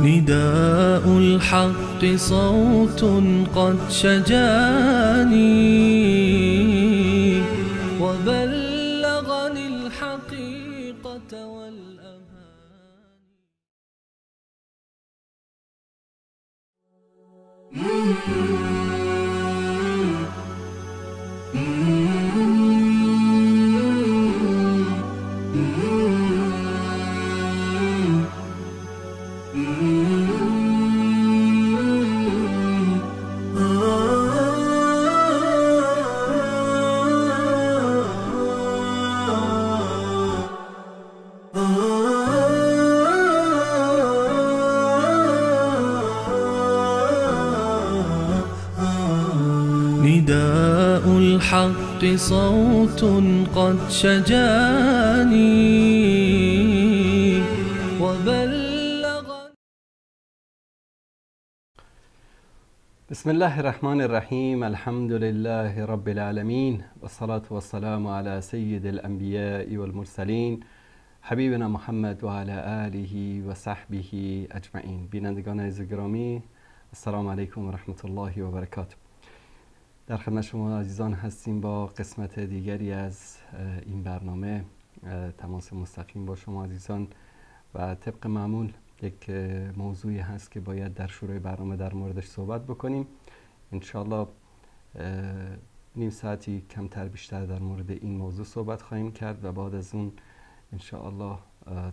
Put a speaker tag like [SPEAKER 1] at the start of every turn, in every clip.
[SPEAKER 1] نداء الحق صوت قد شجاني وبلغني الحقيقة نداء الحق صوت قد شجاني وبلغ.
[SPEAKER 2] بسم الله الرحمن الرحیم. الحمد لله رب العالمین والصلاة والسلام على سید الانبیاء والمرسلین حبیبنا محمد و علی آله و صحبه اجمعین. بینندگان عزیز گرامی، السلام علیکم و رحمت الله و برکاته. در خدمت شما عزیزان هستیم با قسمت دیگری از این برنامه. تماس مستقیم با شما عزیزان و طبق معمول یک موضوعی هست که باید در شروع برنامه در موردش صحبت بکنیم. انشالله نیم ساعتی کمتر بیشتر در مورد این موضوع صحبت خواهیم کرد و بعد از اون انشاءالله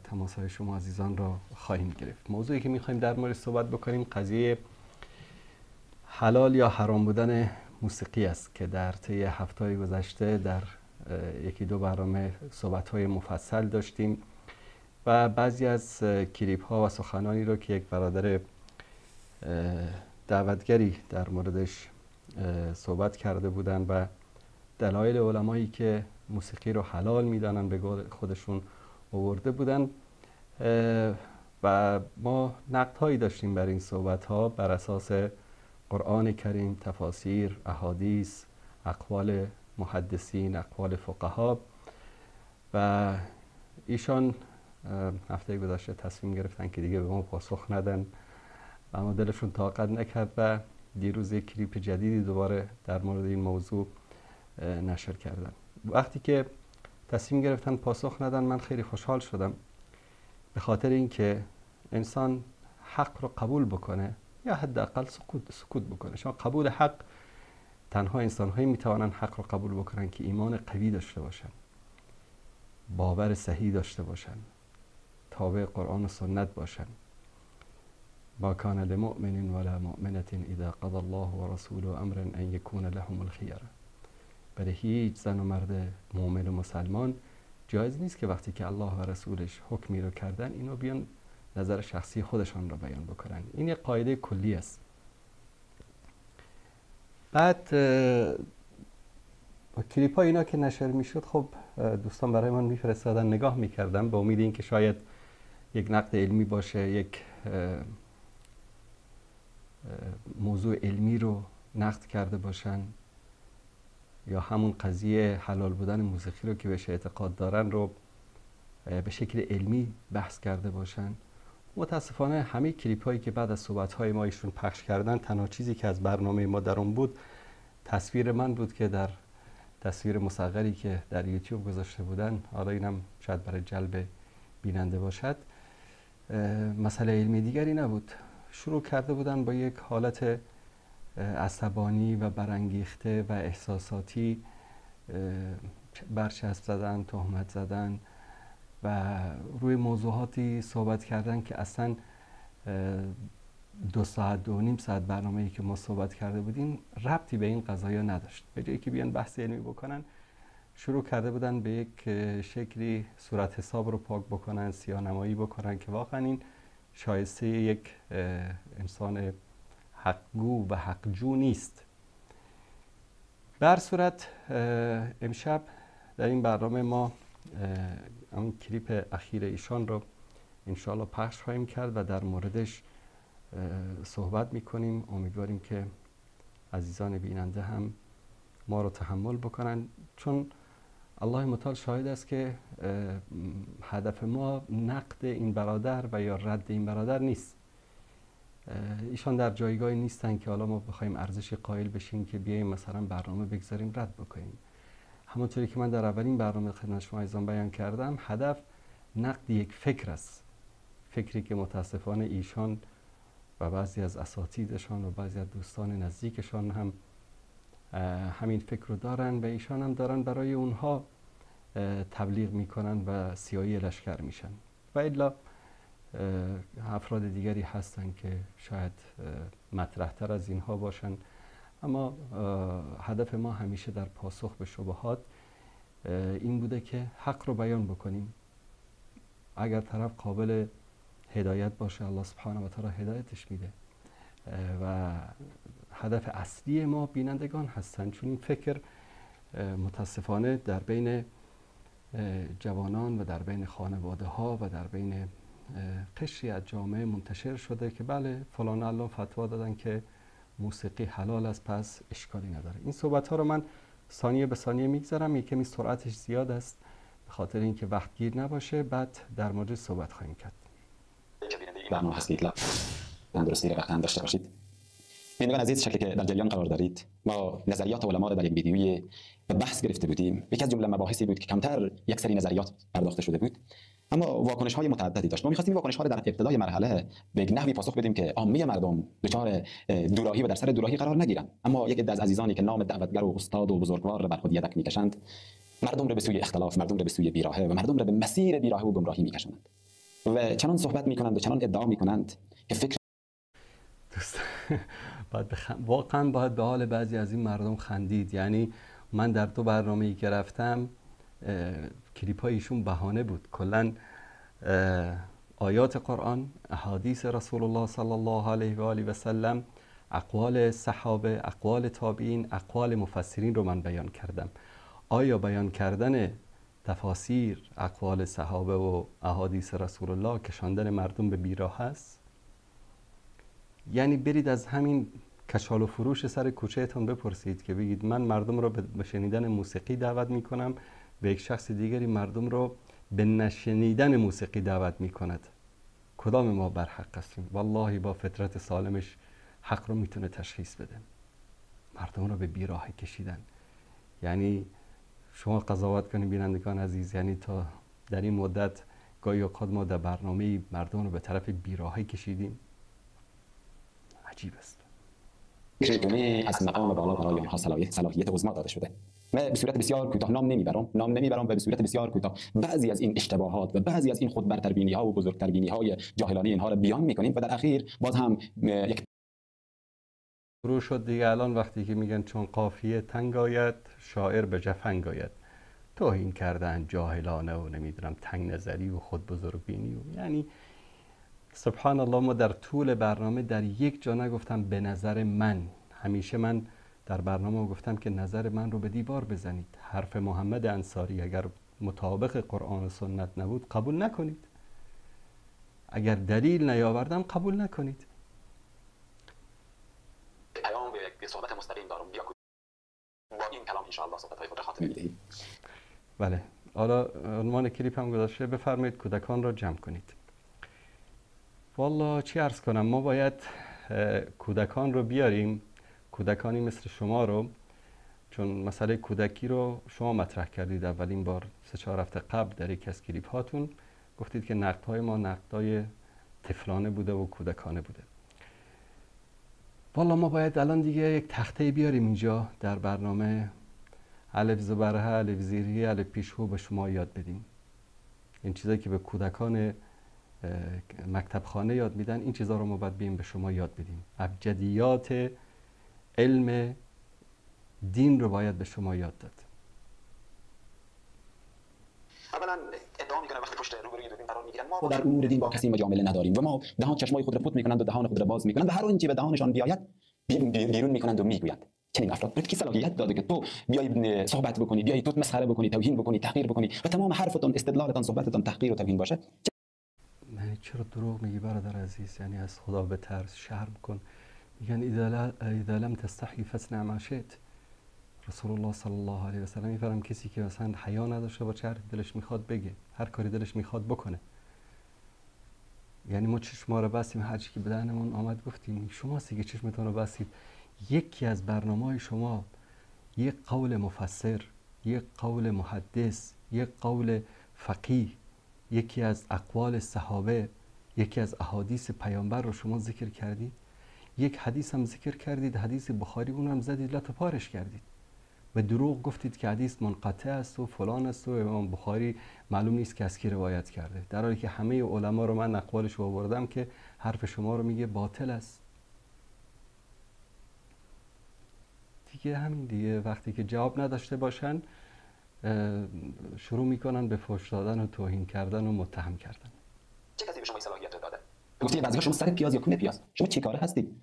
[SPEAKER 2] تماس های شما عزیزان را خواهیم گرفت. موضوعی که میخوایم در مورد صحبت بکنیم قضیه حلال یا حرام بودن موسیقی است که در طی هفته‌های گذشته در یکی دو برنامه صحبت‌های مفصل داشتیم و بعضی از کلیپ‌ها و سخنانی رو که یک برادر دعوتگری در موردش صحبت کرده بودند و دلایل علمایی که موسیقی رو حلال می‌دانن به قول خودشون آورده بودند و ما نقدهایی داشتیم بر این صحبت‌ها بر اساس قرآن کریم، تفاسیر، احادیث، اقوال محدثین، اقوال فقها و ایشان هفته گذشته تصمیم گرفتن که دیگه به ما پاسخ ندن و اما دلشون طاقت نکرد و دیروز یک کلیپ جدیدی دوباره در مورد این موضوع نشر کردن. وقتی که تصمیم گرفتن پاسخ ندن من خیلی خوشحال شدم، به خاطر اینکه انسان حق رو قبول بکنه یا حداقل سکوت بکنه. شما قبول حق، تنها انسان‌هایی میتوانند حق رو قبول بکنن که ایمان قوی داشته باشن، باور صحیح داشته باشن، تابع قرآن و سنت باشن. ما کان لمؤمن ولا مؤمنة اذا قضى الله ورسوله امرا ان یکون لهم الخیره. برای هیچ زن و مرد مؤمن و مسلمان جایز نیست که وقتی که الله و رسولش حکمی رو کردن اینو بیان نظر شخصی خودشان را بیان بکنن. این یک قاعده کلی است. بعد کلیپ ها اینا که نشر میشد، خب دوستان برای من میفرستادن، نگاه میکردم به امید اینکه شاید یک نقد علمی باشه، یک موضوع علمی رو نقد کرده باشن یا همون قضیه حلال بودن موسیقی رو که بهش اعتقاد دارن رو به شکل علمی بحث کرده باشن. متاسفانه همه کلیپ هایی که بعد از صحبت های ما ایشون پخش کردن، تنها چیزی که از برنامه ما در اون بود تصویر من بود که در تصویر مصغری که در یوتیوب گذاشته بودن. حالا اینم شاید برای جلب بیننده باشد. مسئله علمی دیگری نبود. شروع کرده بودن با یک حالت عصبانی و برانگیخته و احساساتی برچسب زدن، تهمت زدن و روی موضوعاتی صحبت کردن که اصلا 2 ساعت 2.5 ساعت برنامه‌ای که ما صحبت کرده بودیم ربطی به این قضايا نداشت. به جایی که بیان بحث علمی بکنن، شروع کرده بودن به یک شکلی صورت حساب رو پاک بکنن، سیاه‌نمایی بکنن که واقعا این شایسته یک انسان حقگو و حقجو نیست. به هر صورت امشب در این برنامه ما اون کلیپ اخیر ایشان رو انشاءالله پخش خواهیم کرد و در موردش صحبت میکنیم. امیدواریم که عزیزان بیننده هم ما رو تحمل بکنن، چون الله متعال شاهد است که هدف ما نقد این برادر و یا رد این برادر نیست. ایشان در جایگاهی نیستن که حالا ما بخوایم ارزش قائل بشیم که بیایم مثلا برنامه بگذاریم رد بکنیم. همونطوری که من در اولین برنامه خدمت شما عزیزان بیان کردم، هدف نقد یک فکر است، فکری که متاسفانه ایشان و بعضی از اساتیدشان و بعضی از دوستان نزدیکشان هم همین فکر رو دارن و ایشان هم دارن برای اونها تبلیغ میکنن و سیایی لشکر میشن و الا افراد دیگری هستن که شاید مطرحتر از اینها باشن. اما هدف ما همیشه در پاسخ به شبهات این بوده که حق رو بیان بکنیم. اگر طرف قابل هدایت باشه الله سبحانه و تعالی هدایتش میده و هدف اصلی ما بینندگان هستن، چون این فکر متاسفانه در بین جوانان و در بین خانواده ها و در بین قشری از جامعه منتشر شده که بله فلان الله فتوا دادن که موسیقی حلال است پس اشکالی نداره. این صحبت ها رو من ثانیه به ثانیه میگذارم، یکمی سرعتش زیاد است به خاطر اینکه وقت گیر نباشه، بعد در مورد صحبت خواهیم کرد.
[SPEAKER 3] برنامه هستید تندرستی وقت هم داشته باشید. بینندگان عزیز، شکلی که در جریان قرار دارید ما نظریات علما را در یک ویدیوی بحث گرفته بودیم. یکی از جمله مباحثی بود که کمتر یک سری نظریات پرداخته شده بود اما واکنش های متعددی داشت. ما می‌خواستیم واکنش ها را در ابتدای مرحله به یک نحوی پاسخ بدیم که عامه مردم دچار دوراهی و در سر دوراهی قرار نگیرند. اما یک عده از عزیزانی که نام دعوتگر و استاد و بزرگوار را بر خود یدک می‌کشند، مردم را به سوی اختلاف، مردم را به سوی بیراهه و مردم را به مسیر بیراهه و گمراهی می‌کشانند و چنان صحبت می‌کنند و چنان ادعا می‌کنند که فکر
[SPEAKER 2] واقعا باید به حال بعضی از این مردم خندید. یعنی من در دو برنامه‌ای که رفتم کلیپ های ایشون بهانه بود. کلا آیات قرآن، احادیث رسول الله صلی الله علیه و آله و سلم، اقوال صحابه، اقوال تابعین، اقوال مفسرین رو من بیان کردم. آیا بیان کردن تفاسیر اقوال صحابه و احادیث رسول الله کشاندن مردم به بیراه است؟ یعنی برید از همین کشال و فروش سر کوچهتون بپرسید که بگید من مردم رو به شنیدن موسیقی دعوت میکنم و یک شخص دیگری مردم رو به نشنیدن موسیقی دعوت میکند. کدام ما بر حق هستیم؟ والله با فطرت سالمش حق رو میتونه تشخیص بده. مردم رو به بیراهه کشیدن یعنی شما قضاوت کنید بینندگان عزیز، یعنی تا در این مدت گاهی اوقات ما در برنامه مردم رو به طرف بیراهه کشیدیم. عجیب است.
[SPEAKER 3] چگونه از مقام بالا برای آنها صلاحیت عظما داده شده. من به صورت بسیار کوتاه نام نمیبرم و به صورت بسیار کوتاه بعضی از این اشتباهات و بعضی از این خود برتربینی ها و بزرگتربینی های جاهلانه اینها را بیان میکنیم و در اخیر باز هم یک
[SPEAKER 2] شروع شد دیگه. الان وقتی که میگن چون قافیه تنگ آید شاعر به جفنگ آید، توهین کردن جاهلانه و نمیدونم تنگ نظری و خود بزرگبینی و یعنی سبحان الله. ما در طول برنامه در یک جا نگفتم به نظر من. همیشه من در برنامه گفتم که نظر من رو به دیوار بزنید. حرف محمد انصاری اگر مطابق قرآن و سنت نبود قبول نکنید، اگر دلیل نیاوردم قبول نکنید.
[SPEAKER 3] پیام به صحبت مستقیم دارم، بیا با این کلام ان شاء الله صحبت‌های خود را خاتمه می‌دهیم.
[SPEAKER 2] بله، حالا عنوان کلیپ هم گذاشته، بفرمایید کودکان را جمع کنید. والا چی عرض کنم، ما باید کودکان رو بیاریم، کودکانی مثل شما رو، چون مسئله کودکی رو شما مطرح کردید اولین بار 3-4 هفته قبل در یک از کلیپ هاتون، گفتید که نقدهای ما نقدهای طفلانه بوده و کودکانه بوده. والا ما باید الان دیگه یک تخته بیاریم اینجا در برنامه، الف زبره، الف زیری، الف پیشو به شما یاد بدیم. این چیزایی که به کودکان مکتب خانه یاد میدن، این چیزها رو ما باید بیم به شما یاد بدیم. ابجدیات علم دین رو باید به شما یاد داد.
[SPEAKER 3] اولا ادعا میکنن وقتی پشت روبروی دوربین قرار میگیرن ما در امور دین با کسی مجامله نداریم و ما دهان چشمای خود را پوت میکنند و دهان خود را باز میکنند و هر آنچه به دهانشان بیاید بیرون میکنند و میگویند. چنین افراد به کی صلاحیت داده که تو بیای صحبت بکنی، بیای تو مسخره بکنی، توهین بکنی، تحقیر بکنی و تمام حرفتون، استدلالتون، صحبتتون تحقیر و توهین باشه؟
[SPEAKER 2] یعنی چرا دروغ میگی برادر عزیز؟ یعنی از خدا بترس، شرم کن. میگن اذا لم تستحی فاصنع ما شئت. رسول الله صلی الله علیه و سلم میفرمایند کسی که مثلا حیا نداشته باشه، هر دلش میخواد بگه، هر کاری دلش میخواد بکنه. یعنی ما چشم رو بستیم، هر چی که به دهنمون آمد گفتیم. شما دیگه چشمتون رو بستید. یکی از برنامه‌های شما یک قول مفسر، یک قول محدث، یک قول فقیه، یکی از اقوال صحابه، یکی از احادیث پیامبر رو شما ذکر کردید. یک حدیث هم ذکر کردید، حدیث بخاری، اون هم زدید لط و پارش کردید. به دروغ گفتید که حدیث منقطع است و فلان است و امام بخاری معلوم نیست که از کی روایت کرده، در حالی که همه علما رو من اقوالش رو آوردم که حرف شما رو میگه باطل است. دیگه همین دیگه، وقتی که جواب نداشته باشن شروع میکنن به فحش دادن و توهین کردن و متهم کردن.
[SPEAKER 3] چه کسی به شما این صلاحیت رو داده؟ گفتی بعضی‌ها شما سر پیاز یا کونه پیاز، شما چی کاره هستید؟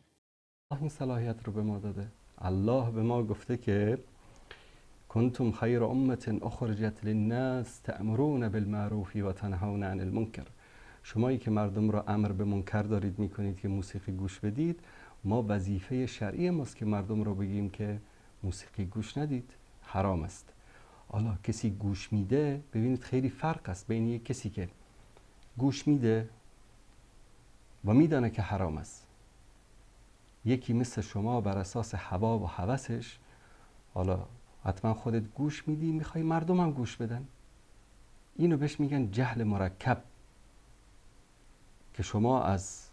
[SPEAKER 2] الله این صلاحیت رو به ما داده. الله به ما گفته که کنتم خیر امة اخرجت للناس تأمرون بالمعروف و تنهون عن المنکر. شمایی که مردم را امر به منکر دارید میکنید که موسیقی گوش بدید، ما وظیفه شرعی ماست که مردم را بگیم که موسیقی گوش ندید، حرام است. حالا کسی گوش میده، ببینید خیلی فرق است بین یک کسی که گوش میده و میدانه که حرام است، یکی مثل شما بر اساس هوا و هوسش، حالا حتما خودت گوش میدی، میخوای مردم هم گوش بدن. اینو بهش میگن جهل مرکب، که شما از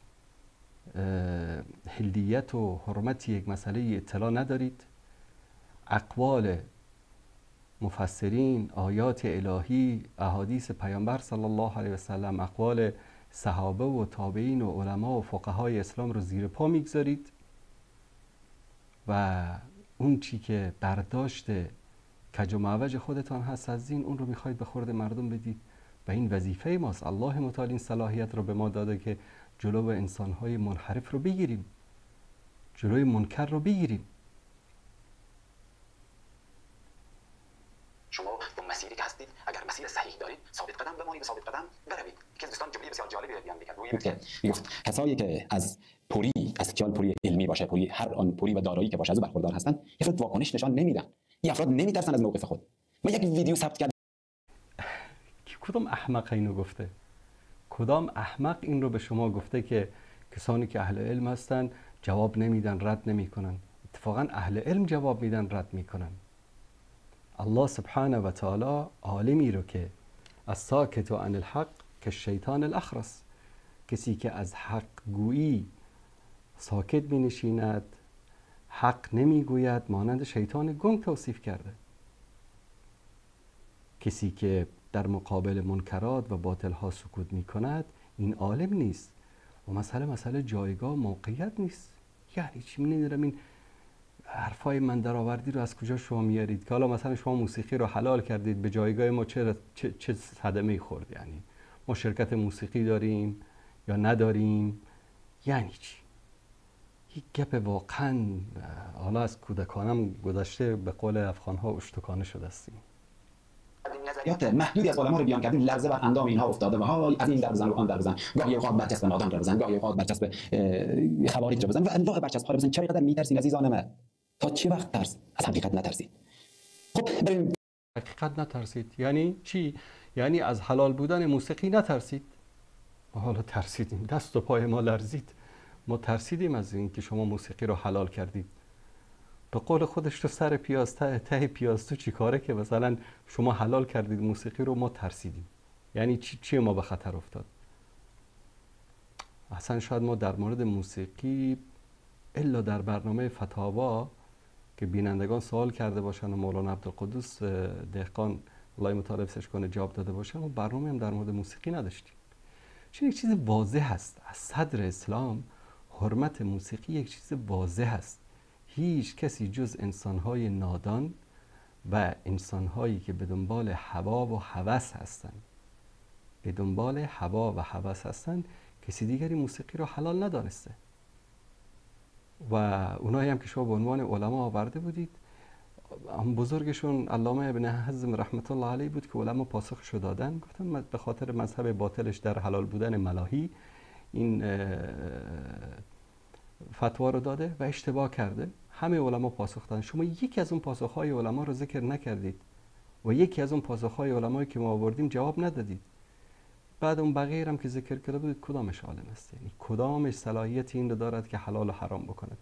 [SPEAKER 2] حلیت و حرمت یک مسئله اطلاع ندارید، اقوال مفسرین، آیات الهی، احادیث پیامبر صلی الله علیه و سلم، اقوال صحابه و تابعین و علما و فقهای اسلام رو زیر پا میگذارید و اون چی که برداشت کج و معوج خودتان هست از دین، اون رو میخواید به خورد مردم بدید. و این وظیفه ماست. الله متعال این صلاحیت رو به ما داده که جلو انسانهای منحرف رو بگیریم، جلوی منکر رو بگیریم.
[SPEAKER 3] شما تو مسیری که هستید، اگر مسیر صحیح دارید، ثابت قدم بمانید و ثابت قدم بروید. که دوستان جمله بسیار جالبی بیان می‌کرد. میگفت کسایی که از پوری، از خیال پوری علمی باشه، پوری هر آن پوری و دارایی که باشه از برخوردار هستند، افراد واکنش نشان نمیدن. این افراد نمیترسن از موقف خود. ما یک ویدیو ثبت کردم.
[SPEAKER 2] کدام احمق اینو گفته؟ کدام احمق این رو به شما گفته که کسانی که اهل علم هستن جواب نمیدن، رد نمیکنن؟ اتفاقا اهل علم جواب میدن، رد میکنن. الله سبحانه و تعالی عالمی رو که الساکت عن الحق که شیطان الاخرس، کسی که از حق گویی ساکت می نشیند، حق نمی گوید، مانند شیطان گنگ توصیف کرده. کسی که در مقابل منکرات و باطل ها سکوت می کند، این عالم نیست. و مسئله جایگاه موقعیت نیست. یعنی چی؟ نمیدونم این حرفای من در آوردی رو از کجا شما میارید که حالا مثلا شما موسیقی رو حلال کردید، به جایگاه ما چه صدمه‌ای خورد؟ یعنی ما شرکت موسیقی داریم یا نداریم؟ یعنی چی؟ یک گپ واقعا حالا از کودکانم گذشته، به قول افغان‌ها اشتکانه شده استیم.
[SPEAKER 3] نظریات محدودی از علما رو بیان کردیم، لرزه بر اندام اینها افتاده و های از این در بزن و آن در بزن، گاهی اوقات برچسب نادان را بزن، گاهی اوقات برچسب خوارج را بزن و انواع برچسب ها را بزن. چه قدر میترسین عزیزان من؟ تا چه وقت ترس؟ از حقیقت نترسید. خب بریم.
[SPEAKER 2] حقیقت نترسید یعنی چی؟ یعنی از حلال بودن موسیقی نترسید. ما حالا ترسیدیم، دست و پای ما لرزید، ما ترسیدیم از این که شما موسیقی رو حلال کردید. به قول خودش تو سر پیاز ته پیاز تو چی کاره که مثلا شما حلال کردید موسیقی رو، ما ترسیدیم. یعنی چی ما به خطر افتاد؟ اصلا شاید ما در مورد موسیقی الا در برنامه فتاوا که بینندگان سوال کرده باشن و مولانا عبدالقدوس دهقان الله متعال حفظش کنه جواب داده باشن، و برنامه هم در مورد موسیقی نداشتیم. چون یک چیز واضح هست از صدر اسلام، حرمت موسیقی یک چیز واضح هست. هیچ کسی جز انسانهای نادان و انسانهایی که به دنبال هوا و هوس هستند، به دنبال هوا و هوس هستند، کسی دیگری موسیقی رو حلال ندانسته. و اونایی هم که شما به عنوان علما آورده بودید، هم بزرگشون علامه ابن حزم رحمت الله علیه بود که علما پاسخشو دادن، گفتن به خاطر مذهب باطلش در حلال بودن ملاهی این فتوا رو داده و اشتباه کرده. همه علما پاسخ دادن. شما یکی از اون پاسخهای علما رو ذکر نکردید و یکی از اون پاسخهای علمایی که ما آوردیم جواب ندادید. بعد اون بقیه هم که ذکر کرده بود کدامش عالم است؟ یعنی کدامش صلاحیت این رو دارد که حلال و حرام بکند؟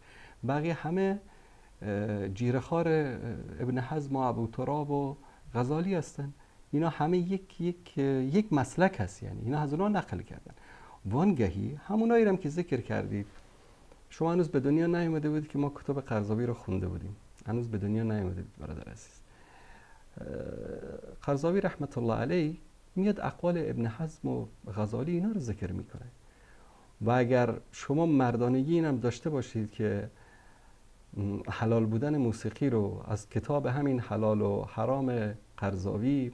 [SPEAKER 2] بقیه همه جیره‌خوار ابن حزم و ابو تراب و غزالی هستن. اینا همه یک مسلک هست، یعنی اینا از اونها نقل کردن. وانگهی همونایی هم که ذکر کردید، شما هنوز به دنیا نیومده بودید که ما کتب قرضاوی رو خونده بودیم، هنوز به دنیا نیومده بود برادر عزیز. قرضاوی رحمت الله علیه میاد اقوال ابن حزم و غزالی اینا رو ذکر میکنه و اگر شما مردانگی اینم داشته باشید که حلال بودن موسیقی رو از کتاب همین حلال و حرام قرضاوی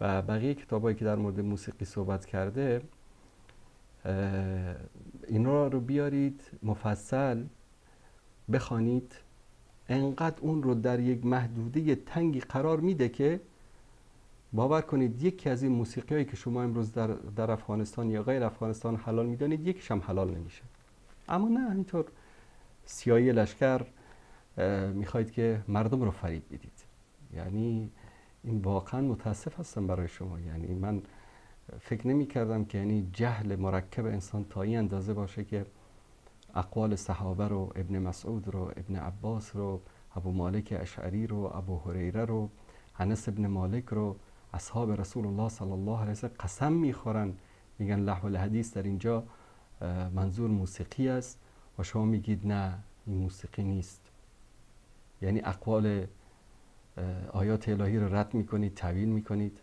[SPEAKER 2] و بقیه کتابایی که در مورد موسیقی صحبت کرده اینا رو بیارید مفصل بخوانید، انقدر اون رو در یک محدوده تنگی قرار میده که باور کنید یکی از این موسیقی هایی که شما امروز در افغانستان یا غیر افغانستان حلال میدانید یکیش هم حلال نمیشه. اما نه، همینطور سیاهی لشکر میخواید که مردم رو فریب بدید. یعنی این واقعا متاسف هستم برای شما. یعنی من فکر نمی کردم که یعنی جهل مرکب انسان تا این اندازه باشه که اقوال صحابه رو، ابن مسعود رو، ابن عباس رو، ابو مالک اشعری رو، ابو هریره رو، انس ابن مالک رو، اصحاب رسول الله صلی الله علیه و قسم میخورن میگن لهو الحدیث در اینجا منظور موسیقی است و شما میگید نه این موسیقی نیست. یعنی اقوال آیات الهی رو رد میکنید، تعویل میکنید،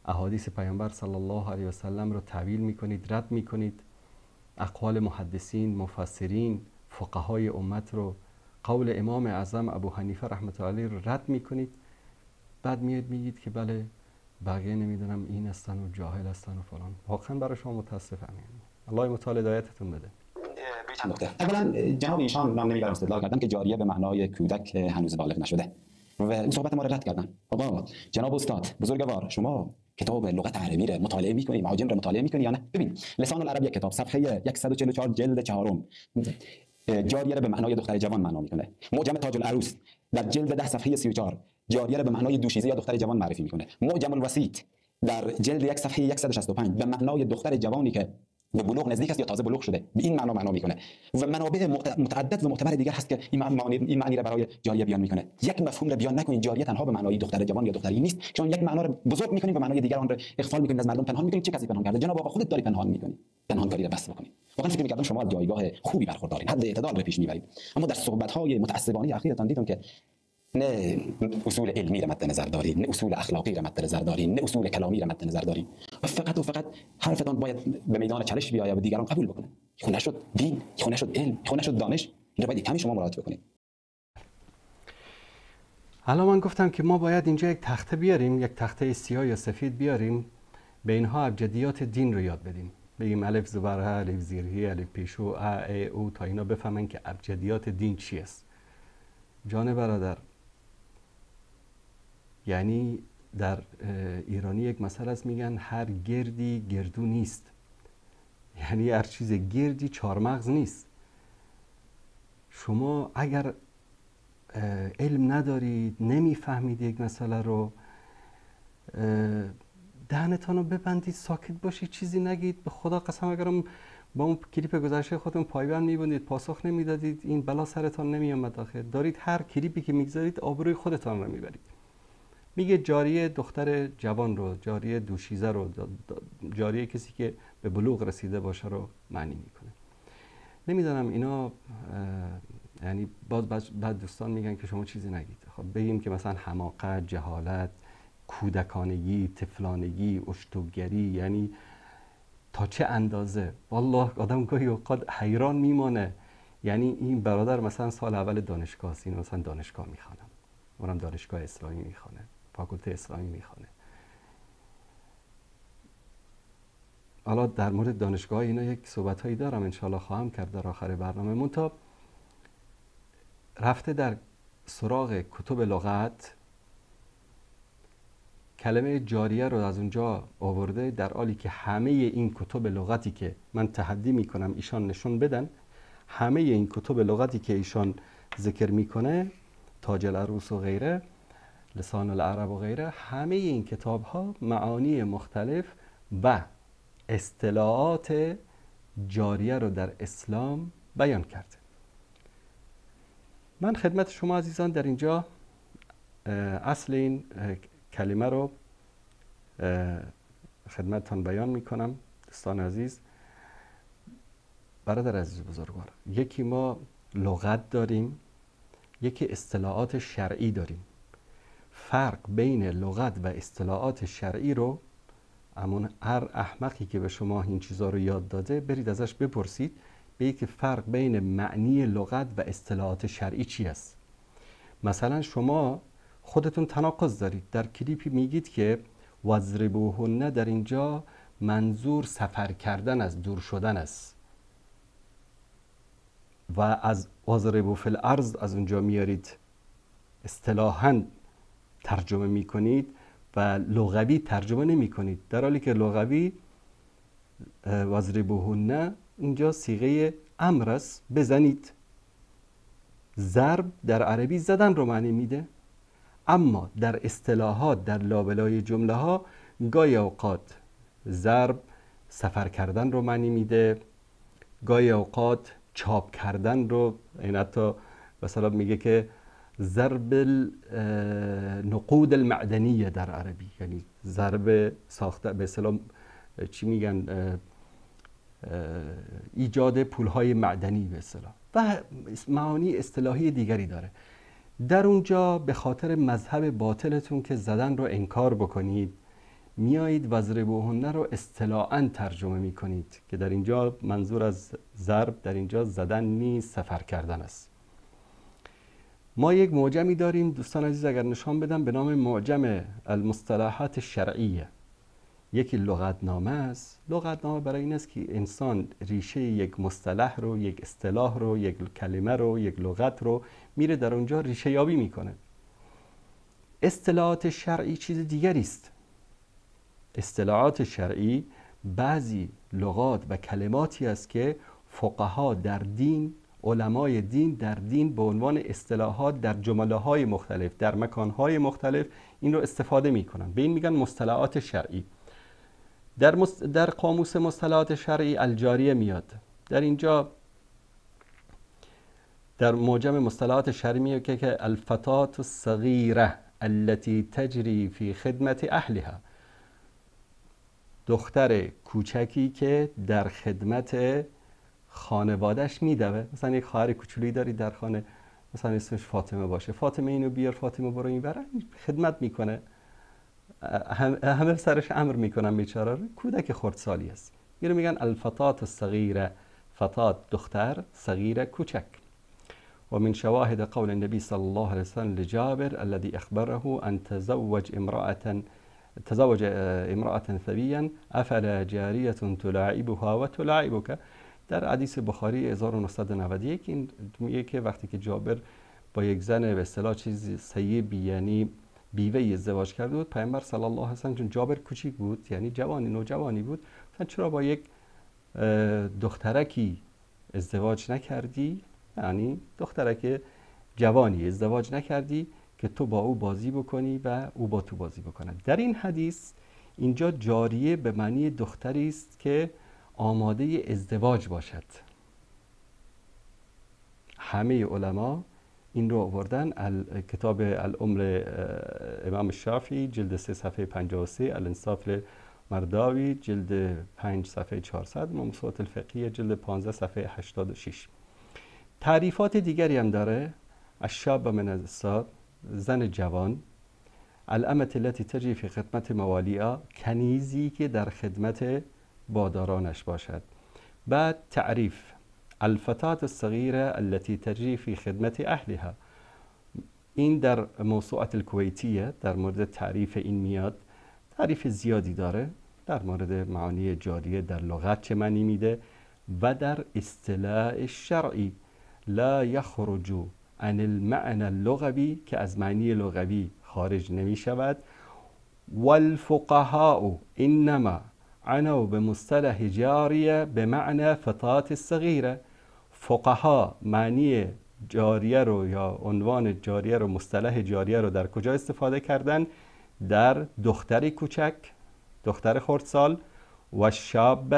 [SPEAKER 2] احادیث پیامبر صلی الله علیه و سلم رو تعویل میکنید، رد میکنید، اقوال محدثین، مفسرین، فقهای امت رو، قول امام اعظم ابو حنیفه رحمت الله علیه رو رد میکنید. بعد میاد میگید که بله بقیه نمیدونم این هستن و جاهل هستن و فلان. واقعا برای شما متاسفم. الله متعال هدایتتون بده.
[SPEAKER 3] چند نکته. اولا جناب ایشان نام نمیبرم استدلال کردن که جاریه به معنای کودک هنوز بالغ نشده و این صحبت ما رو رد کردن. بابا جناب استاد بزرگوار، شما کتاب لغت عربی رو مطالعه می‌کنی، معاجم رو مطالعه می‌کنی یا نه؟ ببین لسان العرب یک کتاب صفحه 144 جلد 4 جاریه رو به معنای دختر جوان معنا می‌کنه. معجم تاج العروس در جلد 10 صفحه 34 جاریه رو به معنای دوشیزه یا دختر جوان معرفی می‌کنه. معجم الوسیط در جلد 1 صفحه 165 به معنای دختر جوانی که به بلوغ نزدیک است یا تازه بلوغ شده به این معنا میکنه و منابع متعدد و معتبر دیگر هست که این معنی را برای جاریه بیان میکنه. یک مفهوم را بیان نکنید جاریه تنها به معنای دختر جوان یا دختری نیست، چون یک معنا را بزرگ میکنید و معنای دیگر آن را اغفال میکنید، از مردم پنهان میکنید. چه کسی پنهان کرده؟ جناب آقا خودت داری پنهان میکنی. پنهانکاری را بس بکنید. واقعا فکر میکردم شما جایگاه خوبی برخوردارید، حد اعتدال را پیش میبرید، اما در صحبت های متعصبانه اخیرتان دیدم که نه اصول علمی را مد نظر دارید، نه اصول اخلاقی را مد نظر دارید، نه اصول کلامی را مد نظر دارید و فقط حرفتان باید به میدان چالش بیاید و دیگران قبول بکنند. خونه شد دین، خونه شد علم، خونه شد دانش، این را باید کمی شما مراعات بکنید.
[SPEAKER 2] حالا من گفتم که ما باید اینجا یک تخته بیاریم، یک تخته سیاه یا سفید بیاریم، به اینها ابجدیات دین رو یاد بدیم. بگیم الف زبر ه، الف زیر ه، الف پیشو ا ای او، تا اینا بفهمن که ابجدیات دین چی است. جان برادر، یعنی در ایرانی یک مسئله است میگن هر گردی گردو نیست. یعنی هر چیز گردی چارمغز نیست. شما اگر علم ندارید، نمیفهمید یک مسئله رو، دهنتان رو ببندید، ساکت باشید، چیزی نگید. به خدا قسم اگرم با اون کلیپ گذشته خودتون پایبند میبوندید، پاسخ نمیدادید، این بلا سرتان نمیامد. داخل دارید هر کلیپی که میگذارید آبروی خودتان رو میبرید. میگه جاریه دختر جوان رو، جاریه دوشیزه رو، جاریه کسی که به بلوغ رسیده باشه رو معنی میکنه. نمیدونم اینا یعنی بعد دوستان میگن که شما چیزی نگید. خب بگیم که مثلا حماقت، جهالت، کودکانگی، طفلانگی، اشتوگری، یعنی تا چه اندازه؟ والله آدم گاهی اوقات حیران میمانه. یعنی این برادر مثلا سال اول دانشگاه است، این مثلا دانشگاه میخوانه، اونم دانشگاه اسلامی میخوانه، فاکولته اسلامی میخوانه. حالا در مورد دانشگاه اینا یک صحبت‌هایی دارم، انشالله خواهم کرد در آخر برنامه. منتها رفته در سراغ کتب لغت، کلمه جاریه رو از اونجا آورده، در حالی که همه این کتب لغتی که من تحدی میکنم ایشان نشون بدن، همه این کتب لغتی که ایشان ذکر میکنه، تاج العروس و غیره، لسان العرب و غیره، همه این کتاب ها معانی مختلف و اصطلاحات جاریه رو در اسلام بیان کرده. من خدمت شما عزیزان در اینجا اصل این کلمه رو خدمتتان بیان میکنم. دوستان عزیز، برادر عزیز بزرگوار، یکی ما لغت داریم، یکی اصطلاحات شرعی داریم. فرق بین لغت و اصطلاحات شرعی رو همون هر احمقی که به شما این چیزا رو یاد داده برید ازش بپرسید، بگید که فرق بین معنی لغت و اصطلاحات شرعی چی است. مثلا شما خودتون تناقض دارید. در کلیپی میگید که وضربوهن، در اینجا منظور سفر کردن از دور شدن است و از وضربو فی الارض از اونجا میارید اصطلاحاً ترجمه میکنید و لغوی ترجمه نمی کنید، در حالی که لغوی وضربوهن اینجا صیغه امر است، بزنید. ضرب در عربی زدن رو معنی میده، اما در اصطلاحات در لابلای جمله ها گاهی اوقات ضرب سفر کردن رو معنی میده، گاهی اوقات چاپ کردن رو، این حتی مثلا میگه که ضرب نقود المعدنیه در عربی، یعنی ضرب ساخته به اصطلاح چی میگن، ایجاد پولهای معدنی به اصطلاح، و معانی اصطلاحی دیگری داره. در اونجا به خاطر مذهب باطلتون که زدن رو انکار بکنید، میایید وضربوهن رو اصطلاحاً ترجمه میکنید که در اینجا منظور از ضرب در اینجا زدن نیست، سفر کردن است. ما یک معجمی داریم دوستان عزیز، اگر نشان بدم، به نام معجم المصطلحات شرعیه. یکی لغتنامه است. لغتنامه برای این است که انسان ریشه یک مصطلح رو، یک اصطلاح رو، یک کلمه رو، یک لغت رو میره در اونجا ریشه یابی میکنه. اصطلاحات شرعی چیز دیگری است. اصطلاحات شرعی بعضی لغات و کلماتی است که فقها در دین، علمای دین در دین به عنوان اصطلاحات در جمله‌های مختلف در مکان‌های مختلف این رو استفاده می‌کنن، به این میگن مصطلحات شرعی. در قاموس مصطلحات شرعی الجاریه میاد. در اینجا در معجم مصطلحات شرعی میگه که الفتاة الصغیره التي تجری فی خدمت اهلها، دختر کوچکی که در خدمت خانوادهش میدوه. مثلا یک خواهر کوچولی داری در خانه، مثلا اسمش فاطمه باشه، فاطمه اینو بیار، فاطمه برو این بره، خدمت میکنه، همه سرش امر میکنن، بیچاره کودک خردسالی است. اینو میگن الفتاة الصغیره، فتات دختر، صغیره کوچک. و من شواهد قول النبی صلی الله علیه وسلم لجابر الذي اخبره ان تزوج امرأة ثبيا افلا جاریه تلاعبها و تلاعبك. در حدیث بخاری 1991 این میگه که وقتی که جابر با یک زن به اصطلاح چیز ثیبی یعنی بیوه ازدواج کرده بود، پیامبر صلی الله علیه و سلم چون جابر کوچیک بود، یعنی جوانی نوجوانی بود، مثلا چرا با یک دخترکی ازدواج نکردی، یعنی دخترک جوانی ازدواج نکردی که تو با او بازی بکنی و او با تو بازی بکنه. در این حدیث اینجا جاریه به معنی دختری است که آماده ازدواج باشد. همه علما این رو آوردن. کتاب الام امام شافعی جلد 3 صفحه 53، الانصاف مرداوی جلد 5 صفحه 400، موسوعة الفقهیه جلد 15 صفحه 86. تعریفات دیگری هم داره. الشاب من الصاد، زن جوان. الامة التي تجری فی خدمت موالیها، کنیزی که در خدمت بادارانش باشد. بعد تعریف الفتاة الصغیره التي تجری فی خدمت اهلها، این در موسوعة الکویتیه در مورد تعریف این میاد. تعریف زیادی داره در مورد معانی جاریه در لغت چه معنی میده و در اصطلاح شرعی. لا یخرج عن المعنى اللغوی، که از معنی لغوی خارج نمی شود. والفقهاء انما عنوا بمصطلح جاریه به معنی فتاة الصغیره. فقها معنی جاریه رو یا عنوان جاریه رو، مصطلح جاریه رو در کجا استفاده کردن؟ در دختر کوچک، دختر خردسال. و شاب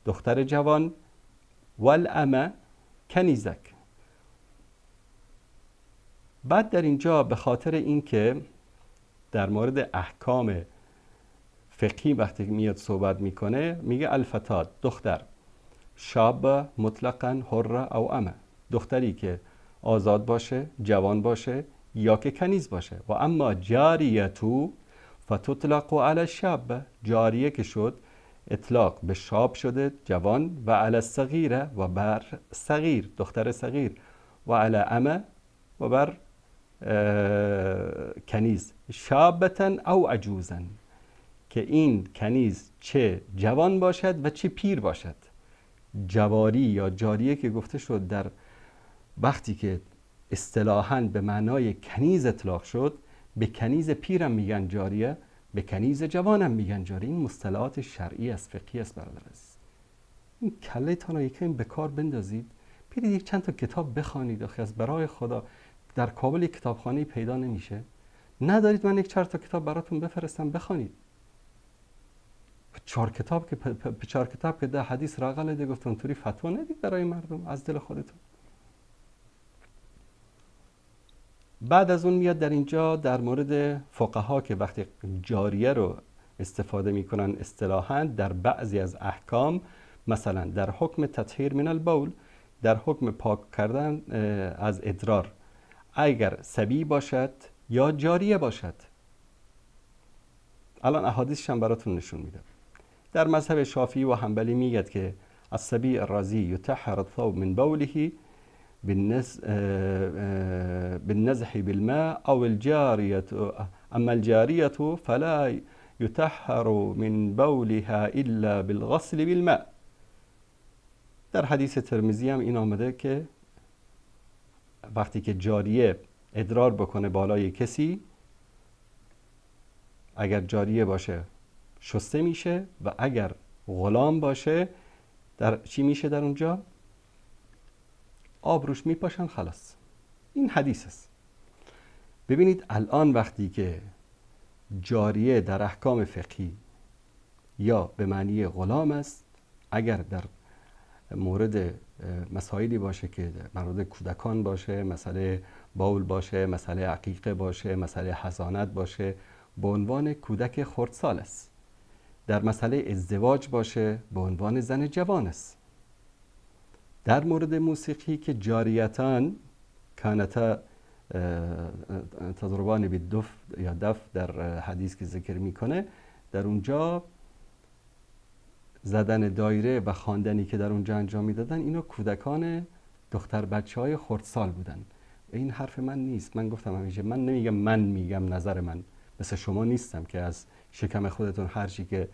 [SPEAKER 2] دختر جوان، و الامه کنیزک. بعد در اینجا به خاطر اینکه در مورد احکام فقهی وقتی میاد صحبت میکنه میگه الفتات دختر، شاب مطلقاً حره او امه، دختری که آزاد باشه، جوان باشه یا که کنیز باشه. و اما جاریتو فتطلق علی الشاب، جاریه که شد اطلاق به شاب شده جوان، و علی الصغیره و بر صغیر دختر صغیر، و علی امه و بر کنیز، شابتن او عجوزن، که این کنیز چه جوان باشد و چه پیر باشد. جواری یا جاریه که گفته شد در وقتی که اصطلاحاً به معنای کنیز اطلاق شد، به کنیز پیرم میگن جاریه، به کنیز جوانم میگن جاریه. این مصطلحات شرعی است، فقهی است برادر عزیز. این کله‌تان رو یکم به کار بندازید، برید یک چند تا کتاب بخوانید. آخه از برای خدا در کابل یک کتابخانه پیدا نمیشه؟ ندارید من یک 4 تا کتاب براتون بفرستم بخوانید. 4 کتاب که ده حدیث راغله ده گفتن طوری فتوا ندید برای مردم از دل خودتون. بعد از اون میاد در اینجا در مورد فقها که وقتی جاریه رو استفاده میکنن اصطلاحاً در بعضی از احکام، مثلا در حکم تطهیر من البول، در حکم پاک کردن از ادرار، اگر صبی باشد یا جاریه باشد. الان احادیثش هم براتون نشون میدم. در مذهب شافعی و حنبلی میگه که الصبی الرضی یطهر الثوب من بوله بالنزح بالماء او الجاریه، اما الجاریه فلا یطهر من بولها الا بالغسل بالماء. در حدیث ترمذی هم این آمده که وقتی که جاریه ادرار بکنه بالای کسی، اگر جاریه باشه شسته میشه و اگر غلام باشه در چی میشه؟ در اونجا آب روش میپاشن خلاص. این حدیث است. ببینید الان وقتی که جاریه در احکام فقهی یا به معنی غلام است، اگر در مورد مسائلی باشه که مورد کودکان باشه، مسئله باول باشه، مسئله عقیقه باشه، مسئله حضانت باشه، به عنوان کودک خردسال است. در مسئله ازدواج باشه به عنوان زن جوان است. در مورد موسیقی که جاریتان کانتا تضربان بالدف یا دف در حدیث که ذکر میکنه، در اونجا زدن دایره و خواندنی که در اونجا انجام میدادن اینو کودکان دختر بچه های خردسال بودن. این حرف من نیست. من گفتم همیشه من نمیگم، من میگم نظر من. مثل شما نیستم که از شکم خودتون هر چی که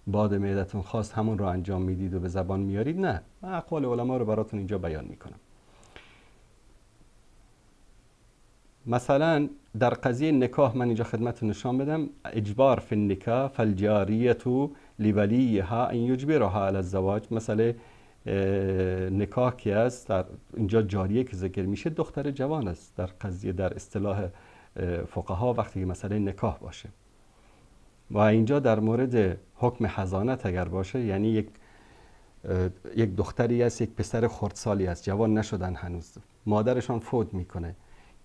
[SPEAKER 2] باد معدتون خواست همون رو انجام میدید و به زبان میارید. نه، من اقوال علما رو براتون اینجا بیان میکنم. مثلا در قضیه نکاح من اینجا خدمتتون نشان بدم، اجبار فی النکاح فالجاریه لولیها ان یجبرها علی الزواج. مثلا نکاح که است در اینجا جاریه که ذکر میشه دختر جوان است در قضیه، در اصطلاح فقها وقتی که مسئله نکاح باشه. و اینجا در مورد حکم حضانت اگر باشه، یعنی یک دختری است، یک پسر خردسالی است، جوان نشدن هنوز، مادرشان فوت میکنه،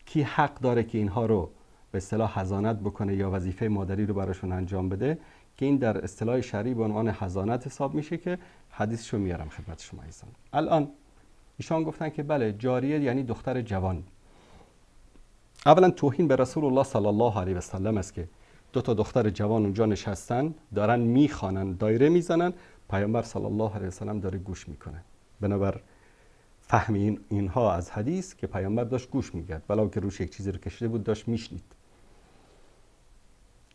[SPEAKER 2] کی حق داره که اینها رو به اصطلاح حضانت بکنه یا وظیفه مادری رو براشون انجام بده؟ که این در اصطلاح شرعی به عنوان حضانت حساب میشه که حدیثشو میارم خدمت شما عزیزان. الان ایشان گفتن که بله جاریه یعنی دختر جوان. اولا توهین به رسول الله صلی الله علیه و سلم است که 2 تا دختر جوان اونجا نشستن دارن میخوانن، دایره میزنن، پیامبر صلی الله علیه و سلم داره گوش میکنه. بنابر فهم اینها از حدیث که پیامبر داشت گوش میکرد، ولو که روش یک چیزی رو کشیده بود داشت میشنید.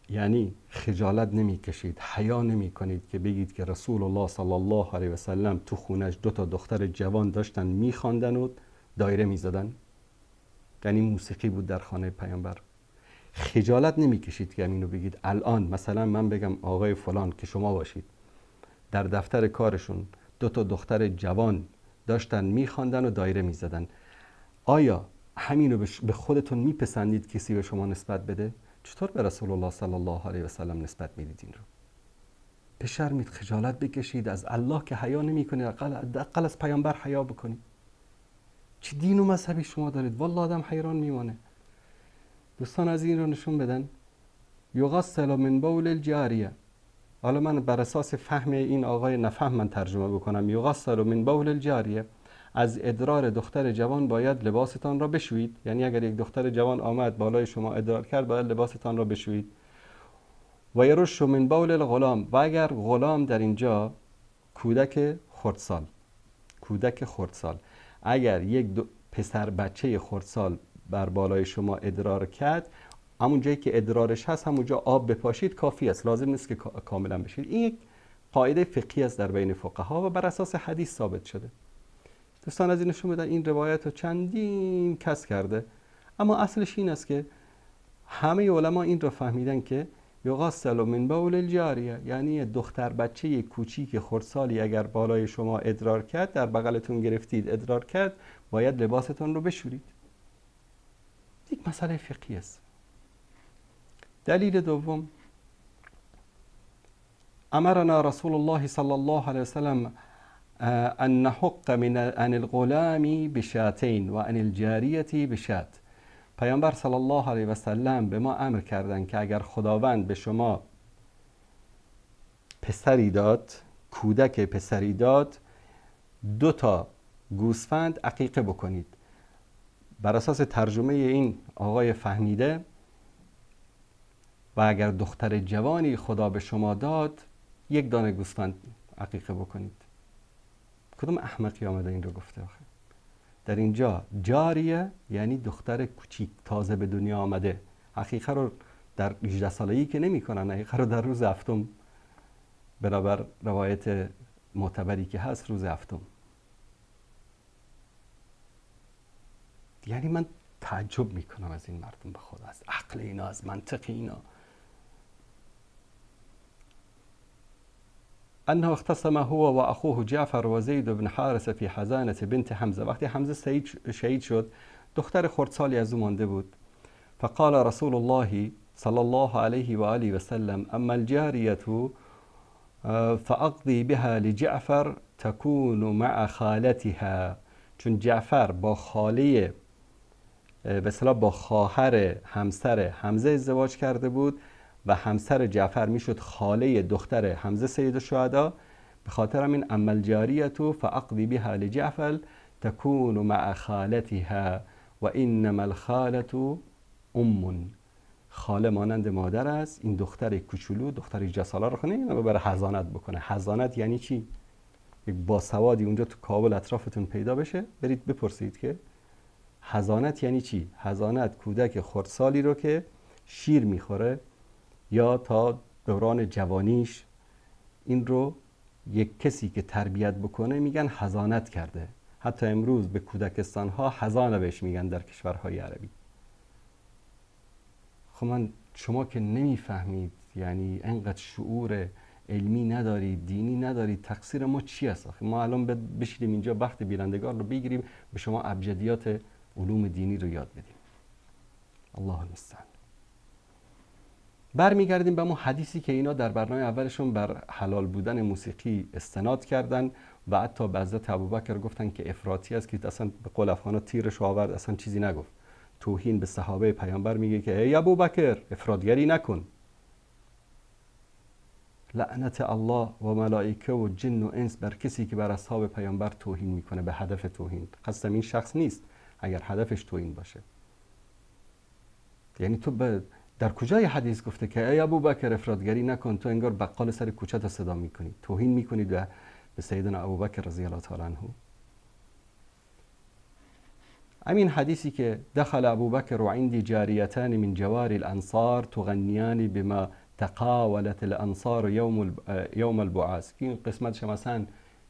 [SPEAKER 2] یعنی خجالت نمیکشید، حیا نمیکنید که بگید که رسول الله صلی الله علیه و سلم تو خونش 2 تا دختر جوان داشتن میخواندن و دایره میزدن. یعنی موسیقی بود در خانه پیامبر. خجالت نمیکشید که اینو بگید. الان مثلا من بگم آقای فلان که شما باشید، در دفتر کارشون 2 تا دختر جوان داشتن میخواندن و دایره میزدن، آیا همینو به خودتون میپسندید کسی به شما نسبت بده؟ چطور به رسول الله صلی الله علیه و سلم نسبت میدید این رو؟ بشرمید، خجالت بکشید، از الله که حیا نمی‌کنید، حداقل از پیامبر حیا بکنید. چه دین و مذهبی شما دارید؟ والله آدم حیران میمانه. دوستان از این رو نشون بدن. یغسل من بول الجاریه. حالا من بر اساس فهم این آقای نفهم من ترجمه بکنم. یغسل من بول الجاریه، از ادرار دختر جوان باید لباستان را بشویید. یعنی اگر یک دختر جوان آمد بالای شما ادرار کرد، باید لباستان را بشویید. و یرش من بول الغلام، و اگر غلام در اینجا کودک خردسال، اگر یک پسر بچه خردسال بر بالای شما ادرار کرد، همون جایی که ادرارش هست همونجا آب بپاشید کافی است، لازم نیست که کاملا بشید. این یک قاعده فقهی است در بین فقها و بر اساس حدیث ثابت شده. دوستان از این نشون بدن این روایت رو چندین کس کرده، اما اصلش این است که همه علما این رو فهمیدن که یغسل من بول الجاریه، یعنی دختر بچه کوچیک خردسالی اگر بالای شما ادرار کرد، در بغلتون گرفتید ادرار کرد، باید لباستون رو بشورید. یک مسئله فقهی است. دلیل دوم، امرنا رسول الله صلی الله علیه وسلم ان نحق عن الغلام بشاتین و عن الجاریه بشات. پیامبر صلی الله علیه و سلم به ما امر کردند که اگر خداوند به شما پسری داد، کودک پسری داد، 2 گوسفند عقیقه بکنید. بر اساس ترجمه این آقای فهمیده، و اگر دختر جوانی خدا به شما داد، 1 دانه گوسفند عقیقه بکنید. کدوم احمقی آمده این رو گفته آخه؟ در اینجا جاریه یعنی دختر کوچیک تازه به دنیا آمده. عقیقه رو در 18 سالگی که نمی کنن، عقیقه رو در روز هفتم، بنابر روایت معتبری که هست روز هفتم. یعنی من تعجب میکنم از این مردم، به خدا، از عقل اینا، از منطق اینا. انه اختصم هو و اخوه جعفر و زید بن حارثه فی حضانه بنت حمزه. وقتی حمزه شهید شد، دختر خردسالی از او مانده بود. فقال رسول الله صلی الله علیه و آله و سلم اما الجاریه فاقضی بها لجعفر تكون مع خالتها. چون جعفر با خاله، به اصطلاح با خواهر همسر حمزه ازدواج کرده بود و همسر جعفر میشد خاله دختر حمزه سید الشهدا، به خاطر همین اما الجاریه فاقضی بها لجعفر تكون مع خالتها و انما الخاله ام. خاله مانند مادر است. این دختر کوچولو، دختر 18 ساله رو نمیدونه ببره حضانت بکنه. حضانت یعنی چی؟ یک باسوادی اونجا تو کابل اطرافتون پیدا بشه، برید بپرسید که حضانت یعنی چی؟ حضانت کودک خردسالی رو که شیر میخوره یا تا دوران جوانیش، این رو یک کسی که تربیت بکنه میگن حضانت کرده. حتی امروز به کودکستان ها حضانه بهش میگن در کشورهای عربی. خب شما که نمیفهمید، یعنی انقدر شعور علمی ندارید، دینی ندارید، تقصیر ما چی است؟ ما الان بشینیم اینجا وقت بینندگان رو بگیریم به شما ابجدیات علوم دینی رو یاد بدیم. الله المستعان. برمیگردیم به اون حدیثی که اینا در برنامه اولشون بر حلال بودن موسیقی استناد کردن و حتی به حضرت ابوبکر گفتن که افراطی است، که اصلا به قول افغانا تیرش آورد، اصلا چیزی نگفت. توهین به صحابه پیامبر میگه که ای ابوبکر افراطگری نکن. لعنت الله و ملائکه و جن و انس بر کسی که بر اصحاب پیامبر توهین میکنه به هدف توهین. قصدم این شخص نیست اگر هدفش توهین باشه. یعنی تو در کجای حدیث گفته که ای ابوبکر افراطگری نکن؟ تو انگار بقال سر کوچه تا صدا میکنی، توهین میکنی به سیدنا ابوبکر رضی الله تعالی عنه. همین حدیثی که دخل ابوبکر و عندي جاریتان من جوار الانصار تغنیان بما تقاولت الانصار یوم البعاث. این قسمتش مثلا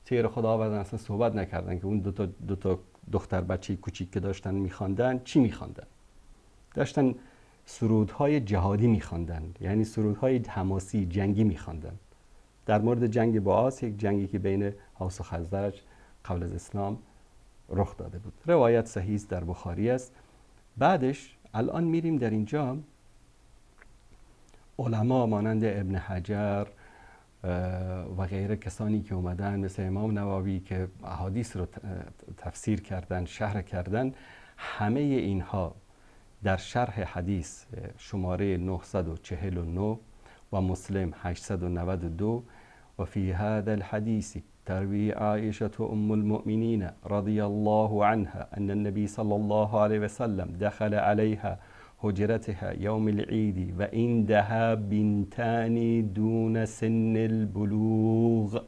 [SPEAKER 2] تیر خدا آوردن، اصلا صحبت نکردن که اون دو تا دختر بچه کوچیک که داشتن میخواندن چی میخواندن. داشتن سرودهای جهادی میخواندن، یعنی سرودهای حماسی جنگی میخواندن در مورد جنگ بعاث، یک جنگی که بین اوس و خزرج قبل از اسلام رخ داده بود. روایت صحیح در بخاری است. بعدش الان میریم در اینجا علما مانند ابن حجر و غیره کسانی که اومدن مثل امام نووی که احادیث رو تفسیر کردن، شرح کردن، همه اینها در شرح حدیث شماره 949 و مسلم 892 و فی هذا الحدیث تروی عائشة ام المؤمنین رضی الله عنها ان النبي صلی الله علیه وسلم دخل عليها حجرتها يوم العيد و عندها بنتان دون سن البلوغ.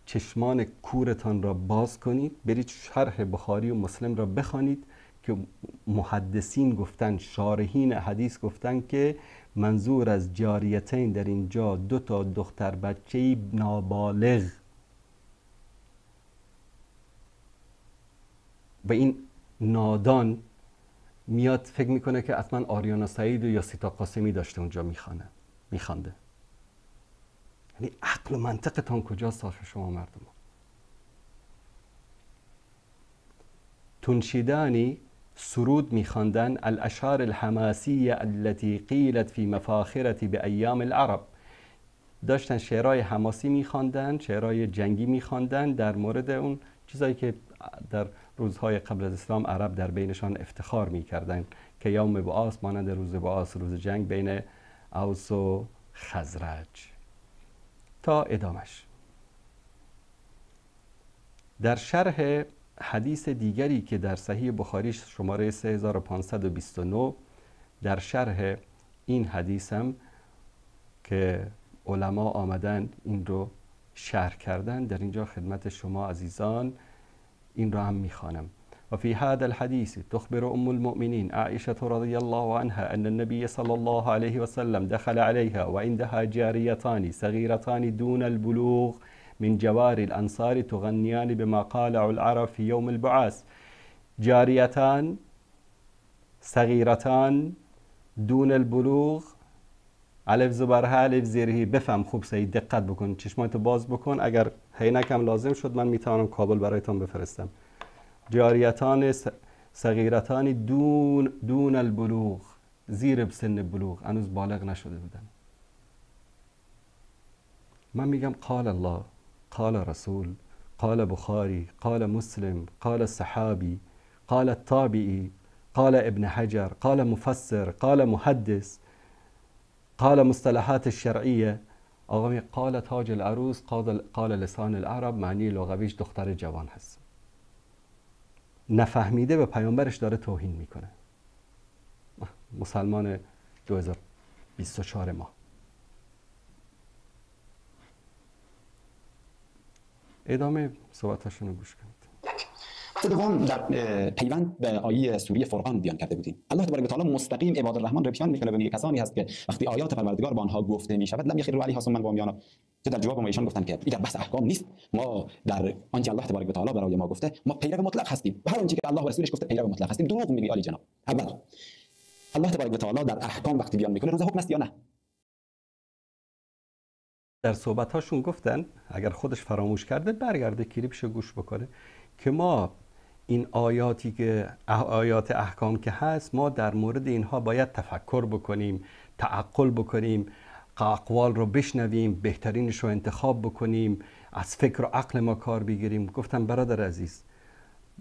[SPEAKER 2] چشمان کورتان را باز کنید، برید شرح بخاری و مسلم را بخوانید که محدثین گفتن، شارحین حدیث گفتن که منظور از جاریتین در اینجا 2 تا دختر بچه نابالغ و این نادان میاد فکر میکنه که حتما آریانا سعید یا سیتا قاسمی داشته اونجا میخوانده. یعنی عقل و منطقتان کجاست آخه شما مردم؟ تنشیدانی سرود میخواندن الاشعار الحماسیه التي قیلت فی مفاخرتی به ایام العرب. داشتن شعرهای حماسی میخواندن، شعرهای جنگی میخواندن در مورد اون چیزایی که در روزهای قبل از اسلام عرب در بینشان افتخار میکردن که یوم بعاث مانند روز بعاث، روز جنگ بین اوس و خزرج تا ادامش. در شرح حدیث دیگری که در صحیح بخاری شماره 3529 در شرح این حدیث هم که علما آمدن این رو شرح کردن، در اینجا خدمت شما عزیزان این را هم میخوانم. و فی هذا الحديث تخبر ام المؤمنین عائشة رضی الله عنها ان النبي صلی الله علیه وسلم دخل عليها و عندها جاریتان صغیرتان دون البلوغ من جوار الانصار تغنیان بما قالع العرب في يوم البعاث. جاریتان صغیرتان دون البلوغ، الف زبرها الف زیرهی. بفهم خوب سعید، دقت بکن، چشماتو باز بکن. اگر عینکم لازم شد من میتونم کابل برایتان بفرستم. جاریتان صغیرتان دون البلوغ، زیر سن بلوغ، هنوز بالغ نشده بودن. من میگم قال الله، قال رسول، قال بخاری، قال مسلم، قال صحابی، قال التابعی، قال ابن حجر، قال مفسر، قال محدث، قال مصطلحات الشرعیه. آقا می قال تاج العروس، قال لسان العرب، معنی لغویش دختر جوان هست. نفهمیده به پیامبرش داره توهین میکنه. مسلمان 2024 ما. ادامه صحبتاشون رو گوش کنید.
[SPEAKER 3] دوم در پیوند به آیه سوره فرقان بیان کرده بودیم. الله تبارک و تعالی مستقیم عباد الرحمن رو بیان میکنه و میگه کسانی هست که وقتی آیات پروردگار با آنها گفته میشود لم یخروا علیها صما و عمیانا، که در جواب ما ایشان گفتن که این بحث احکام نیست، ما در آنچه الله تبارک و تعالی برای ما گفته ما پیرو مطلق هستیم و هر آنچه که الله و رسولش گفته پیرو مطلق هستیم. دروغ میگی علی جناب. اول الله تبارک و تعالی در احکام وقتی بیان میکنه روز حکم است یا نه؟
[SPEAKER 2] در صحبتاشون گفتن اگر خودش فراموش کرده برگرده کلیپشو گوش بکنه که ما این آیاتی که آیات احکام که هست ما در مورد اینها باید تفکر بکنیم، تعقل بکنیم، اقوال رو بشنویم، بهترینش رو انتخاب بکنیم، از فکر و عقل ما کار بگیریم. گفتم برادر عزیز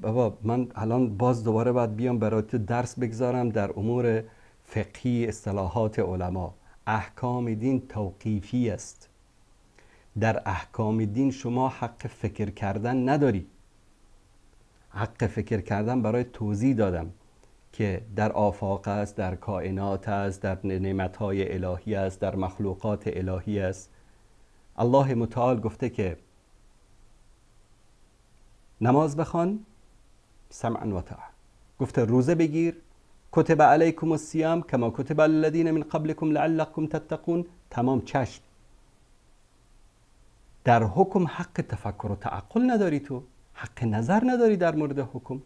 [SPEAKER 2] بابا من الان باز دوباره باید بیام برات درس بگذارم در امور فقهی، اصطلاحات علما. احکام دین توقیفی است. در احکام دین شما حق فکر کردن نداری. حق فکر کردن برای توضیح دادم که در آفاق است، در کائنات است، در نعمتهای الهی است، در مخلوقات الهی است. الله متعال گفته که نماز بخوان سمعا و طاعه، گفته روزه بگیر کتب علیکم الصیام کما کتب علی الذین من قبلکم لعلکم تتقون. تمام چشم. در حکم حق تفکر و تعقل نداری، تو حق نظر نداری در مورد حکم.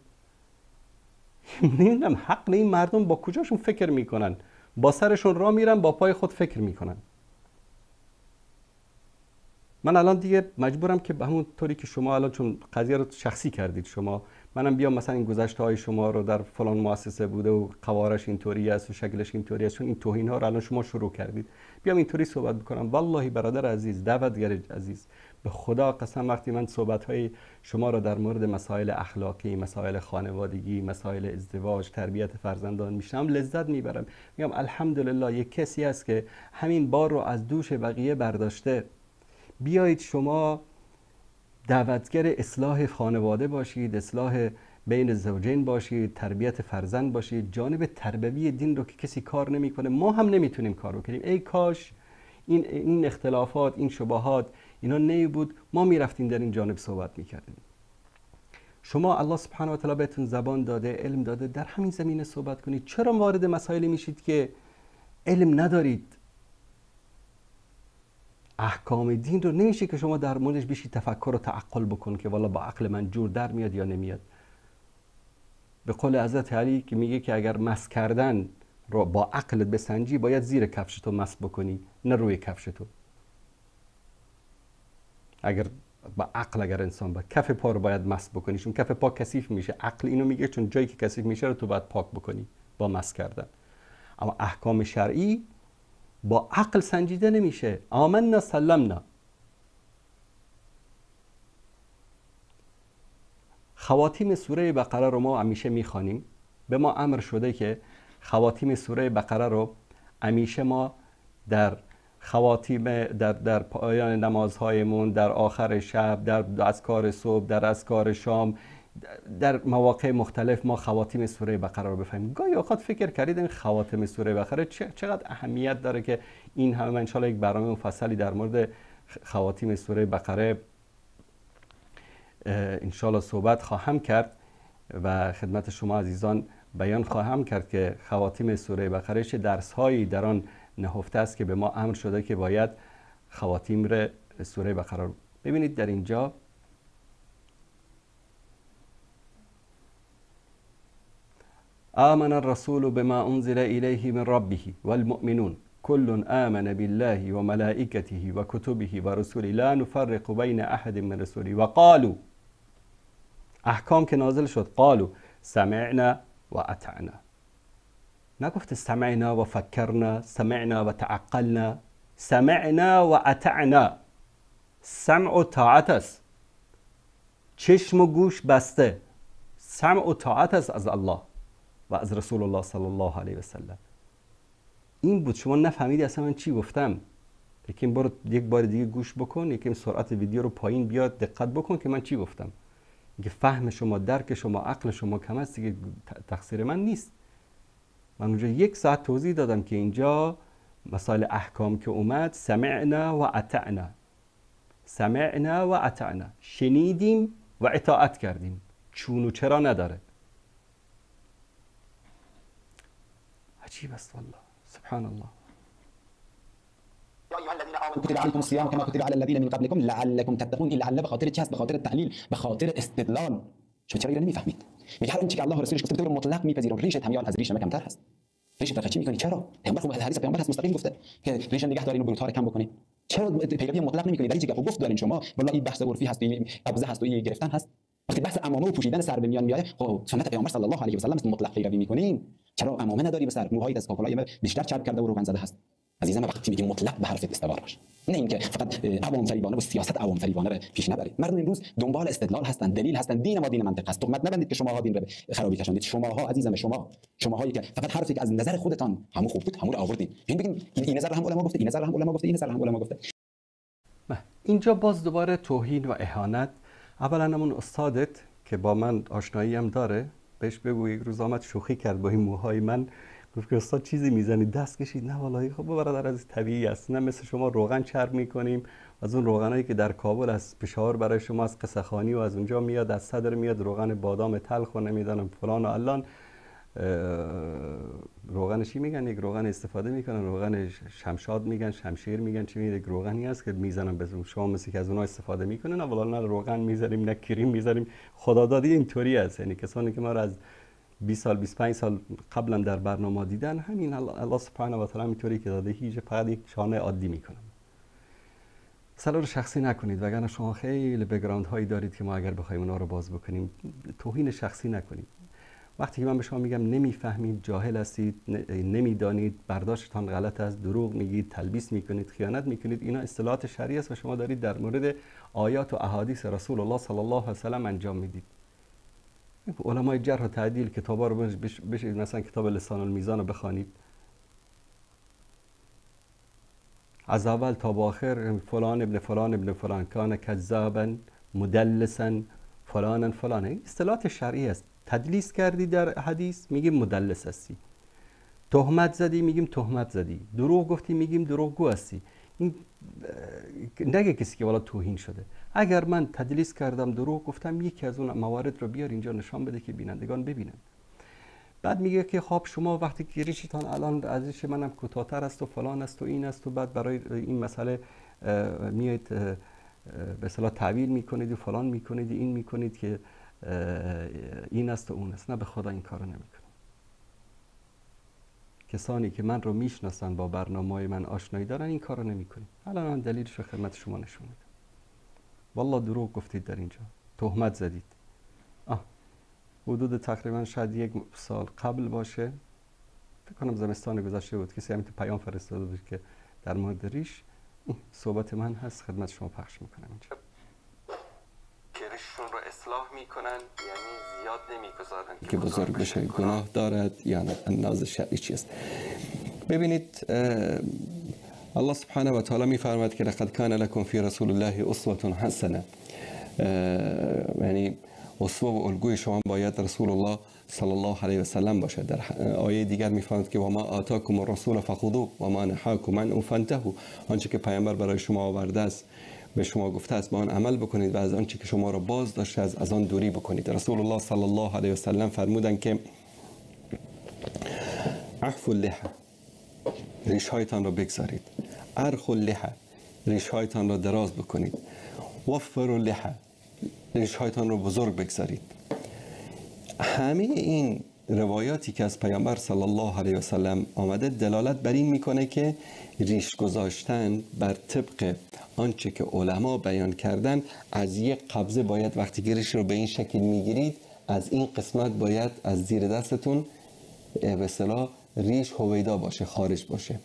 [SPEAKER 2] نمیدونم حق این مردم با کجاشون فکر میکنن؟ با سرشون راه میرن، با پای خود فکر میکنن. من الان دیگه مجبورم که به همون طوری که شما الان چون قضیه رو شخصی کردید شما، منم بیام مثلا این گذشته های شما رو در فلان مؤسسه بوده و قوارش اینطوری است و شکلش اینطوری است، چون این توهین ها رو الان شما شروع کردید، بیام اینطوری صحبت بکنم. والله برادر عزیز، دعوتگر عزیز، به خدا قسم وقتی من صحبت های شما رو در مورد مسائل اخلاقی، مسائل خانوادگی، مسائل ازدواج، تربیت فرزندان میشم لذت میبرم. میگم الحمدلله یک کسی هست که همین بار رو از دوش بقیه برداشته. بیایید شما دعوتگر اصلاح خانواده باشید، اصلاح بین زوجین باشید، تربیت فرزند باشید. جانب تربوی دین رو که کسی کار نمیکنه، ما هم نمیتونیم کار کنیم. ای کاش این اختلافات، این شبهات اینا نمی بود، ما میرفتیم در این جانب صحبت میکردیم. شما الله سبحانه و تعالی بهتون زبان داده، علم داده، در همین زمینه صحبت کنید. چرا وارد مسائلی میشید که علم ندارید؟ احکام دین رو نمیشه که شما در موردش بیشی تفکر و تعقل بکن که والا با عقل من جور در میاد یا نمیاد. به قول حضرت علی که میگه که اگر مس کردن رو با عقلت بسنجی، باید زیر کفش تو مس بکنی، نه روی کفش تو. اگر با عقل اگر انسان با کف پا رو باید مس بکنی، چون کف پا کثیف میشه. عقل اینو میگه چون جایی که کثیف میشه رو تو باید پاک بکنی با مس کردن. اما احکام شرعی با عقل سنجیده نمیشه. آمنا سلمنا. خواتیم سوره بقره رو ما همیشه میخوانیم. به ما امر شده که خواتیم سوره بقره رو همیشه ما در خواتیم در پایان نمازهایمون، در آخر شب، در اذکار صبح، در اذکار شام، در مواقع مختلف ما خواتیم سوره بقره رو بفهمیم. گاهی اوقات فکر کردید این خواتیم سوره بقره چقدر اهمیت داره که این همه ان شاءالله یک برنامه مفصلی در مورد خواتیم سوره بقره ان شاءالله صحبت خواهم کرد و خدمت شما عزیزان بیان خواهم کرد که خواتیم سوره بقره چه درس‌هایی در آن نهفته است که به ما امر شده که باید خواتیم سوره بقره رو ببینید. در اینجا آمن الرسول بما انزل الیه من ربه والمؤمنون كل آمن بالله وملائكته وكتبه ورسله لا نفرق بين احد من رسله وقالوا. احکام که نازل شد قالوا سمعنا و اطعنا. نگفت سمعنا و فکرنا، سمعنا و تعقلنا، سمعنا و اطعنا. سمع و طاعت است، چشم و گوش بسته. سمع و طاعت است از الله و از رسول الله صلی الله علیه و سلم. این بود. شما نفهمیدی اصلا من چی گفتم. یکم برو یک بار دیگه گوش بکن، یکم سرعت ویدیو رو پایین بیاد، دقت بکن که من چی گفتم. اینکه فهم شما، درک شما، عقل شما کم است دیگه، تقصیر من نیست. من اونجا 1 ساعت توضیح دادم که اینجا مسائل احکام که اومد سمعنا و اطعنا، سمعنا و اطعنا، شنیدیم و اطاعت کردیم. چون و چرا نداره. عجیب است والله، سبحان الله.
[SPEAKER 3] یا ایها الذین آمنوا کتب علیکم الصیام کما کتب علی الذین من قبلکم لعلکم تتقون. این لعل به خاطر چی است؟ به خاطر تعلیل، به خاطر استدلال. شما چرا اینو نمیفهمید؟ میگه هر اون چیزی که الله و رسولش گفته به طور مطلق میپذیرم. ریشت همیان از ریش ما کمتر هست. ریشت بخچی میکنی چرا؟ پیامبر خود حدیث پیامبر هست مستقیم گفته که ریش نگه دارین و بروتار کم بکنین. چرا پیروی مطلق نمیکنید؟ در این چیزی که گفت دارین شما. والله این بحث عرفی هست، این قبضه هست و این گرفتن هست. وقتی بحث امامه و پوشیدن سر به میان میاد، خب سنت پیامبر صلی الله علیه و سلم است مطلق پیروی میکنین. چرا امامه نداری به سر؟ موهای دست پاکلای بیشتر چرب کرده و روغن زده هست. عزیزم وقتی میگیم مطلق به حرف استوار باش، نه اینکه فقط عوام فریبانه و سیاست عوام فریبانه رو پیش نبرید. مردم امروز دنبال استدلال هستن، دلیل هستن. دین ما دین منطق است. تهمت نبندید که شماها دین رو خرابی کشاندید. شماها عزیزم، شماهایی که فقط حرفی که از نظر خودتان همون خوب بود همون رو آوردید. بگین این نظر هم علما گفته، این نظر هم علما گفته، این نظر هم علما گفته.
[SPEAKER 2] اینجا باز دوباره توهین و اهانت. اولا همون استادت که با من آشنایی هم داره، بهش بگو یک روز آمد شوخی کرد با این موهای من، گفت که استاد چیزی میزنید، دست کشید. نه والله خب برادر از طبیعی است. نه مثل شما روغن چرب میکنیم، از اون روغنایی که در کابل از پشاور برای شما از قصه‌خوانی و از اونجا میاد، از صدر میاد، روغن بادام تلخ و نمیدونم فلان و الان روغن چی میگن، یک روغن استفاده میکنن، روغن شمشاد میگن، شمشیر میگن، چی میگن، یک روغنی هست که میزنن به شما، مثل که از اونها استفاده میکنن. نه والله نه روغن میذاریم نه کریم میذاریم. خدادادی اینطوری است. یعنی کسانی که ما رو از 20 سال 25 سال قبلا در برنامه دیدن، همین الله سبحانه و تعالی اینطوری که داده، هیچ فقط یک شانه عادی میکنم. مسئله رو شخصی نکنید، وگرنه شما خیلی بک‌گراند هایی دارید که ما اگر بخوایم اونا رو باز بکنیم توهین شخصی نکنید. وقتی که من به شما میگم نمیفهمید، جاهل هستید، نمیدانید، برداشتتان غلط است، دروغ میگید، تلبیس میکنید، خیانت میکنید، اینا اصطلاحات شرعی است و شما دارید در مورد آیات و احادیث رسول الله صلی الله علیه و سلم انجام میدید. علمای جرح و تعدیل کتابا رو بشید، مثلا کتاب لسان المیزان رو بخوانید، از اول تا با آخر فلان ابن فلان ابن فلان کان کذابا مدلسا فلان فلان، این اصطلاحات شرعی است. تدلیس کردی در حدیث میگیم مدلس هستی، تهمت زدی میگیم تهمت زدی، دروغ گفتی میگیم دروغگو هستی. این نگه کسی که والا توهین شده. اگر من تدلیس کردم، دروغ گفتم، یکی از اون موارد رو بیار اینجا نشان بده که بینندگان ببینن. بعد میگه که خب شما وقتی که ریشتان الان ارزش منم کوتاه‌تر است و فلان است و این است و بعد برای این مسئله میایید به اصطلاح تعویل میکنید و فلان میکنید، این میکنید که این است و اون است. نه، به خدا این کارو نمیکنم. کسانی که من رو میشناسن، با برنامه‌های من آشنایی دارن، این کارو نمیکنید. الان من دلیلش رو خدمت شما نشون میدم. والله دروغ گفتید در اینجا، تهمت زدید. حدود تقریبا شاید 1 سال قبل باشه، فکر کنم زمستان گذشته بود، کسی همین تو پیام فرستاده بود که در مورد ریش صحبت من هست، خدمت شما پخش میکنم اینجا. که ریششون رو اصلاح میکنن، یعنی زیاد نمیگذارن که بزرگ بشه، گناه دارد یا نه، انداز شرعی چیست. ببینید الله سبحانه و تعالی میفرماید که لقد کان لکم فی رسول الله اسوة حسنه، یعنی اسوه و الگوی شما باید رسول الله صلی الله علیه و سلم باشه. در آیه دیگر میفرماید که و ما آتاکم الرسول فخذوه و ما نهاکم عنه فانتهوا، آنچه که پیامبر برای شما آورده است، به شما گفته است، با آن عمل بکنید و از آنچه که شما را باز داشته از آن دوری بکنید. رسول الله صلی الله علیه و سلم فرمودند که اعفوا اللحى، ریش‌هایتان را بگذارید، ارخوا اللحى، ریش‌هایتان را دراز بکنید، وفروا اللحى، ریش‌هایتان رو بزرگ بگذارید. همه این روایاتی که از پیامبر صلی الله علیه و سلم آمده دلالت بر این میکنه که ریش گذاشتن بر طبق آنچه که علما بیان کردن، از یک قبضه باید وقتی که ریش رو به این شکل میگیرید، از این قسمت باید از زیر دستتون به اصطلاح ریش هویدا باشه، خارج باشه.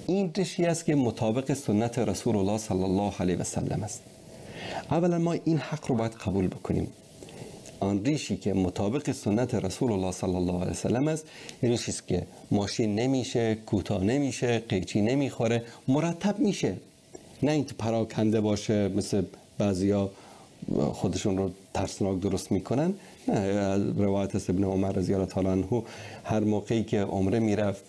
[SPEAKER 2] این ریشی است که مطابق سنت رسول الله صلی الله علیه و سلم است. اولا ما این حق رو باید قبول بکنیم. آن ریشی که مطابق سنت رسول الله صلی الله علیه و سلم است، ریشی است که ماشین نمیشه، کوتاه نمیشه، قیچی نمیخوره، مرتب میشه. نه اینکه پراکنده باشه مثل بعضیا خودشون رو ترسناک درست میکنن. نه، روایت است ابن عمر رضی الله تعالی عنه هر موقعی که عمره میرفت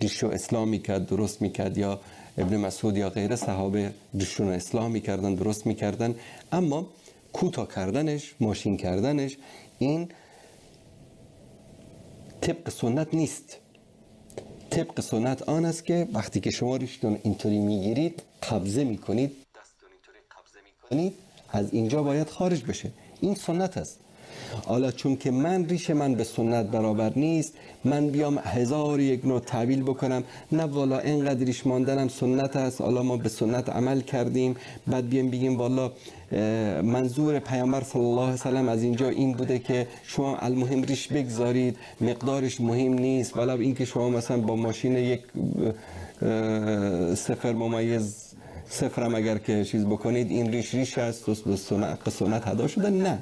[SPEAKER 2] ریشو اصلاح میکرد، درست میکرد، یا ابن مسعود یا غیر صحابه ریشون اصلاح میکردن، درست میکردن. اما کوتاه کردنش، ماشین کردنش، این طبق سنت نیست. طبق سنت آن است که وقتی که شما ریشتون اینطوری میگیرید، قبضه میکنید، دستتون اینطوری قبضه میکنید، از اینجا باید خارج بشه. این سنت است. حالا چون که ریش من به سنت برابر نیست، من بیام 1001 نوع تعبیل بکنم، نه والا اینقدر ریش ماندنم سنت است، حالا ما به سنت عمل کردیم، بعد بیام بگیم والا منظور پیامبر صلی الله علیه و سلم از اینجا این بوده که شما المهم ریش بگذارید، مقدارش مهم نیست، والا این که شما مثلا با ماشین یک 0.0 هم اگر که چیز بکنید، این ریش است، به سنت ادا شده.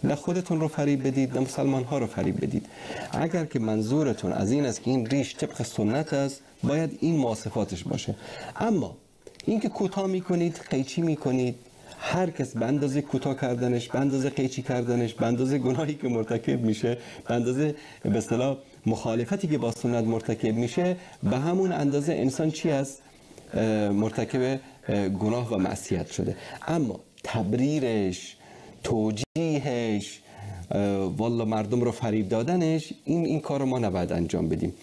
[SPEAKER 2] نه خودتون رو فریب بدید، نه مسلمان ها رو فریب بدید. اگر که منظورتون از این است که این ریش طبق سنت است، باید این مواصفاتش باشه. اما این که کوتاه میکنید، قیچی میکنید، هر کس به اندازه کوتاه کردنش، به اندازه قیچی کردنش، به اندازه گناهی که مرتکب میشه، به اندازه به اصطلاح مخالفتی که با سنت مرتکب میشه، به همون اندازه انسان چی است؟ مرتکب گناه و معصیت شده. اما تبریرش، توجیهش، والا مردم رو فریب دادنش، این کار رو ما نباید انجام بدیم.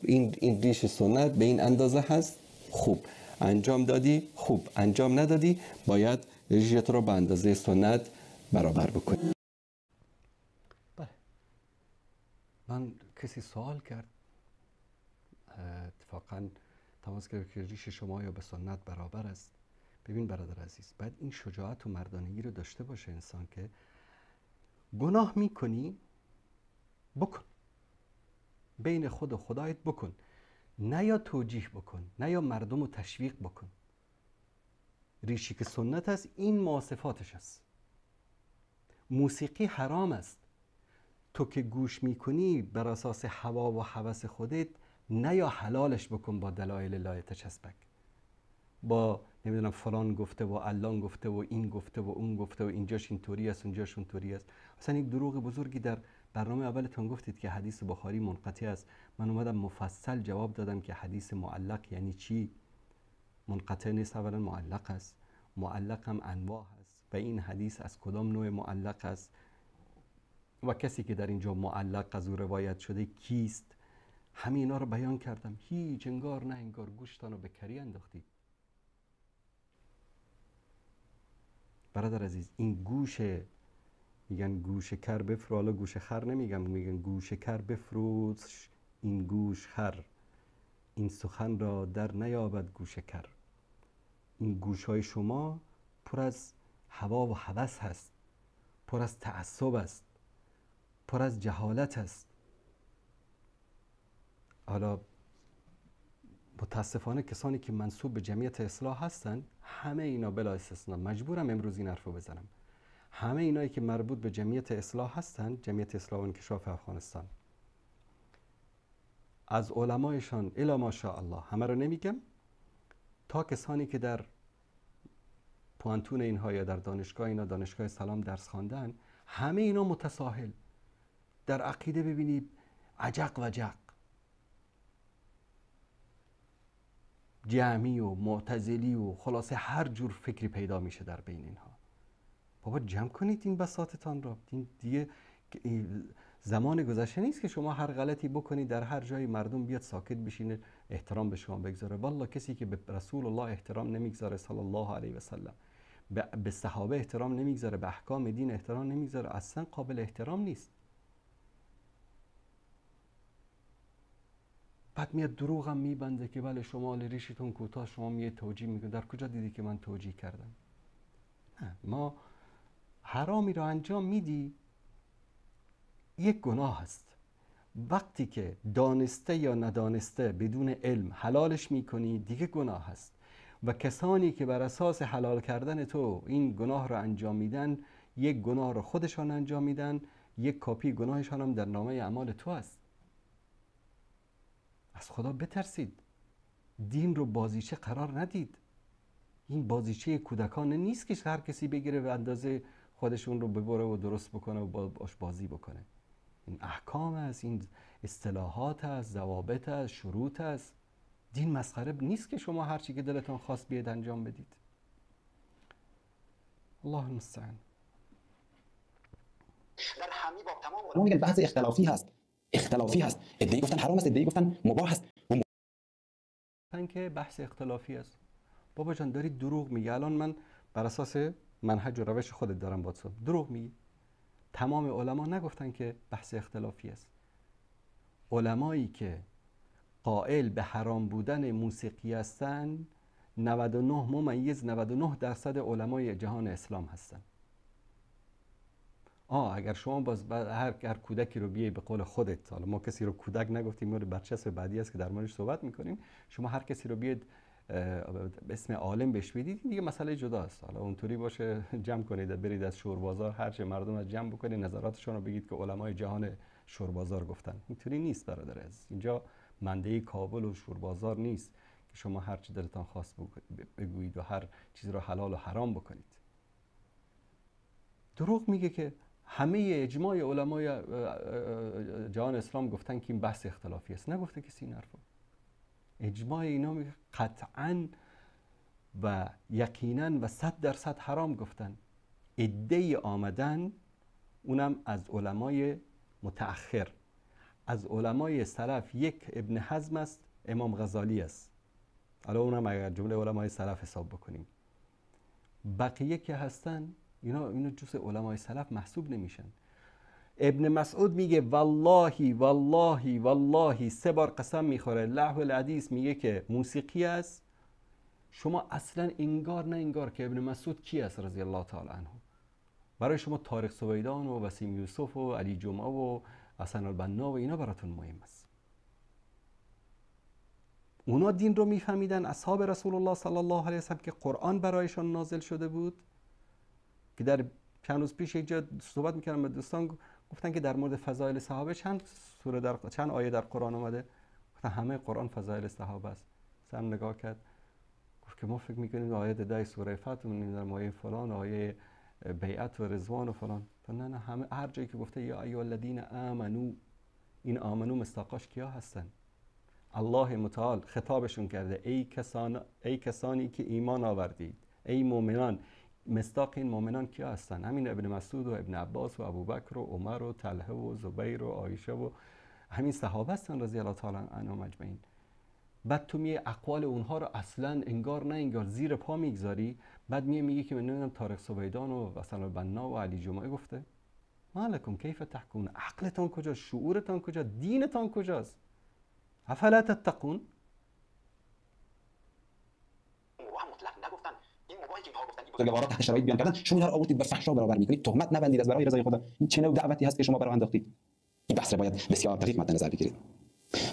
[SPEAKER 2] این ریش سنت به این اندازه هست، خوب انجام دادی، خوب انجام ندادی، باید ریشت رو به اندازه سنت برابر بکنی. من کسی سوال کرد، اتفاقا تماس گرفت که ریش شما یا به سنت برابر است. ببین برادر عزیز، باید این شجاعت و مردانگی رو داشته باشه انسان که گناه میکنی بکن، بین خود و خدایت بکن، نه یا توجیه بکن، نه یا مردم رو تشویق بکن. ریشی که سنت است این مواصفاتش است. موسیقی حرام است، تو که گوش میکنی بر اساس هوا و هوس خودت، نه یا حلالش بکن با دلایل لا تچسبک، با نمیدونم فلان گفته و علان گفته و این گفته و اون گفته و اینجاش اینطوری است اونجاش اونطوری است. اصلا یک دروغ بزرگی در برنامه اولتون گفتید که حدیث بخاری منقطع است. من اومدم مفصل جواب دادم که حدیث معلق یعنی چی. منقطع نیست، اولا معلق است. معلق هم انواع است و این حدیث از کدام نوع معلق است و کسی که در اینجا معلق از او روایت شده کیست. همه اینا رو بیان کردم. هیچ انگار نه انگار گوشتان رو به کری انداختید. برادر عزیز، این گوش، میگن گوش کر بفرو، حالا گوش خر نمیگم، میگن گوش کر بفروش این گوش خر، این سخن را در نیابد گوش کر. این گوشهای شما پر از هوا و هوس هست، پر از تعصب است، پر از جهالت است. حالا متاسفانه کسانی که منسوب به جمعیت اصلاح هستن، همه اینا بلا استثنا، مجبورم امروز این حرفو بزنم، همه اینایی که مربوط به جمعیت اصلاح هستن، جمعیت اصلاح و انکشاف افغانستان، از علمایشان الی ماشاءالله، همه رو نمیگم، تا کسانی که در پوانتون اینها یا در دانشگاه اینا، دانشگاه سلام درس خواندن، همه اینا متساهل. در عقیده ببینید عجق و جق، جهمی و معتزلی و خلاصه هر جور فکری پیدا میشه در بین اینها. بابا جمع کنید این بساطتان را. این دیگه زمان گذشته نیست که شما هر غلطی بکنید در هر جایی مردم بیاد ساکت بشینه احترام به شما بگذاره. والله کسی که به رسول الله احترام نمیگذاره صلی الله علیه و سلم، به صحابه احترام نمیگذاره، به احکام دین احترام نمیگذاره، اصلا قابل احترام نیست. بعد میاد دروغم میبنده که بله شما ریشتون کوتاه، شما میاد توجیه میکنید. در کجا دیدی که من توجیه کردم؟ نه، ما حرامی را انجام میدی یک گناه هست. وقتی که دانسته یا ندانسته بدون علم حلالش میکنی دیگه گناه هست. و کسانی که بر اساس حلال کردن تو این گناه را انجام میدن، یک گناه را خودشان انجام میدن، یک کاپی گناهشان هم در نامه اعمال تو است. از خدا بترسید. دین رو بازیچه قرار ندید. این بازیچه کودکانه نیست که هر کسی بگیره و اندازه خودشون رو ببره و درست بکنه و باش بازی بکنه. این احکام است، این اصطلاحات است، ضوابط است، شروط است. دین مسخره نیست که شما هر چی که دلتون خواست بیاد انجام بدید. الله المستعان.
[SPEAKER 3] در همه باب تمام علما میگن بحث اختلافی هست. ادعی گفتن حرام است، ادعی گفتن مباح است.
[SPEAKER 2] که بحث اختلافی است. بابا جان داری دروغ میگی. الان من بر اساس منهج و روش خودت دارم باهات دروغ میگی. تمام علما نگفتن که بحث اختلافی است. علمایی که قائل به حرام بودن موسیقی هستن 99% علمای جهان اسلام هستن. اگر شما باز هر کودکی رو بیای به قول خودت، حالا ما کسی رو کودک نگفتیم، مورد برچسب بعدی است که در موردش صحبت میکنیم، شما هر کسی رو بیاید به اسم عالم بهش بدید، دیگه مسئله جداست. حالا اونطوری باشه جمع کنید، برید از شوربازار هر چه مردم از جمع بکنید، نظراتشون رو بگید که علمای جهان شوربازار گفتن. اینطوری نیست برادر عزیز. اینجا منده کابل و شوربازار نیست که شما هر چی دلتان خواست بگویید و هر چیز رو حلال و حرام بکنید. دروغ میگه که همه اجماع علمای جهان اسلام گفتن که این بحث اختلافی است. نگفته کسی این حرفو. اجماع اینا میگه قطعاً و یقیناً و 100% حرام گفتن. عده‌ای آمدن، اونم از علمای متأخر، از علمای سلف یک ابن حزم است، امام غزالی است. حالا اونم اگر جمله علمای سلف حساب بکنیم، بقیه که هستن اینا جزء علمای سلف محسوب نمیشن. ابن مسعود میگه والله والله والله 3 بار قسم میخوره لهو الحدیث میگه که موسیقی است. شما اصلا انگار نه انگار که ابن مسعود کی است رضی الله تعالی عنه. برای شما تاریخ سویدان و وسیم یوسف و علی جمعه و حسن البنا و اینا براتون مهم است. اونا دین رو میفهمیدن. اصحاب رسول الله صلی الله علیه و سلم که قرآن برایشان نازل شده بود، که در چند روز پیش یک جا صحبت میکردم با دوستان، گفتن که در مورد فضایل صحابه چند آیه در قرآن اومده؟ گفتن همه قرآن فضایل صحابه است. سم نگاه کرد گفت که ما فکر میکنیم آیه 10 سوره فتح و آیه فلان، آیه بیعت و رضوان و فلان. نه همه هر جایی که گفته یا ایها الذین آمنو، این آمنو مستاقاش کیا هستن؟ الله متعال خطابشون کرده ای کسانی که ایمان آوردید، ای مؤمنان. مصداق این مؤمنان کیا هستن؟ همین ابن مسعود و ابن عباس و ابوبکر و عمر و طلحه و زبیر و عایشه و همین صحابه هستن رضی الله تعالی عنهم اجمعین. بعد تو می اقوال اونها رو اصلا انگار نه انگار زیر پا میگذاری، بعد میگی که من نمیدونم طارق سویدان و مثلا بنا و علی جمعه گفته. مالکم کیف تحکمون؟ عقلتان کجاست؟ شعورتان کجاست؟ دینتان کجاست؟ افلا تتقون؟
[SPEAKER 3] بزرگواران تحت شرایط بیان کردن، شما اینا رو آوردید به فحشا برابر میکنید، تهمت نبندید از برای رضای خدا. این چه نوع دعوتی هست که شما برای انداختید؟ این بحث رو باید بسیار دقیق مد نظر بگیرید.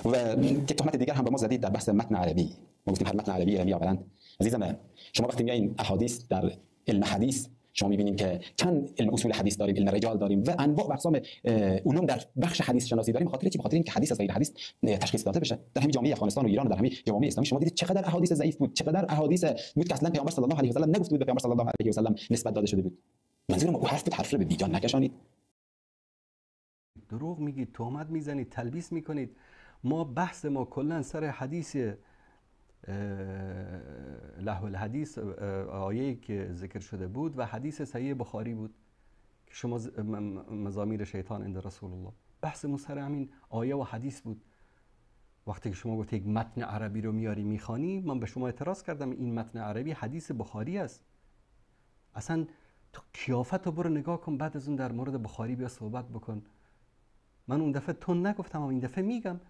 [SPEAKER 3] و یک تهمت دیگر هم به ما زدید در بحث متن عربی. ما گفتیم هر متن عربی علمی آورند. عزیزم شما وقتی میایین احادیث در علم حدیث، شما میبینیم که چند علم اصول حدیث داریم، علم رجال داریم و انواع و اقسام علوم در بخش حدیث شناسی داریم. خاطر چی؟ بخاطر اینکه حدیث از غیر حدیث تشخیص داده بشه. در همین جامعه افغانستان و ایران و در همین جامعه اسلامی شما دیدید چقدر احادیث ضعیف بود، چقدر احادیث بود که اصلا پیامبر صلی الله علیه و سلم نگفته بود، به پیامبر صلی الله علیه و سلم نسبت داده شده بود. منظورم او حرف رو به بیجان نکشانید.
[SPEAKER 2] دروغ میگید، تهمت میزنید، تلبیس میکنید. ما بحث ما کلا سر حدیث لهو الحدیث آیه‌ای که ذکر شده بود و حدیث صحیح بخاری بود که شما مزامیر شیطان عند رسول الله، بحثمون سر همین آیه و حدیث بود. وقتی که شما گفتید یک متن عربی رو میاری میخوانی، من به شما اعتراض کردم این متن عربی حدیث بخاری است. اصلا تو کیافت رو برو نگاه کن، بعد از اون در مورد بخاری بیا صحبت بکن. من اون دفعه تون نگفتم، اما این دفعه میگم.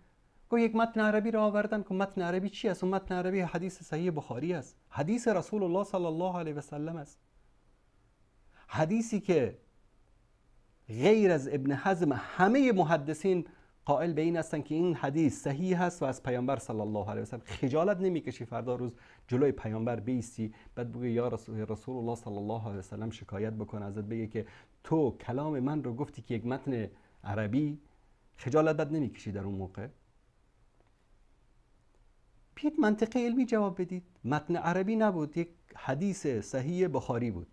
[SPEAKER 2] گفت یک متن عربی رو آوردن که متن عربی چی است؟ اون متن عربی حدیث صحیح بخاری است، حدیث رسول الله صلی الله علیه و سلم است، حدیثی که غیر از ابن حزم همه محدثین قائل به این هستن که این حدیث صحیح است و از پیامبر صلی الله علیه و سلم. خجالت نمیکشی فردا روز جلوی پیامبر بیستی بعد بگی یا رسول الله صلی الله علیه و سلم شکایت بکنه ازت، بگه که تو کلام من رو گفتی که یک متن عربی؟ خجالت بد نمیکشی در اون موقع؟ بیاید منطقه علمی جواب بدید. متن عربی نبود، یک حدیث صحیح بخاری بود.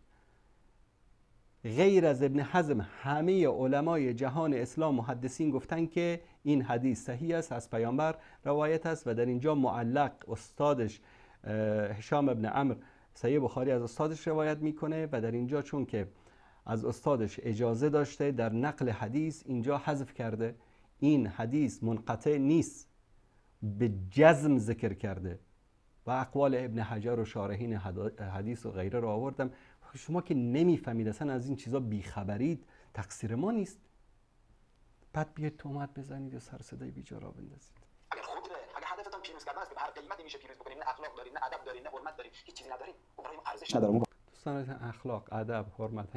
[SPEAKER 2] غیر از ابن حزم همه علمای جهان اسلام محدثین گفتن که این حدیث صحیح است، از پیامبر روایت است و در اینجا معلق استادش هشام ابن عمرو صحیح بخاری از استادش روایت میکنه و در اینجا چون که از استادش اجازه داشته در نقل حدیث اینجا حذف کرده. این حدیث منقطع نیست، به جزم ذکر کرده و اقوال ابن حجر و شارحین حدیث و غیره رو آوردم. شما که نمیفهمید اصلا از این چیزا بیخبرید، تقصیر ما نیست. بعد بیاید تهمت بزنید و سر صدای بیجارا بندازید.
[SPEAKER 3] اگه هدفتون پیروز کردن است که به هر قیمتی میشه پیروز بکنید، نه اخلاق دارید، نه ادب دارید، نه حرمت دارید، هیچ چیزی ندارید، برای ما ارزش نداره.
[SPEAKER 2] دوستان اخلاق، ادب، حرمت،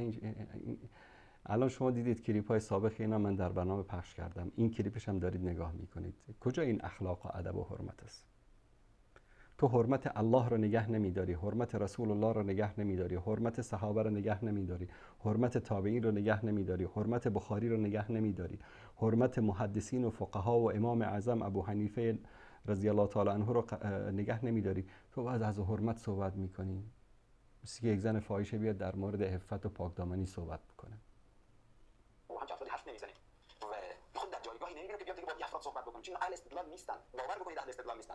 [SPEAKER 2] الان شما دیدید کلیپ های سابق اینا من در برنامه پخش کردم، این کلیپش هم دارید نگاه میکنید. کجا این اخلاق و ادب و حرمت است؟ تو حرمت الله رو نگه نمیداری، حرمت رسول الله رو نگه نمیداری، حرمت صحابه رو نگه نمیداری، حرمت تابعین رو نگه نمیداری، حرمت بخاری رو نگه نمیداری، حرمت محدثین و فقها و امام اعظم ابو حنیفه رضی الله تعالی عنه رو نگه نمیداری. تو بعد از حرمت صحبت میکنی؟ مثل که یک زن فاحشه بیاد در مورد عفت و پاکدامنی صحبت بکنه.
[SPEAKER 3] او هم افرادی حرف نمیزنه و خود در جایگاهی نمیگیره که بیاد دیگه با افراد صحبت بکنه، چون اهل استدلال نیستن. باور بکنید اهل استدلال نیستن.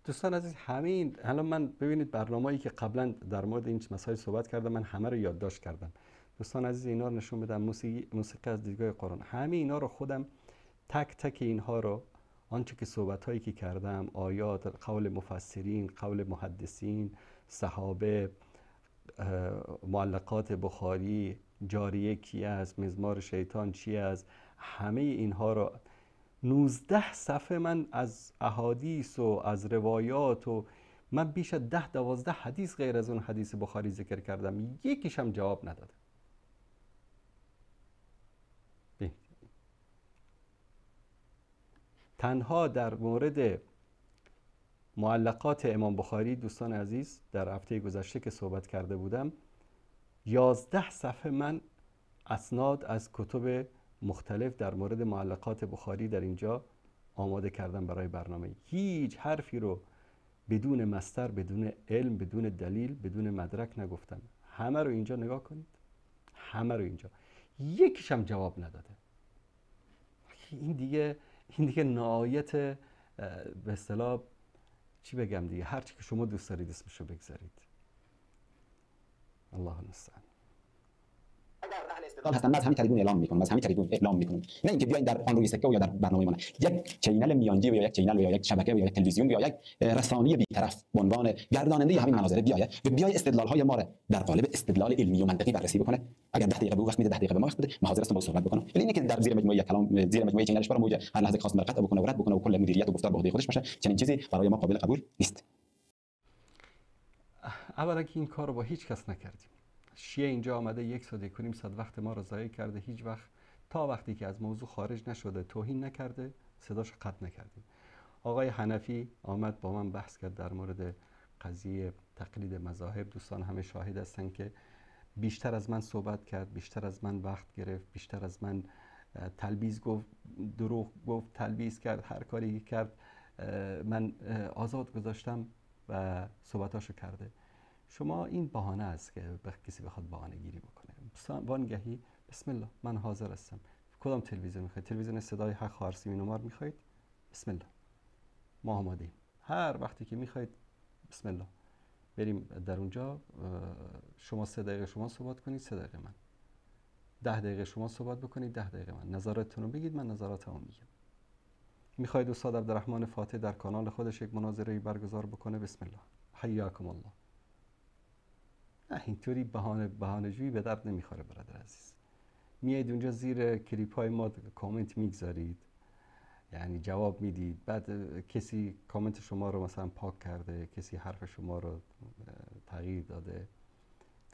[SPEAKER 2] دوستان عزیز، همین الان من ببینید برنامه‌ای که قبلا در مورد این مسائل صحبت کردم، من همه رو یادداشت کردم. دوستان عزیز اینا رو نشون بدم، موسیقی از دیدگاه قرآن، همه اینا رو خودم تک تک اینها رو، آنچه که صحبت‌هایی که کردم، آیات، قول مفسرین، قول محدثین، صحابه، معلقات بخاری، جاریه کی است، مزمار شیطان چی است، همه اینها رو 19 صفحه من از احادیث و از روایات و من بیش از 10-12 حدیث غیر از اون حدیث بخاری ذکر کردم، یکیش هم جواب نداده. تنها در مورد معلقات امام بخاری دوستان عزیز در هفته گذشته که صحبت کرده بودم 11 صفحه من اسناد از کتب مختلف در مورد معلقات بخاری در اینجا آماده کردم برای برنامه. هیچ حرفی رو بدون مصدر، بدون علم، بدون دلیل، بدون مدرک نگفتم. همه رو اینجا نگاه کنید، همه رو اینجا، یکیش هم جواب نداده. این دیگه نهایت به اصطلاح چی بگم دیگه، هر چی که شما دوست دارید اسمشو بگذارید. الله المستعان.
[SPEAKER 3] استدلال هستن، من از همین تریبون اعلام میکنم، از همین تریبون اعلام میکنم، نه اینکه بیاین در آن روی سکه و یا در برنامه من یک چینل میانجی و یک چینل و یک شبکه و یک تلویزیون و یک رسانه بی‌طرف به عنوان گرداننده همین مناظره بیای استدلال های ما را در قالب استدلال علمی و منطقی بررسی بکنه. اگر 10 دقیقه به وقت میده 10 دقیقه به ما وقت بده، من حاضر هستم با صحبت بکنم. ولی اینکه در زیر مجموعه کلام، زیر مجموعه چینلش برام موجه هر لحظه خواست مرقت بکنه و رد بکنه و کل مدیریت و گفتار به عهده خودش باشه، چنین چیزی برای ما قابل قبول نیست.
[SPEAKER 2] اولا که این کارو با هیچ کس نکردیم. شیعه اینجا آمده 1 ساعت 1.5 ساعت وقت ما رو ضایع کرده، هیچ وقت تا وقتی که از موضوع خارج نشده توهین نکرده، صداش قطع نکردیم. آقای حنفی آمد با من بحث کرد در مورد قضیه تقلید مذاهب. دوستان همه شاهد هستن که بیشتر از من صحبت کرد، بیشتر از من وقت گرفت، بیشتر از من تلبیس گفت، دروغ گفت، تلبیس کرد، هر کاری کرد من آزاد گذاشتم و صحبتاشو کرده. شما این بهانه است که کسی بخواد بهانه گیری بکنه. وانگهی بسم الله من حاضر هستم. کدام تلویزیون میخواید؟ تلویزیون صدای حق خارسی نمار میخواید؟ بسم الله ما آماده ایم. هر وقتی که میخواید بسم الله بریم در اونجا. شما 3 دقیقه شما صحبت کنید، 3 دقیقه من. 10 دقیقه شما صحبت بکنید، 10 دقیقه من. نظراتتون رو بگید، من نظراتمو میگم. میخواید استاد عبدالرحمن فاتح در کانال خودش یک مناظره برگزار بکنه، بسم الله حیاکم الله. اینطوری بهانه‌جویی به درد نمیخوره برادر عزیز. میایید اونجا زیر کلیپ های ما کامنت میگذارید، یعنی جواب میدید، بعد کسی کامنت شما رو مثلا پاک کرده، کسی حرف شما رو تغییر داده،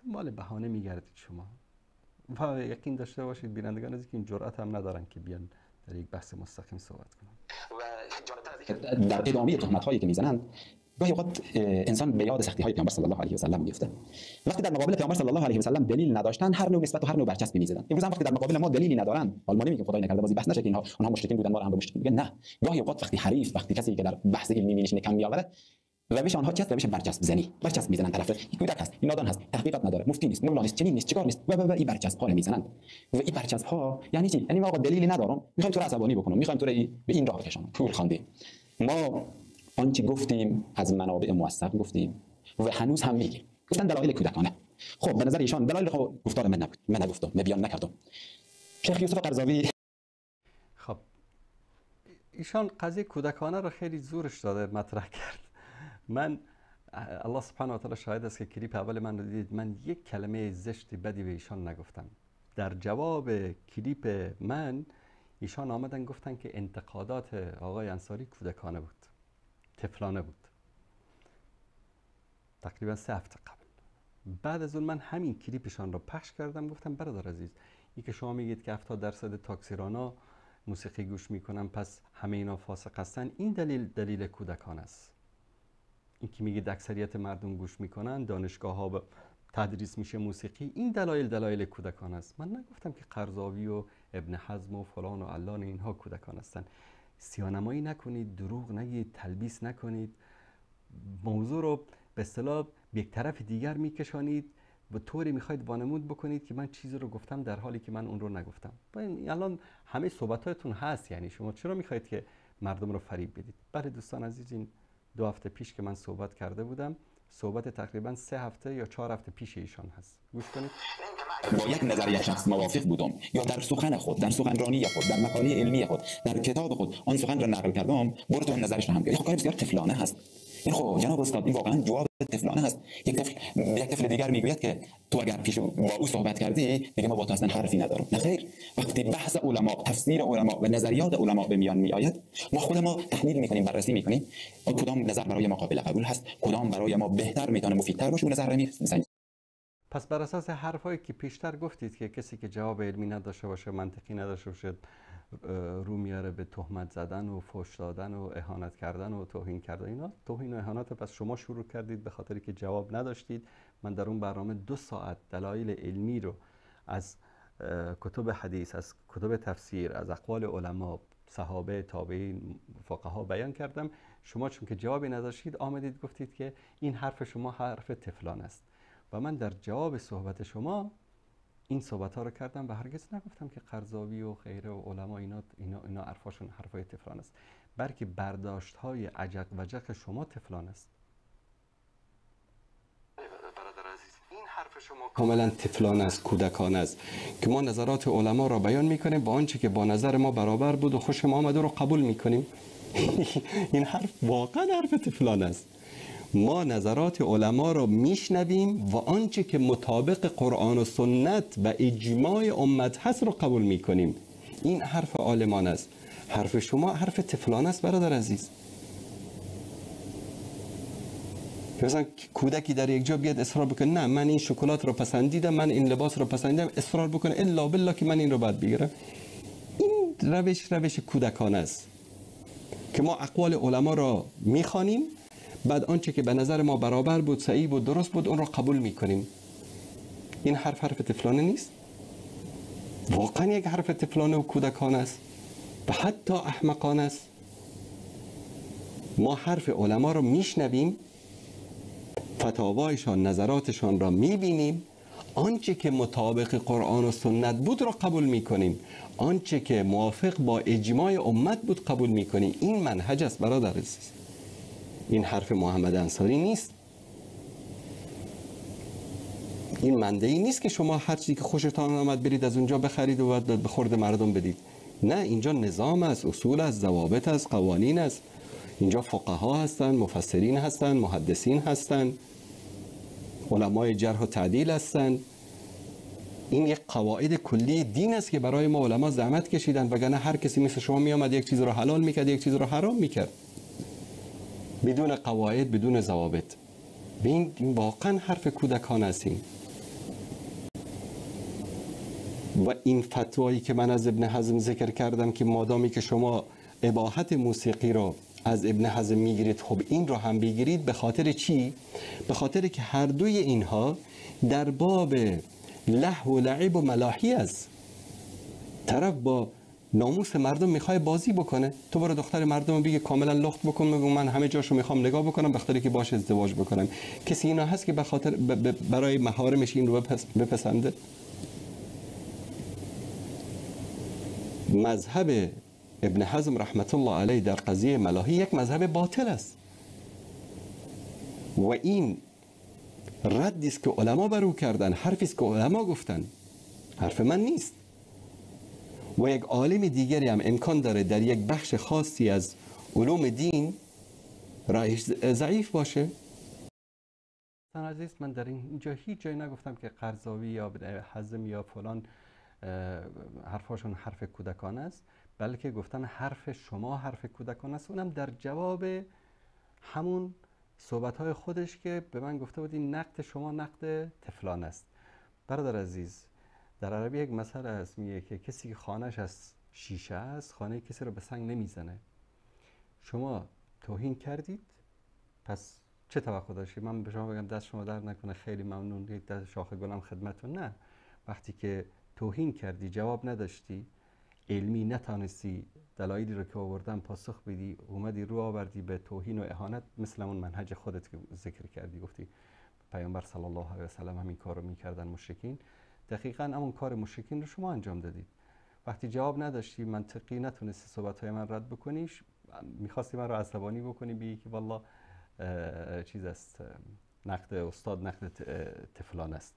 [SPEAKER 2] مال بهانه میگردید شما. و یقین داشته باشید بینندگان عزیز که این جرأت هم ندارن که بیان در یک بحث مستقیم صحبت کنن.
[SPEAKER 3] و جالب‌تر از اینکه در ادامه تهمت‌هایی که میزنند گاهی اوقات انسان به یاد سختی‌های پیامبر صلی الله علیه و سلم میفته. وقتی در مقابل پیامبر صلی الله علیه و سلم دلیل نداشتن، هر نوع نسبت و هر نوع برچسبی می‌زدن. امروز هم وقتی در مقابل ما دلیلی ندارن، آلمانی میگه خدای نکرده بازی بحث نشه که اونها مشرکین بودن، ما هم مشرکین میگن نه. گاهی اوقات وقتی حریف، وقتی کسی که در بحث علمی می‌نشینه کم میآوره، روش آنها چیست؟ روش برچسب زنی. برچسب میزنن طرف این کودک هست، این نادان هست، تحقیقات نداره، مفتی نیست، مولا نیست، چنین نیست، چیکار نیست و این برچسب ها رو میزنن. و این برچسب ها یعنی چی؟ یعنی ما آقا دلیلی ندارم، می‌خوایم تو رو عصبانی بکنم، می‌خوایم تو رو به این راه بکشونم. پول خواندیم. ما آنچه گفتیم از منابع موثق گفتیم و هنوز هم میگیم. گفتن دلایل کودکانه. خب به نظر ایشان دلایل گفتار من نبود، من نگفتم، من بیان نکردم. شیخ یوسف قرضاوی
[SPEAKER 2] خب ایشان قضیه کودکانه رو خیلی زورش داده مطرح کرد. من الله سبحانه و تعالی شاهد است که کلیپ اول من رو دیدید، من یک کلمه زشت بدی به ایشان نگفتم. در جواب کلیپ من ایشان آمدن گفتن که انتقادات آقای انصاری کودکانه بود، طفلانه بود. تقریبا 3 هفته قبل. بعد از اون من همین کلیپشان رو پخش کردم، گفتم برادر عزیز این که شما میگید که 70% تاکسیرانا موسیقی گوش میکنن پس همه اینا فاسق هستن، این دلیل کودکانه است. این که میگید اکثریت مردم گوش میکنن، دانشگاه ها تدریس میشه موسیقی، این دلایل کودکانه است. من نگفتم که قرضاوی و ابن حزم و فلان و علان اینها کودکان هستن. سیانمایی نکنید، دروغ نگید، تلبیس نکنید، موضوع رو به اصطلاح به یک طرف دیگر میکشانید و طوری میخواید وانمود بکنید که من چیزی رو گفتم در حالی که من اون رو نگفتم. الان همه صحبتاتون هست، یعنی شما چرا میخواید که مردم رو فریب بدید؟ بله دوستان عزیز، این 2 هفته پیش که من صحبت کرده بودم، صحبت تقریبا 3 هفته یا 4 هفته پیش ایشان هست. گوش کنید.
[SPEAKER 3] با یک نظریه شخص موافق بودم یا در سخن خود، در سخنرانی خود، در مقاله علمی خود، در کتاب خود آن سخن را نقل کردم، برو تو نظرش رو هم بیار. کار بسیار طفلانه هست. این خب جناب استاد این واقعا جواب طفلانه هست. یک طفل دیگر میگوید که تو اگر پیش با او صحبت کردی میگه ما با تو اصلا حرفی ندارم. نه خیر، وقتی بحث علما، تفسیر علما و نظریات علما به میان میآید، ما خود ما تحلیل میکنیم، بررسی میکنیم کدام نظر برای ما قابل قبول هست، کدام برای ما بهتر میتونه مفیدتر باشه، اون نظر رو میسنجیم.
[SPEAKER 2] پس بر اساس حرفایی که پیشتر گفتید که کسی که جواب علمی نداشته باشه، منطقی نداشته باشه، رو میاره به تهمت زدن و فحش دادن و اهانت کردن و توهین کردن، اینا توهین و اهانت. پس شما شروع کردید به خاطری که جواب نداشتید. من در اون برنامه 2 ساعت دلایل علمی رو از کتب حدیث، از کتب تفسیر، از اقوال علما، صحابه، تابعین، فقها بیان کردم. شما چون که جوابی نداشتید آمدید گفتید که این حرف شما حرف طفلان است و من در جواب صحبت شما این صحبت ها رو کردم و هرگز نگفتم که قرضاوی و غیره و علما اینا حرفاشون حرفای طفلان است، بلکه برداشت های عجق و جق شما طفلان است. برادر عزیز، این حرف شما کاملا طفلان است، کودکان است که ما نظرات علما را بیان میکنیم با آنچه که با نظر ما برابر بود و خوش ما آمده رو قبول میکنیم. این حرف واقعا حرف طفلان است. ما نظرات علما را میشنویم و آنچه که مطابق قرآن و سنت و اجماع امت هست رو قبول میکنیم. این حرف عالمان است. حرف شما حرف طفلان است برادر عزیز. مثلا کودکی در یک جا بیاد اصرار بکنه نه من این شکلات رو پسندیدم، من این لباس رو پسندیدم، اصرار بکنه الا بالله که من این رو باید بگیرم. این روش کودکانه است که ما اقوال علما را میخوانیم، بعد آنچه که به نظر ما برابر بود، صحیح بود، درست بود، اون رو قبول میکنیم. این حرف طفلانه نیست؟ واقعا یک حرف طفلانه و کودکانه است و حتی احمقانه است. ما حرف علما رو میشنویم، فتاوایشان، نظراتشان را میبینیم، آنچه که مطابق قرآن و سنت بود را قبول میکنیم، آنچه که موافق با اجماع امت بود قبول میکنیم. این منهج است برادر عزیز. این حرف محمد انصاری نیست. این مندهی نیست که شما هر چیزی که خوشتان آمد برید از اونجا بخرید و بعد به خورد مردم بدید. نه، اینجا نظام است، اصول است، ضوابط است، قوانین است. اینجا فقها هستند، مفسرین هستند، محدثین هستند، علمای جرح و تعدیل هستند. این یک قواعد کلی دین است که برای ما علما زحمت کشیدن، وگرنه هر کسی مثل شما می آمد یک چیز رو حلال میکرد، یک چیز رو حرام میکرد بدون قواعد، بدون ضوابط. این واقعا حرف کودکانه است. و این فتوایی که من از ابن حزم ذکر کردم که مادامی که شما اباحت موسیقی رو از ابن حزم میگیرید، خب این رو هم بگیرید. به خاطر چی؟ به خاطر که هر دوی اینها در باب لهو و لعب و ملاحی است. طرف با ناموس مردم میخوای بازی بکنه، تو برو دختر مردم بگی کاملا لخت بکن، بگو من همه جاشو میخوام نگاه بکنم، بخاطر که باش ازدواج بکنم. کسی اینا هست که بخاطر برای محارمش این رو بپسنده؟ مذهب ابن حزم رحمت الله علیه در قضیه ملاحی یک مذهب باطل است و این ردی است که علما بر او کردن، حرفی است که علما گفتن، حرف من نیست. و یک عالم دیگری هم امکان داره در یک بخش خاصی از علوم دین رایش ضعیف باشه. عزیز، من در اینجا هیچ جایی نگفتم که قرضاوی یا حزم یا فلان حرفاشون حرف کودکانه است، بلکه گفتم حرف شما حرف کودکانه است. اونم در جواب همون صحبت‌های خودش که به من گفته بود این نقد شما نقد طفلان است. برادر عزیز، در عربی یک مسئله هست، میگه که کسی که خانه‌اش از شیشه است، خانه کسی رو به سنگ نمیزنه. شما توهین کردید، پس چه توقع داشتید؟ من به شما بگم دست شما درد نکنه، خیلی ممنون، یک دست شاخ گلم خدمتتون. نه، وقتی که توهین کردی، جواب نداشتی، علمی نتانستی دلایلی رو که آوردن پاسخ بدی، اومدی رو آوردی به توهین و اهانت، مثل اون منهج خودت که ذکر کردی، گفتی پیامبر صلی الله علیه و سلم همین کار رو میکردن مشرکین. دقیقاً همون کار مشرکین رو شما انجام دادید. وقتی جواب نداشتی، منطقی نتونستی صحبت‌های من رد بکنیش، میخواستی من رو عصبانی بکنی، بگی که والله چیز است، نقد استاد نقد طفلان است.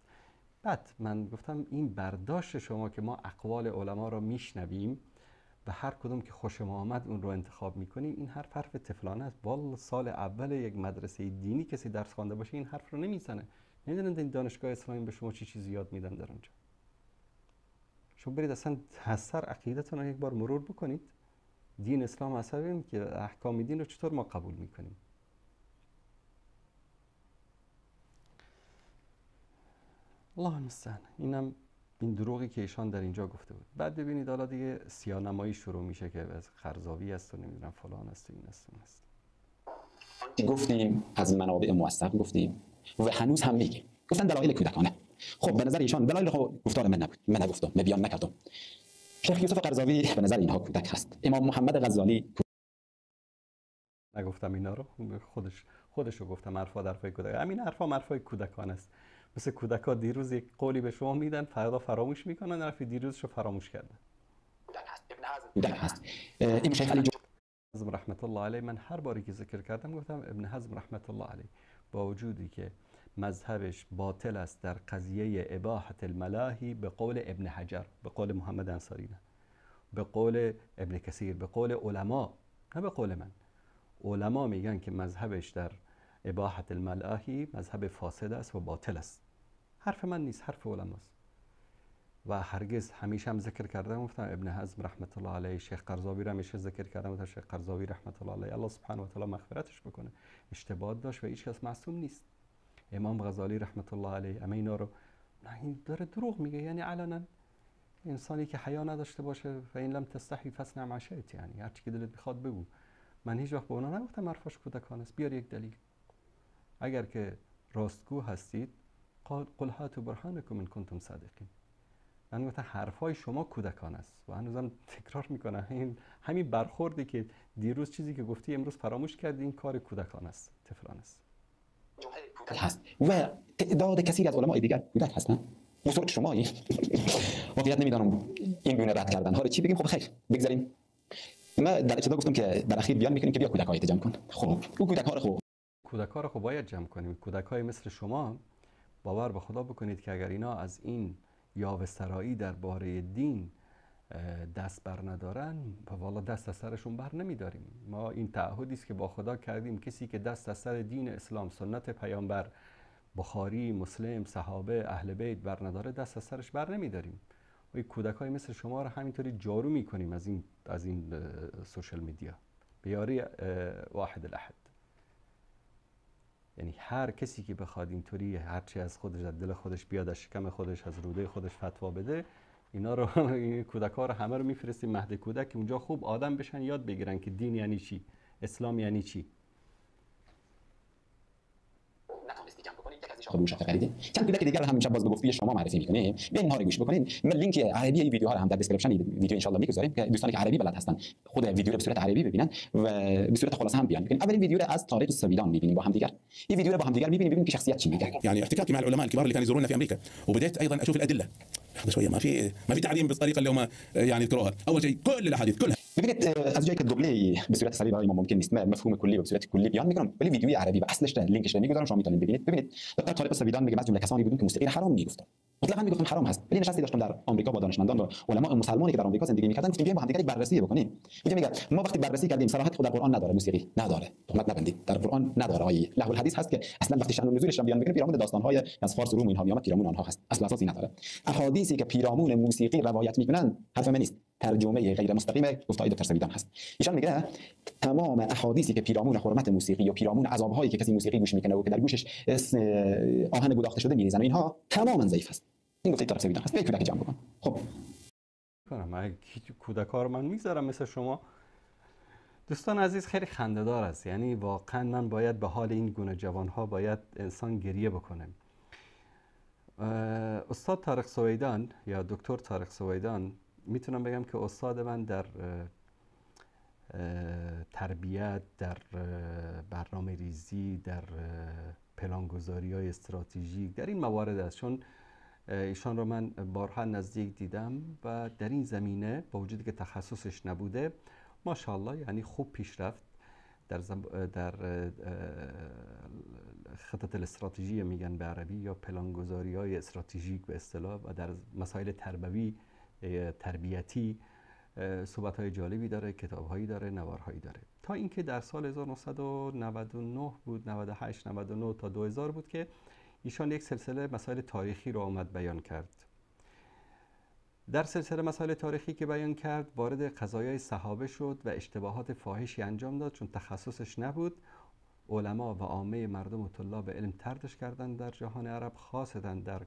[SPEAKER 2] بعد من گفتم این برداشت شما که ما اقوال علما را میشنویم و هر کدوم که خوش ما آمد اون رو انتخاب میکنیم. این حرف طفلانه است. والا سال اول یک مدرسه دینی کسی درس خوانده باشه این حرف رو نمیزنه. نمیدونن این دانشگاه اسلامی به شما چی چیزی یاد میدن در اونجا. شما برید اصلا هستر عقیدتون رو یک بار مرور بکنید. دین اسلام اصلا ببینید که احکام دین رو چطور ما قبول میکنیم. الله المستعان. اینم این دروغی که ایشان در اینجا گفته بود. بعد ببینید حالا دیگه سیاه‌نمایی شروع میشه که از قرضاوی است و نمیدونم فلان است و این است اون است.
[SPEAKER 3] گفتیم از منابع موثق گفتیم و هنوز هم میگیم. گفتن دلایل کودکانه. خب به نظر ایشان دلایل گفتار من نبود. من نگفتم، من بیان نکردم. شیخ یوسف قرضاوی به نظر اینها کودک هست. امام محمد غزالی
[SPEAKER 2] نگفتم اینا رو، خودش رو گفتم. حرفای کودک. همین حرفای کودکانه است. مثل کودک‌ها دیروز یک قولی به شما میدن، فردا فراموش میکنن، حرف دیروزشو فراموش کردن.
[SPEAKER 3] کودک هست. این شیخ علی
[SPEAKER 2] حزم رحمت الله علیه، من هر باری که ذکر کردم گفتم ابن حزم رحمت الله علیه با وجودی که مذهبش باطل است در قضیه اباحت الملاهی به قول ابن حجر، به قول محمد انصاری نه، به قول ابن کثیر، به قول علما، نه به قول من. علما میگن که مذهبش در اباحت الملاهی مذهب فاسد است و باطل است. حرف من نیست، حرف علماست. و هرگز همیشه هم ذکر کردم، گفتم ابن حزم رحمت الله علیه، شیخ قرضاوی رو همیشه ذکر کردم، گفتم شیخ قرضاوی رحمت الله علیه الله سبحانه و تعالی مغفرتش بکنه، اشتباه داشت و هیچ کس معصوم نیست. امام غزالی رحمت الله علیه همه اینا رو، نه این داره دروغ میگه، یعنی علنا انسانی که حیا نداشته باشه فإن لم تستحی فاصنع ما شئت، یعنی هر چی که دلت بخواد بگو. من هیچ وقت به اونا نگفتم حرفاش کودکانه است. بیار یک دلیل. اگر که راستگو هستید قل هاتوا برهانکم ان کنتم صادقین. من گفتم حرفای شما کودکانه است و هنوزم تکرار میکنم. همین برخوردی که دیروز چیزی که گفتی امروز فراموش کردی، این کار کودکانه است، طفلانه است.
[SPEAKER 3] هست و تعداد کثیر از علمای دیگر کودک هستن. بزرگ شمایی واقعیت نمیدانم این گونه رد کردن ها رو چی بگیم. خب خیر بگذاریم. ما در ابتدا گفتم که در اخیر بیان میکنیم که بیا کودک‌ها جمع کن. خب اون
[SPEAKER 2] کودک‌ها رو خب باید جمع کنیم. کودک‌های مثل شما باور به خدا بکنید که اگر اینا از این یاوه‌سرایی درباره دین دست بر ندارن، والا دست از سرشون بر نمیداریم. ما این تعهدی است که با خدا کردیم، کسی که دست از سر دین اسلام، سنت پیامبر، بخاری، مسلم، صحابه، اهل بیت بر نداره، دست از سرش بر نمیداریم. و کودکای مثل شما رو همینطوری جارو میکنیم از این سوشال میدیا به یاری واحد الاحد. یعنی هر کسی که بخواد اینطوری هرچی از خودش، از دل خودش بیاد، از شکم خودش، از روده خودش فتوا بده، اینا رو این کودک‌ها رو همه رو میفرستیم مهد کودک که اونجا خوب آدم بشن، یاد بگیرن که دین یعنی چی، اسلام یعنی چی.
[SPEAKER 3] خب روش خریدین چند کودک دیگر رو هم امشب باز به گفته شما معرفی می‌کنیم. بیاین اینها رو گوش بکنین. من لینک عربی این ویدیوها رو هم در دیسکریپشن ویدیو ان شاء الله می‌گذاریم که دوستانی که عربی بلد هستن خود ویدیو رو به صورت عربی ببینن و به صورت خلاصه هم بیان ببینن. اولین ویدیو رو از طارق السویدان می‌بینیم با هم دیگر. این ویدیو رو با هم دیگر می‌بینیم ببینیم که شخصیت چی میگه.
[SPEAKER 4] يعني احتكاكي مع العلماء الكبار اللي كانوا يزوروننا في امريكا وبدأت ايضا اشوف الادله. لحظه شويه، ما في تعليم بالطريقه اللي هم يعني يذكروها. اول شيء كل الاحاديث كلها
[SPEAKER 3] ببینید از جایی که دوبله به صورت سریع برای ما ممکن نیست، مفهوم کلی به صورت کلی بیان میکنم، ولی ویدیوی عربی و اصلش رو لینکش رو میگذارم شما میتونید ببینید. ببینید دکتر طارق السویدان میگه از جمله کسانی بودن که موسیقی حرام میگفتن. مطلقاً میگفتن حرام هست. ولی نشستی داشتم در آمریکا با دانشمندان و علما مسلمانی که در آمریکا زندگی میکردن، گفتیم بیایم با هم دیگه بررسی بکنیم. میگه ما وقتی بررسی کردیم صراحت خود در قرآن نداره، موسیقی نداره، تهمت نبندید، در قرآن نداره. آیه لهو الحدیث هست که اصلا وقتی شأن نزولش رو بیان میکنه پیرامون داستان‌های از فارس و روم اینها میاد، پیرامون آنها هست، اصل اساسی نداره. احادیثی که پیرامون موسیقی روایت میکنن حرف من نیست، ترجمه غیر مستقیم گفتای دکتر سویدان هست. ایشان میگه تمام احادیثی که پیرامون حرمت موسیقی و پیرامون عذاب‌هایی که کسی موسیقی گوش میکنه و که در گوشش آهن گداخته شده میریزن، اینها تماما ضعیف است. این گفته دکتر سویدان هست. به کودک جمع بکن. خب
[SPEAKER 2] من کودک‌ها رو من میذارم مثل شما. دوستان عزیز خیلی خنده‌دار است. یعنی واقعا من باید به حال این گونه جوان‌ها باید انسان گریه بکنه. استاد طارق سویدان یا دکتر طارق سویدان میتونم بگم که استاد من در تربیت، در برنامه ریزی، در پلانگذاری‌های استراتژیک، در این موارد است. چون ایشان رو من بارها نزدیک دیدم و در این زمینه با وجودی که تخصصش نبوده ماشاءالله یعنی خوب پیش رفت در خطط الاستراتژی میگن به عربی یا پلانگذاری‌های استراتژیک به اصطلاح، و در مسائل تربیتی صحبت‌های جالبی داره، کتاب‌هایی داره، نوارهایی داره. تا اینکه در سال 1999 بود، 98 99 تا 2000 بود که ایشان یک سلسله مسائل تاریخی رو آمد بیان کرد. در سلسله مسائل تاریخی که بیان کرد وارد قضایای صحابه شد و اشتباهات فاحشی انجام داد، چون تخصصش نبود. علما و عامه مردم و طلاب علم طردش کردن در جهان عرب، خاصتا در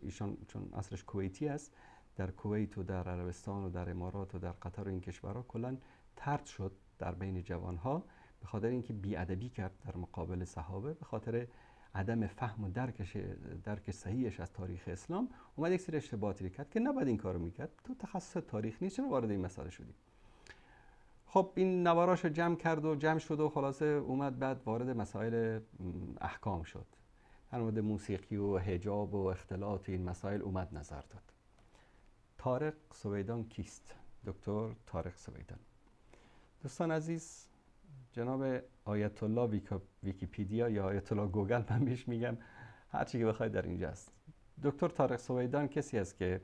[SPEAKER 2] ایشان چون اصلش کویتی است، در کویت و در عربستان و در امارات و در قطر و این کشورها کلا طرد شد در بین جوانها، به خاطر اینکه بی‌ادبی کرد در مقابل صحابه، به خاطر عدم فهم و درک صحیحش از تاریخ اسلام اومد یک سری اشتباهاتی کرد که نباید این کارو میکرد. تو تخصص تاریخ نیست، چرا وارد این مسئله شدی؟ خب این نواراشو جمع کرد و جمع شد و خلاصه اومد بعد وارد مسائل احکام شد. در مورد موسیقی و حجاب و اختلاط این مسائل اومد نظر داد. طارق سویدان کیست؟ دکتر طارق سویدان. دوستان عزیز، جناب آیت الله ویکیپیدیا یا آیت الله گوگل، من بهش میگم هر چی که بخواید در اینجا است. دکتر طارق سویدان کسی است که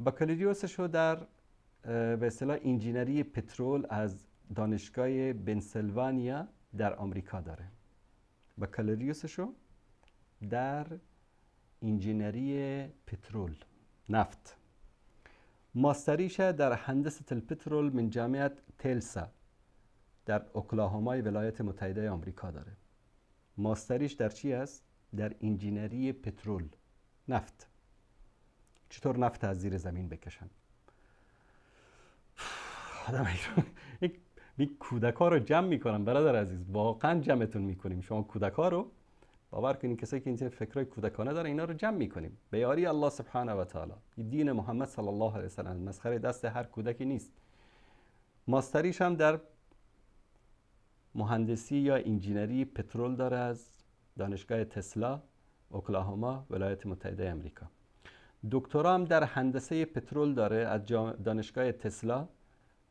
[SPEAKER 2] بکالریوسش رو در به اصطلاح انجینری پترول از دانشگاه پنسیلوانیا در آمریکا داره. بکالریوسش رو در انجینری پترول، نفت. ماستریش در هندسه الپترول من جامعه تلسا در اوکلاهوما ولایت متحده آمریکا داره. ماستریش در چی است؟ در انجینری پترول، نفت. چطور نفت از زیر زمین بکشن؟ آدم این کودکا رو جمع میکنم برادر عزیز، واقعا جمعتون میکنیم. شما کودکا رو باور کنین، کسایی که این فکرای کودکانه دارن اینا رو جمع میکنیم به یاری الله سبحانه و تعالی. دین محمد صلی الله علیه و سلم مسخره دست هر کودکی نیست. ماستریش هم در مهندسی یا انجینری پترول داره از دانشگاه تسلا اوکلاهوما ولایت متحده آمریکا. دکترا هم در هندسه پترول داره از دانشگاه تسلا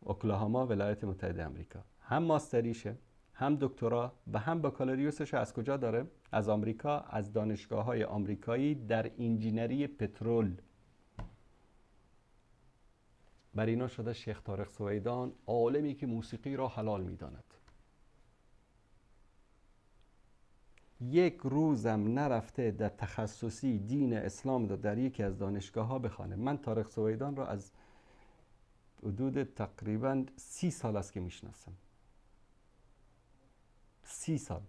[SPEAKER 2] اوکلاهوما ولایت متحده آمریکا. هم ماستریشه، هم دکترا و هم بکالریوسش از کجا داره؟ از آمریکا، از دانشگاه‌های آمریکایی در انجینری پترول. بر اینا شده شیخ طارق سویدان عالمی که موسیقی را حلال می‌داند. یک روزم نرفته در تخصصی دین اسلام رو در یکی از دانشگاه‌ها بخونه. من طارق سویدان را از حدود تقریباً 30 سال است که میشناسم. 30 سال.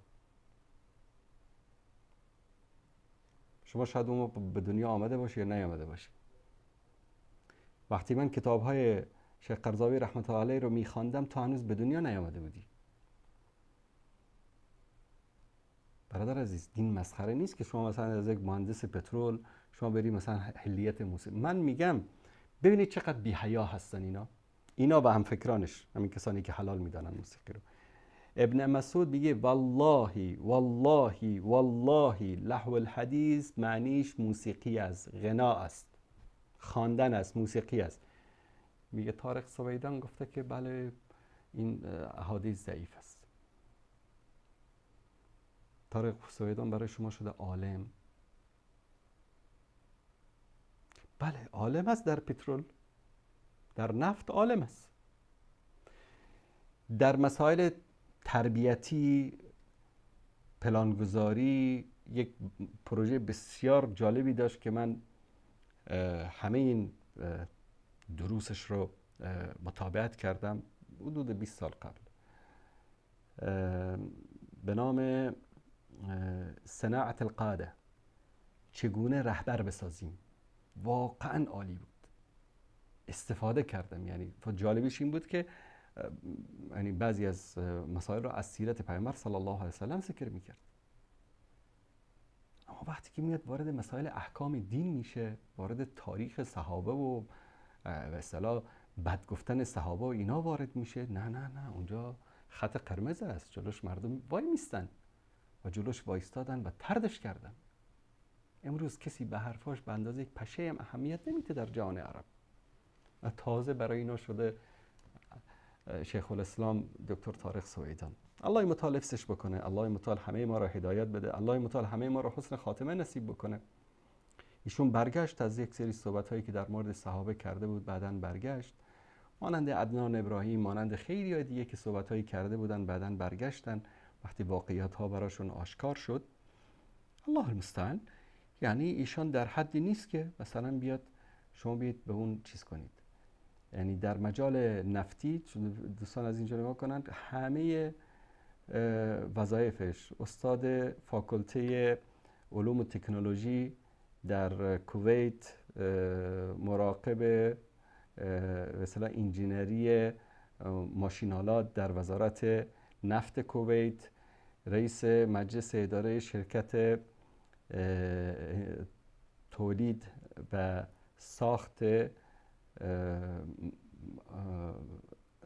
[SPEAKER 2] شما شاید اون به دنیا آمده باشه یا نیامده باشه. وقتی من کتاب‌های شیخ قرضاوی رحمت الله علیه رو می‌خواندم تو هنوز به دنیا نیامده بودی. برادر عزیز، دین مسخره نیست که شما مثلا از یک مهندس پترول شما بری مثلا حلیت موسیقی. من میگم ببینید چقدر بی‌حیا هستن اینا و هم فکرانش، همین کسانی که حلال میدانن موسیقی رو. ابن مسعود میگه والله والله والله لهو الحدیث معنیش موسیقی است، غنا است، خواندن است، موسیقی است. میگه طارق سویدان گفته که بله این احادیث ضعیف است. طارق سویدان برای شما شده عالم. بله عالم است در پترول، در نفت عالم است. در مسائل تربیتی، پلانگذاری یک پروژه بسیار جالبی داشت که من همه این دروسش رو متابعت کردم حدود 20 سال قبل، به نام صناعت القاده، چگونه رهبر بسازیم. واقعا عالی بود، استفاده کردم. یعنی جالبیش این بود که یعنی بعضی از مسائل رو از سیرت پیامبر صلی الله علیه و سلم ذکر میکرد. اما وقتی که میاد وارد مسائل احکام دین میشه، وارد تاریخ صحابه و به اصطلاح بد گفتن صحابه و اینا وارد میشه، نه اونجا خط قرمز است. جلوش مردم وای میستن و جلوش وایستادن و طردش کردن. امروز کسی به حرفاش به اندازه یک پشه هم اهمیت نمیده در جهان عرب. و تازه برای اینا شده شیخ الاسلام دکتر طارق سویدان. الله متعال حفظش بکنه، الله متعال همه ما را هدایت بده، الله متعال همه ما را حسن خاتمه نصیب بکنه. ایشون برگشت از یک سری صحبت‌هایی که در مورد صحابه کرده بود، بعداً برگشت، مانند عدنان ابراهیم، مانند خیلی دیگه که صحبت‌هایی کرده بودن، بعداً برگشتن وقتی واقعیت‌ها براشون آشکار شد. الله المستعان. یعنی ایشان در حدی نیست که مثلا بیاد شما بیاید به اون چیز کنید. یعنی در مجال نفتی دوستان از اینجا نگاه کنند، همه وظایفش استاد فاکولته علوم و تکنولوژی در کویت، مراقب مثلا انجینری ماشینالات در وزارت نفت کویت، رئیس مجلس اداره شرکت تولید و ساخت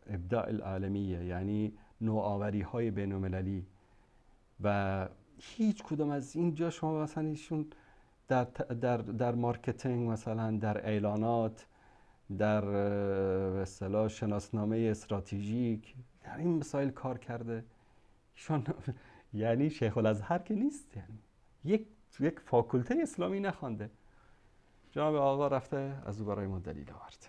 [SPEAKER 2] ابداع العالمیه، یعنی نوآوری های بین المللی. و هیچ کدوم از اینجا شما مثلا ایشون در مارکتینگ، مثلا در اعلانات، در اصطلاح شناسنامه استراتژیک، در این مسائل کار کرده ایشون. یعنی شیخ الازهر که نیست، یعنی یک فاکولته اسلامی نخوانده. جناب آقا رفته از او برای ما دلیل آورده.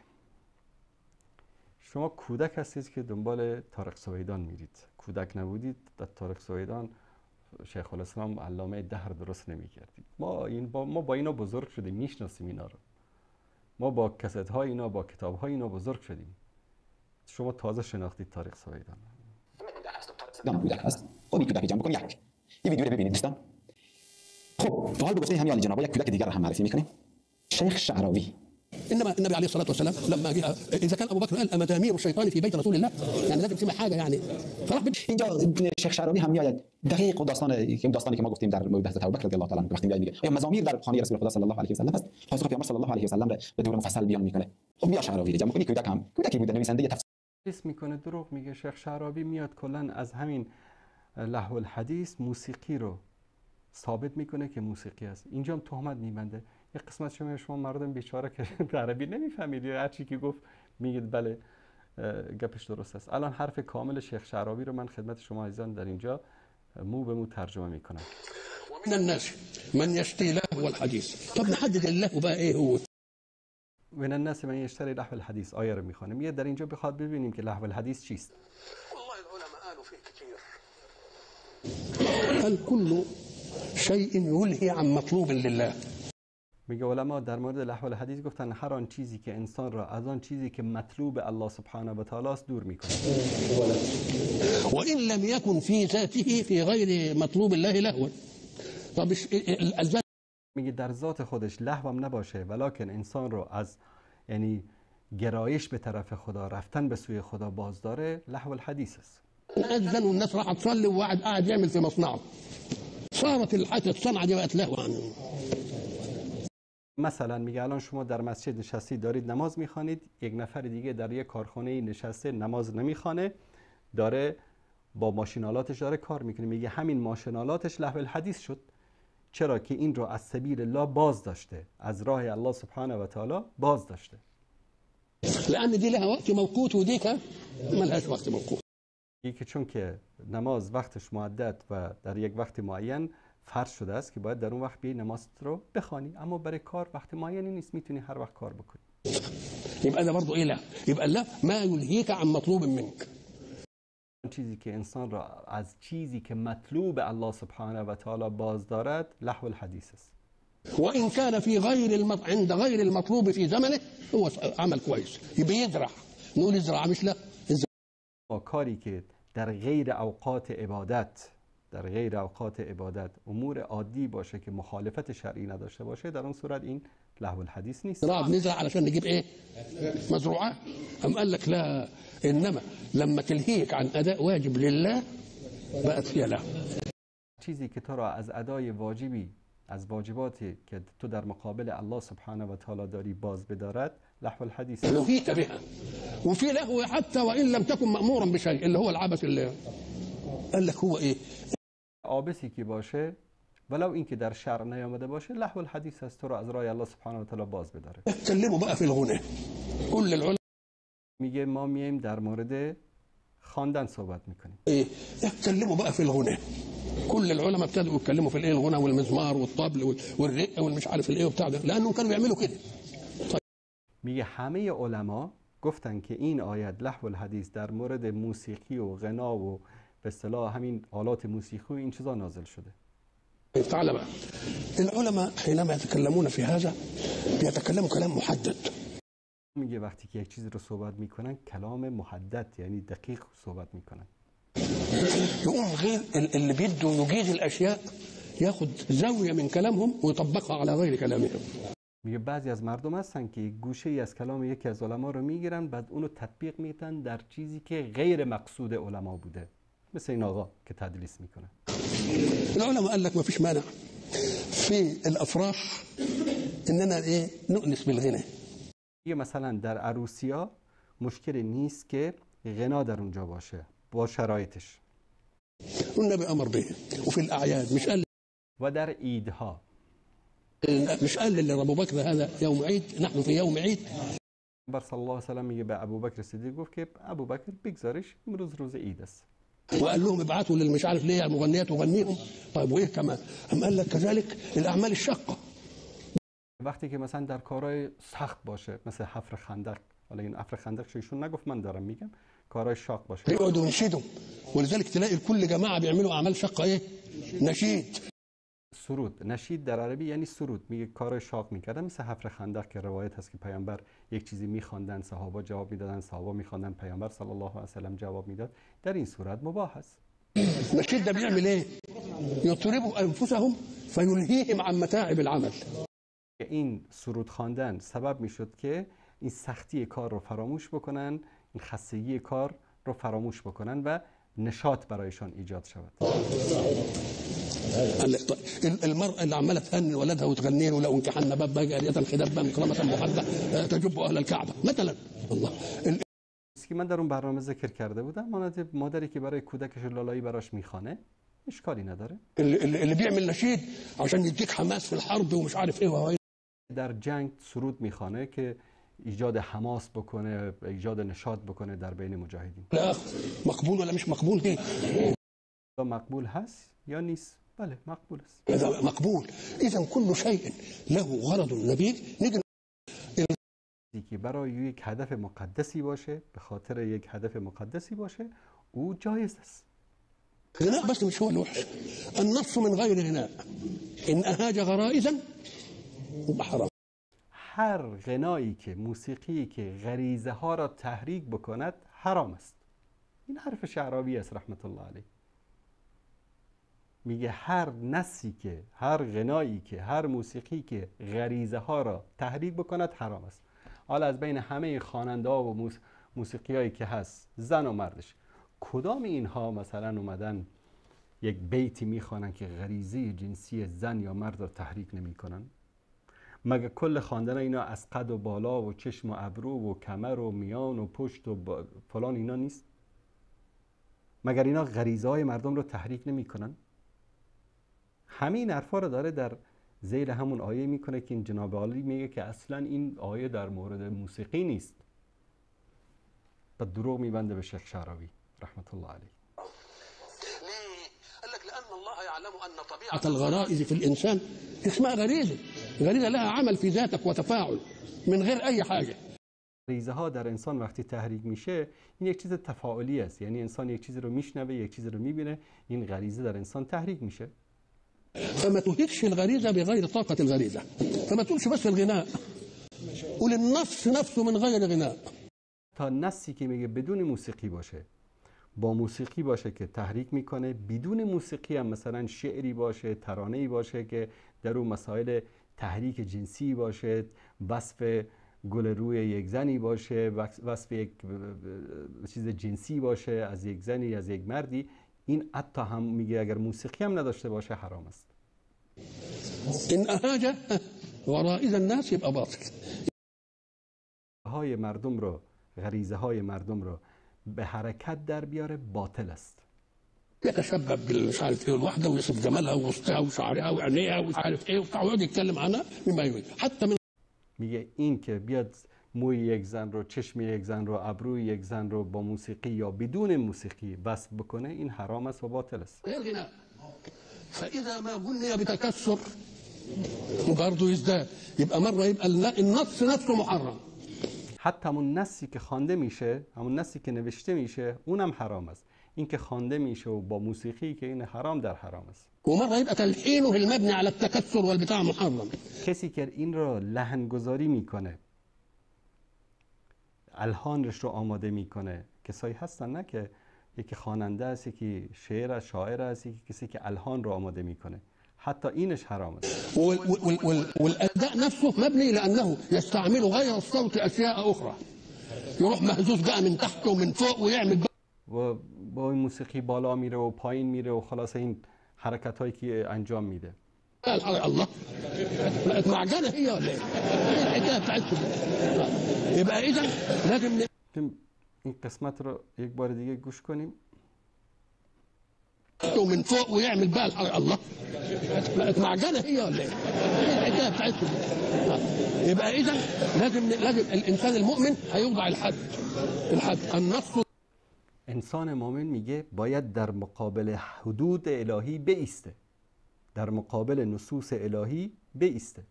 [SPEAKER 2] شما کودک هستید که دنبال طارق سویدان میرید، کودک نبودید در طارق سویدان شیخ الاسلام علامه دهر درست نمی‌کردید. ما با اینا بزرگ شدیم، میشناسیم اینا رو. ما با کست های اینا، با کتاب های اینا بزرگ شدیم. شما تازه شناختید طارق سویدان.
[SPEAKER 3] کودک هست. خب این کودک جمع بکن یک. این ویدیو رو ببینید دوستان. خب فعال به گفته همین علی جناب یک کودک دیگر رو هم معرفی می‌کنیم. شیخ شعراوی.
[SPEAKER 5] انما النبي عليه الصلاه والسلام لما جاء اذا كان ابو بكر قال امدامير الشيطان في بيت رسول الله، يعني لازم تسمع حاجه يعني فراح
[SPEAKER 3] اینجا شیخ شعراوی هم میآید دقیق داستانی که ما گفتیم در مورد حضرت ابوبکر رضی الله تعالی عنه، وقتی میگه آیا مزامیر در خانه رسول خدا صلی الله علیه و سلم است، پاسخ پیامبر صلی الله علیه و سلم را به طور مفصل بیان میکنه. خب بیا شعراوی جمع کنید. کودکی بوده، نویسنده
[SPEAKER 2] تفسیر میکنه، دروغ میگه. شیخ شعراوی میاد کلا از همین لهو الحدیث موسیقی رو ثابت میکنه که موسیقی است. اینجا هم تهمت میبنده. یک قسمت شما مردم بیچاره که عربی نمیفهمید، هر چی که گفت میگید بله گپش درست است. الان حرف کامل شیخ شعراوی رو من خدمت شما عزیزان در اینجا مو به مو ترجمه میکنم.
[SPEAKER 5] ومن الناس من يشتري لهو الحديث. طب نحدد اللهو بقى ايه هو؟
[SPEAKER 2] من الناس من يشتري لهو الحديث آیه رو میخونه. میگه در اینجا بخواد ببینیم که لهو الحدیث چیست.
[SPEAKER 5] والله العلماء قالوا فيه كثير. هل كل شيء يلهي عن مطلوب لله.
[SPEAKER 2] میگه علما در مورد لهو الحدیث گفتن هر آن چیزی که انسان را از آن چیزی که مطلوب الله سبحانه و تعالی است دور میکنه.
[SPEAKER 5] و ان لم يكن في ذاته في غير مطلوب الله لهو. طب
[SPEAKER 2] میگه در ذات خودش لهو هم نباشه، ولکن انسان رو از یعنی گرایش به طرف خدا، رفتن به سوی خدا باز داره، لهو الحدیث است.
[SPEAKER 5] اذن والناس راح تصلي وواحد قاعد يعمل في مصنعه. صارت الصنعه دي بقت لهو عنه.
[SPEAKER 2] مثلا میگه الان شما در مسجد نشستی دارید نماز میخوانید، یک نفر دیگه در یک کارخانه نشسته نماز نمیخوانه، داره با ماشینالاتش داره کار میکنه. میگه همین ماشینالاتش لهو الحدیث شد. چرا که این رو از سبیل الله باز داشته، از راه الله سبحانه و تعالی باز داشته.
[SPEAKER 5] لان دي لها وقت موقوت وديك ما لهاش وقت موقوت.
[SPEAKER 2] یکی چون که نماز وقتش محدد و در یک وقت معین فرض شده است که باید در اون وقت بیای نماز رو بخوانی، اما برای کار وقت معینی نیست، میتونی هر وقت کار بکنی.
[SPEAKER 5] يبقى ده برضه ايه لا يبقى لا ما يلهيك عن مطلوب منك.
[SPEAKER 2] چیزی که انسان را از چیزی که مطلوب الله سبحانه و تعالی باز دارد لهو الحدیث است.
[SPEAKER 5] وان كان في عند غير المطلوب في زمنه هو عمل كويس. يبقى يزرع، نقول ازرع مش لا.
[SPEAKER 2] با کاری که در غیر اوقات عبادت امور عادی باشه که مخالفت شرعی نداشته باشه، در اون صورت این لهو الحدیث نیست.
[SPEAKER 5] نزرع علشان نجيب ايه مزروعات. ام قال لك لا، انما لما تلهيك عن اداء واجب لله بقت هي له.
[SPEAKER 2] چیزی که تو را از ادای واجبی، از واجباتی که تو در مقابل الله سبحانه و تعالی داری باز بدارد، لهو الحدیث.
[SPEAKER 5] لهيت بها. وفي لهو حتى وان لم تكن مأمورا بشيء اللي هو العبث اللي قال لك هو ايه
[SPEAKER 2] عابثی که باشه ولو اینکه در شرع نیامده باشه، لهو الحدیث است، تو را از راه الله سبحانه و تعالی باز بداره.
[SPEAKER 5] اتكلموا بقى في الغنى. كل العلماء
[SPEAKER 2] میگه ما میایم در مورد خواندن صحبت میکنیم.
[SPEAKER 5] اتكلموا بقى في الغنى. كل العلماء ابتدوا يتكلموا في الايه الغنى والمزمار والطبل والرق والمش عارف الايه وبتاع ده، لانهم كانوا بيعملوا كده.
[SPEAKER 2] میگه همه علما گفتن که این آیت لهو الحدیث در مورد موسیقی و غنا و به اصطلاح همین آلات موسیقی و این چیزا نازل شده.
[SPEAKER 5] تعالى بقى، العلماء حينما يتكلمون في هذا بيتكلموا كلام محدد.
[SPEAKER 2] میگه وقتی که یک چیزی رو صحبت میکنن کلام محدد یعنی دقیق صحبت میکنن.
[SPEAKER 5] يقوم غير اللي بيده يجيز الاشياء ياخد زاويه من كلامهم ويطبقها على غير كلامهم.
[SPEAKER 2] میگه بعضی از مردم هستن که گوشه ای از کلام یکی از علما رو میگیرن بعد اونو تطبیق میدن در چیزی که غیر مقصود علما بوده، مثل این آقا که تدلیس میکنه.
[SPEAKER 5] العلماء قال لك ما فيش مانع في الافراح اننا ايه نؤنس بالغنى.
[SPEAKER 2] میگه مثلا در عروسی‌ها مشکل نیست که غنا در اونجا باشه با شرایطش.
[SPEAKER 5] والنبي امر به وفي الاعياد مش قال
[SPEAKER 2] و در عیدها
[SPEAKER 5] مش قال لابو بكر هذا يوم عيد نحن في يوم عيد.
[SPEAKER 2] بر صلی الله علیه و سلم میگه به ابوبکر صدیق گفت که ابوبکر بگذارش امروز روز عید است.
[SPEAKER 5] وقال لهم ابعثوا للمش عارف ليه المغنيات وغنيهم. طيب وايه كمان؟ هم قال لك كذلك الاعمال الشاقه.
[SPEAKER 2] وقتی که مثلا در کارهای سخت باشه مثل حفر خندق، حالا این حفر خندق ایشون نگفت من دارم میگم، کارهای شاق باشه
[SPEAKER 5] يقعدوا ينشدوا، ولذلك تلاقي كل جماعه بيعملوا اعمال شاقه ايه؟ نشيد.
[SPEAKER 2] سرود، نشید در عربی یعنی سرود. میگه کار شاق میکردن مثل حفر خندق که روایت هست که پیامبر یک چیزی میخواندن صحابه جواب میدادن، صحابه میخواندن پیامبر صلی الله علیه و سلم جواب میداد. در این صورت مباح است.
[SPEAKER 5] نشید ده بيعمل ايه؟ يطربوا انفسهم فيلهيهم عن متاعب العمل.
[SPEAKER 2] این سرود خواندن سبب میشد که این سختی کار رو فراموش بکنن، این خستگی کار رو فراموش بکنن و نشاط برایشان ایجاد شود.
[SPEAKER 5] المرأة اللي عمالة تهني ولدها وتغني له لو انكحنا باب جارية خدبا مكرمة محدة تجب أهل الكعبة مثلا. الله
[SPEAKER 2] که من در اون برنامه ذکر کرده بودم، مانند مادری که برای کودکش لالایی براش میخوانه اشکالی نداره.
[SPEAKER 5] اللي بيعمل نشيد عشان يديك حماس في الحرب ومش عارف ايه وهو
[SPEAKER 2] در جنگ سرود میخوانه که ایجاد حماس بکنه، ایجاد نشاط بکنه در بین مجاهدین.
[SPEAKER 5] لا مقبول ولا مش مقبول دي؟
[SPEAKER 2] مقبول هست یا نیست؟ بله مقبول است.
[SPEAKER 5] إذا مقبول إذا كل شيء له غرض نبيل نيجي
[SPEAKER 2] که برای یک هدف مقدسی باشه، به خاطر یک هدف مقدسی باشه، او جایز است.
[SPEAKER 5] غناء بس مش هو الوحش. النص من غير غناء إن أهاج غرائزا حرام.
[SPEAKER 2] هر غنایی که موسیقی که غریزه ها را تحریک بکند حرام است. این حرف شعراوی است رحمت الله علیه. میگه هر نصی که، هر غنایی که، هر موسیقی که غریزه ها را تحریک بکند حرام است. حالا از بین همه خواننده ها و موسیقی هایی که هست، زن و مردش، کدام اینها مثلا اومدن یک بیتی میخوانن که غریزه جنسی زن یا مرد را تحریک نمیکنن؟ مگه کل خواندن اینا از قد و بالا و چشم و ابرو و کمر و میان و پشت و فلان اینا نیست؟ مگر اینا غریزه های مردم رو تحریک نمیکنن؟ همین حرفا رو داره در زیر همون آیه میکنه که این جناب عالی میگه که اصلا این آیه در مورد موسیقی نیست. و دروغ میبنده به شیخ شعراوی رحمت الله علیه.
[SPEAKER 5] ليه؟ قال لك لأن الله يعلم أن طبيعة الغرائز في الإنسان اسمها غريزة. غريزة لها عمل في ذاتك وتفاعل من غير أي حاجة.
[SPEAKER 2] غریزه ها در انسان وقتی تحریک میشه این یک چیز تفاعلی است، یعنی انسان یک چیزی رو میشنوه، یک چیزی رو میبینه، این غریزه در انسان تحریک میشه.
[SPEAKER 5] فما تهيكش الغريزة بغير طاقة الغريزة. فما تقولش بس الغناء. قول النص نفسه من غير غناء.
[SPEAKER 2] تا نصی که میگه بدون موسیقی باشه، با موسیقی باشه که تحریک میکنه، بدون موسیقی هم مثلا شعری باشه، ترانه‌ای باشه که در اون مسائل تحریک جنسی باشه، وصف گل روی یک زنی باشه، وصف یک چیز جنسی باشه از یک زنی، از یک مردی، این حتی هم میگه اگر موسیقی هم نداشته باشه حرام است.
[SPEAKER 5] إن أهاج غرائز الناس يبقى باطل.
[SPEAKER 2] های مردم رو، غریزه های مردم رو به حرکت در بیاره باطل است.
[SPEAKER 5] يتشبب بالمش عارف ايه الواحده ويصف جمالها ووسطها وشعرها وعينيها ومش عارف ايه وبتاع ويقعد يتكلم عنها مما يريد حتى من
[SPEAKER 2] میگه این که بیاد موی یک زن رو، چشم یک زن رو، ابروی یک زن رو با موسیقی یا بدون موسیقی وصف بکنه این حرام است و باطل است.
[SPEAKER 5] غير غناء فاذا ما غني بتكسر برضه يزداد، يبقى مره يبقى النص نفسه محرم.
[SPEAKER 2] حتی همون نصی که خوانده میشه، همون نصی که نوشته میشه، اونم حرام است. این که خوانده میشه و با موسیقی که این حرام در حرام است.
[SPEAKER 5] ومره يبقى تلحينه المبني على التكسر والبتاع محرم.
[SPEAKER 2] کسی که این را لحن گذاری میکنه، الحانش رو آماده میکنه، کسایی هستن نه که یکی خواننده است، یکی شاعر است، شاعر است، یکی کسی که الحان رو آماده میکنه، حتی اینش حرام است.
[SPEAKER 5] والاداء نفسه مبني لانه يستعمل غير الصوت اشياء اخرى، يروح مهزوز بقى من تحت ومن فوق ويعمل
[SPEAKER 2] و با این موسیقی بالا میره و پایین میره و خلاص این حرکت هایی که انجام میده.
[SPEAKER 5] الله بقت معجنه هي ولا ايه؟ الحكايه بتاعتكم. يبقى اذا لازم
[SPEAKER 2] این قسمت رو یک بار دیگه گوش کنیم.
[SPEAKER 5] من فوق ويعمل بقى الله بقت معجنه هي ولا ايه؟ الحكايه بتاعتكم. يبقى اذا لازم الانسان المؤمن هيوضع الحد النص.
[SPEAKER 2] انسان مؤمن میگه باید در مقابل حدود الهی بایسته، در مقابل نصوص الهی بایسته.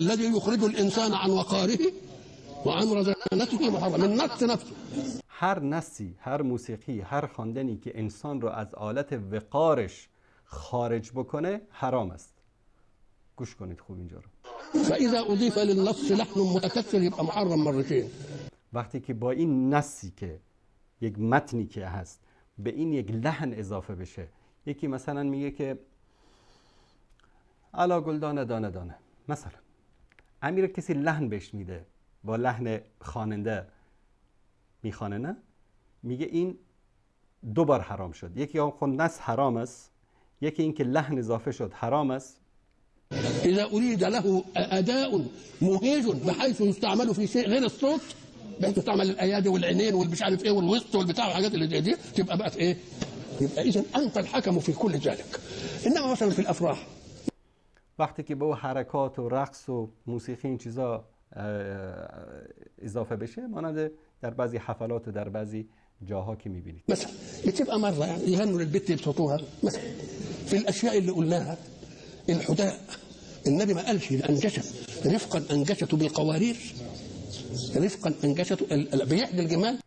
[SPEAKER 5] الذي يخرج الانسان عن وقاره وعن رزانته محرم. النص نفسه،
[SPEAKER 2] هر نصی، هر موسیقی، هر خواندنی که انسان رو از آلت وقارش خارج بکنه حرام است. گوش کنید خوب اینجا رو.
[SPEAKER 5] فاذا اضيف للنص لحن متكسر يبقى محرم مرتين.
[SPEAKER 2] وقتی که با این نصی که یک متنی که هست به این یک لحن اضافه بشه، یکی مثلا میگه که علا گلدانه دانه دانه، مثلا امیر کسی لحن بهش میده، با لحن خواننده میخوانه، نه میگه این دو بار حرام شد. یکی خود نص حرام است، یکی این که لحن اضافه شد حرام است.
[SPEAKER 5] اذا اريد له اداء مهيج بحيث يستعمل في شيء غير الصوت، بحيث تستعمل الايادي والعينين والمش عارف ايه والوسط والبتاع والحاجات اللي زي دي، تبقى بقت ايه؟ يبقى اذا انت الحكم في كل ذلك. انما مثلا في الافراح
[SPEAKER 2] وقتی که با حرکات و رقص و موسیقی این چیزا اضافه بشه، مانند در بعضی حفلات و در بعضی جاها که میبینید
[SPEAKER 5] مثلا بتبقى مره يعني يهنوا للبت يبسطوها. مثلا في الاشياء اللي قلناها الحداء، النبي ما قالش انجشت رفقا انجشته بالقوارير، رفقا انجشته بيحدي الجمال.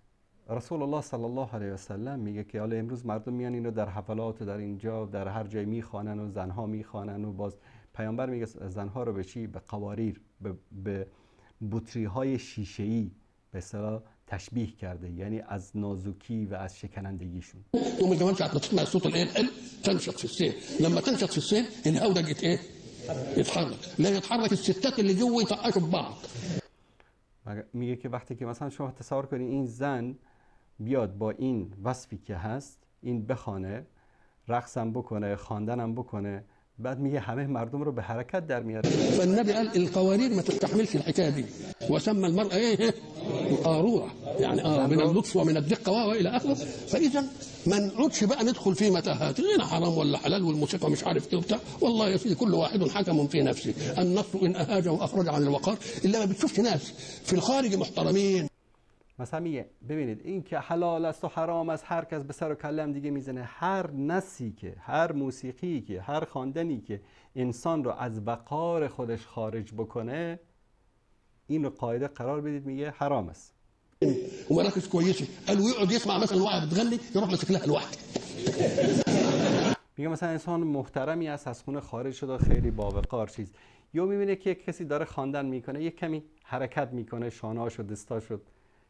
[SPEAKER 2] رسول الله صلی الله علیه و سلم میگه که حالا امروز مردم میان اینو در حفلات و در اینجا در هر جای میخوانن و زنها میخوانن و باز پیامبر میگه زنها رو به چی؟ به قواریر، به بطری های شیشه ای به اصطلاح تشبیه کرده، یعنی از نازکی و از شکنندگیشون.
[SPEAKER 5] يوم الجمال ساعه ما تسمع صوت الايه الحلو تنشط في السيل، لما تنشط في السيل الهودج ايه؟ يتحرك، لا يتحرك الستات اللي جوه يطقشوا ببعض.
[SPEAKER 2] میگه که وقتی که مثلا شما تصور کنید این زن بیاد با این وصفی که هست این بخونه، رقصم بکنه، خواندنم بکنه، بعد میگه همه مردم رو به حرکت در میاره.
[SPEAKER 5] فالنبي قال القوارير ما تستحملش الحكايه دي، وسمى المراه ايه؟ قاروره، يعني من اللطف ومن الدقه والى اخره. فاذا ما نقعدش بقى ندخل في متاهات هنا حرام ولا حلال والموسيقى مش عارف ايه وبتاع. والله يا سيدي كل واحد حكم في نفسه. النص ان اهاج واخرج عن الوقار، الا ما بتشوفش ناس في الخارج محترمين.
[SPEAKER 2] مثلا میگه ببینید این که حلال است و حرام است، هر کس به سر و کلم دیگه میزنه. هر نصی که، هر موسیقی که، هر خواندنی که انسان رو از وقار خودش خارج بکنه، این رو قاعده قرار بدید میگه حرام است.
[SPEAKER 5] ومراكز كويسه قالوا يقعد يسمع مثلا واحد بتغني يروح ماسك لها الواحد.
[SPEAKER 2] میگه مثلا انسان محترمی است از خونه خارج شده خیلی با وقار چیز، یا میبینه که کسی داره خواندن میکنه، یک کمی حرکت میکنه، شانه‌اشو دستاشو،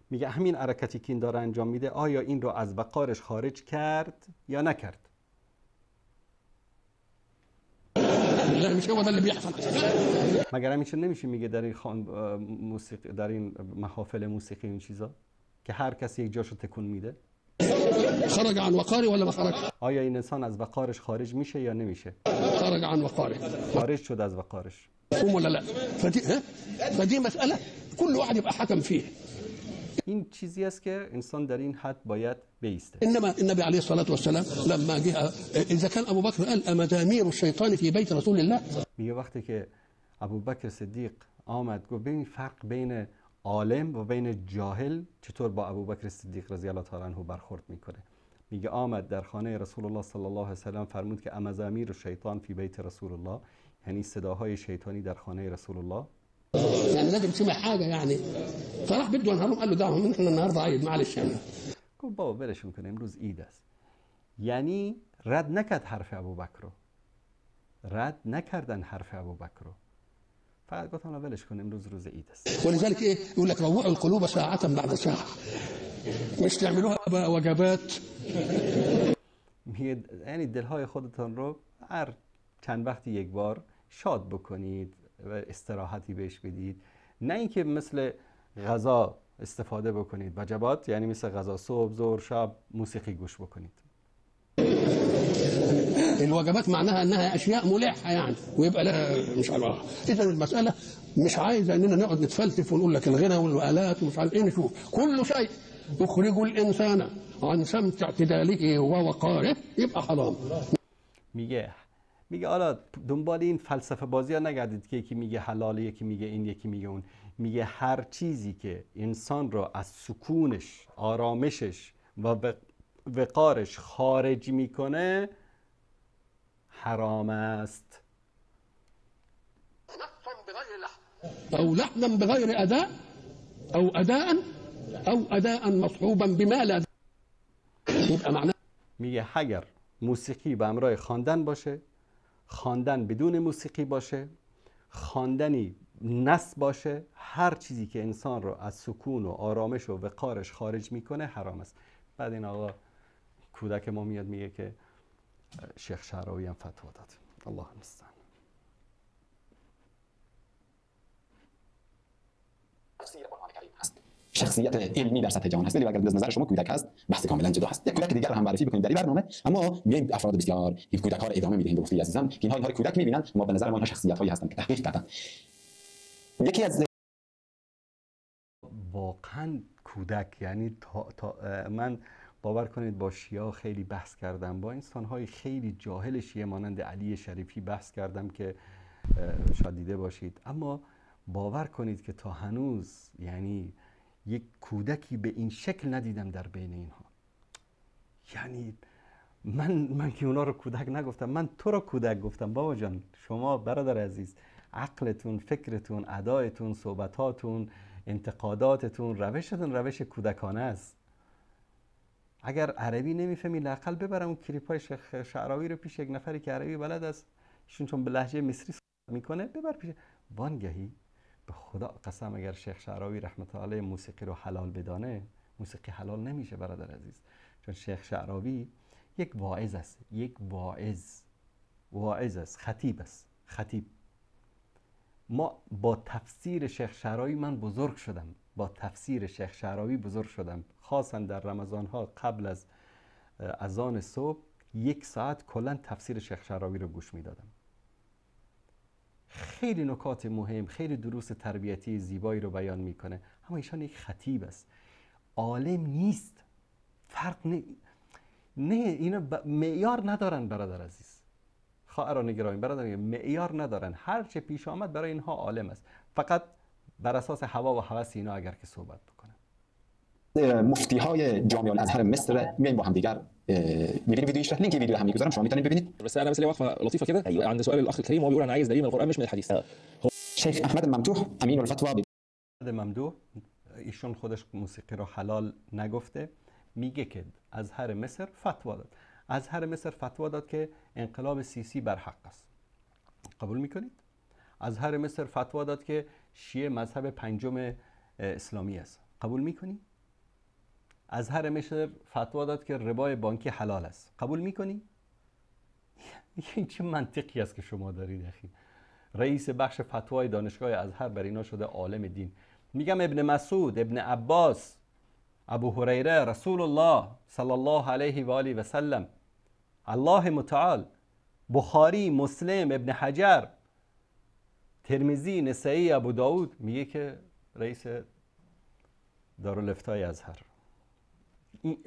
[SPEAKER 2] میگه همین حرکتی که این داره انجام میده آیا این رو از وقارش خارج کرد یا نکرد؟
[SPEAKER 5] مش هو ده اللي بيحصل.
[SPEAKER 2] مگر همیشه نمیشه میگه در این موسیقی، در این محافل موسیقی این چیزا که هر کسی یک جاشو تکون میده؟
[SPEAKER 5] خرج عن وقاره ولا ما خرج؟
[SPEAKER 2] آیا این انسان از وقارش خارج میشه یا نمیشه؟
[SPEAKER 5] خرج عن وقاره.
[SPEAKER 2] خارج شد از وقارش.
[SPEAKER 5] مفهوم ولا لا؟ فدي مسألة كل واحد يبقى حكم فيه.
[SPEAKER 2] این چیزی است که انسان در این حد باید بایسته.
[SPEAKER 5] انما النبي عليه الصلاه والسلام لما جاء اذا كان ابو بكر قال امدامير الشيطان في بيت رسول الله،
[SPEAKER 2] میگه وقتی که ابوبکر صدیق آمد گفت ببین فرق بین عالم و بین جاهل چطور با ابوبکر صدیق رضی الله تعالی عنه برخورد میکنه. میگه آمد در خانه رسول الله صلی الله علیه وسلم، فرمود که امزامیر شیطان فی بیت رسول الله، یعنی صداهای شیطانی در خانه رسول الله.
[SPEAKER 5] يعني لازم تسمع حاجه يعني. فراح بده انهارهم قال له دعهم احنا النهارده عيد معلش يعني.
[SPEAKER 2] گفت بابا ولشون کن، امروز عید است. یعنی رد نکرد حرف ابوبکر رو، رد نکردن حرف ابوبکر رو، فقط گفتن ولش کن امروز روز عید است.
[SPEAKER 5] ولذلك ايه يقول لك روعوا القلوب ساعه بعد ساعه، مش تعملوها بقى وجبات.
[SPEAKER 2] یعنی دلهای خودتان رو هر چند وقتی یک بار شاد بکنید و استراحتی بهش بدید، نه اینکه مثل غذا استفاده بکنید. وجبات یعنی مثل غذا صبح ظهر شب موسیقی گوش بکنید.
[SPEAKER 5] الوجبات معناها انها اشياء ملحه يعني ويبقى لها مش عارف. اذا المساله مش عايزه اننا نقعد نتفلسف ونقول لك الغنى والآلات ومش عارف ايه. نشوف كل شيء يخرج الانسان عن سمت اعتداله ووقاره يبقى حرام.
[SPEAKER 2] میگه حالا دنبال این فلسفه بازی ها نگردید که یکی میگه حلاله، یکی میگه این، یکی میگه اون. میگه هر چیزی که انسان را از سکونش، آرامشش و وقارش خارج میکنه حرام است.
[SPEAKER 5] او لحنا بغير اداء او اداء مصحوبا بما لا. يبقى معناه
[SPEAKER 2] میگه اگر موسیقی به همراه خواندن باشه، خواندن بدون موسیقی باشه، خواندنی نصب باشه، هر چیزی که انسان رو از سکون و آرامش و وقارش خارج میکنه حرام است. بعد این آقا کودک ما میاد میگه که شیخ شعراوی هم فتوا داد. الله المستعان.
[SPEAKER 3] تفسیر قرآن کریم هست. شخصیت علمی در سطح جهان هست، ولی اگر از نظر شما کودک هست بحث کاملا جدا هست. یک کودک دیگر رو هم معرفی بکنیم در این برنامه، اما میایم افراد بسیار این کودک‌ها رو ادامه میدیم. به گفته عزیزان که اینها رو کودک می‌بینن، ما به نظر ما اینها شخصیت‌هایی هستند که تحقیق کردن. یکی از
[SPEAKER 2] واقعا کودک، یعنی من باور کنید با شیعه خیلی بحث کردم، با انسان‌های خیلی جاهل شیعه مانند علی شریفی بحث کردم که شاید دیده باشید، اما باور کنید که تا هنوز یعنی یک کودکی به این شکل ندیدم در بین اینها. یعنی من که اونا رو کودک نگفتم، من تو رو کودک گفتم. بابا جان شما برادر عزیز، عقلتون، فکرتون، ادایتون، صحبتاتون، انتقاداتتون، روشتون روش کودکانه است. اگر عربی نمیفهمی لااقل ببرم اون کلیپای شیخ شعراوی رو پیش یک نفری که عربی بلد است، ایشون چون به لهجه مصری صحبت میکنه، ببر پیش. وانگهی به خدا قسم اگر شیخ شعراوی رحمت الله علیه موسیقی رو حلال بدانه، موسیقی حلال نمیشه برادر عزیز. چون شیخ شعراوی یک واعظ است، یک واعظ است، خطیب است، خطیب. ما با تفسیر شیخ شعراوی من بزرگ شدم، با تفسیر شیخ شعراوی بزرگ شدم. خاصا در رمضان ها قبل از اذان صبح 1 ساعت کلا تفسیر شیخ شعراوی رو گوش میدادم. خیلی نکات مهم، خیلی دروس تربیتی زیبایی رو بیان میکنه. اما ایشان یک خطیب است، عالم نیست. فرق نه اینا معیار ندارن برادر عزیز. خواهران گرامی، برادر معیار ندارن. هر چه پیش آمد برای اینها عالم است، فقط بر اساس هوا و هوس اینا اگر که صحبت بکنن.
[SPEAKER 3] مفتی های جامعه الازهر مصر میایم با هم دیگر میبینیم ویدیوش. لینک ویدیو هم میگذارم، شما میتونید ببینید.
[SPEAKER 6] بس انا ليا وقفه لطيفه كده. ايوه عند سؤال الاخ الكريم، هو بيقول انا عايز دليل من القران مش من الحديث.
[SPEAKER 3] شیخ احمد ممدوح امین الفتوا
[SPEAKER 2] ممدوح ایشون خودش موسیقی رو حلال نگفته، میگه که ازهر مصر فتوا داد. ازهر مصر فتوا داد که انقلاب سیسی بر حق است. قبول میکنید؟ ازهر مصر فتوا داد که شیعه مذهب پنجم اسلامی است. قبول میکنی؟ ازهر مصر فتوا داد که ربای بانکی حلال است. قبول میکنی؟ این چه منطقی است که شما دارید اخی؟ رئیس بخش فتوای دانشگاه ازهر بر اینا شده عالم دین. میگم ابن مسعود، ابن عباس، ابو هریره، رسول الله صلی الله علیه و آله و سلم، الله متعال، بخاری، مسلم، ابن حجر، ترمذی، نسائی، ابو داود، میگه که رئیس دارالافتای ازهر.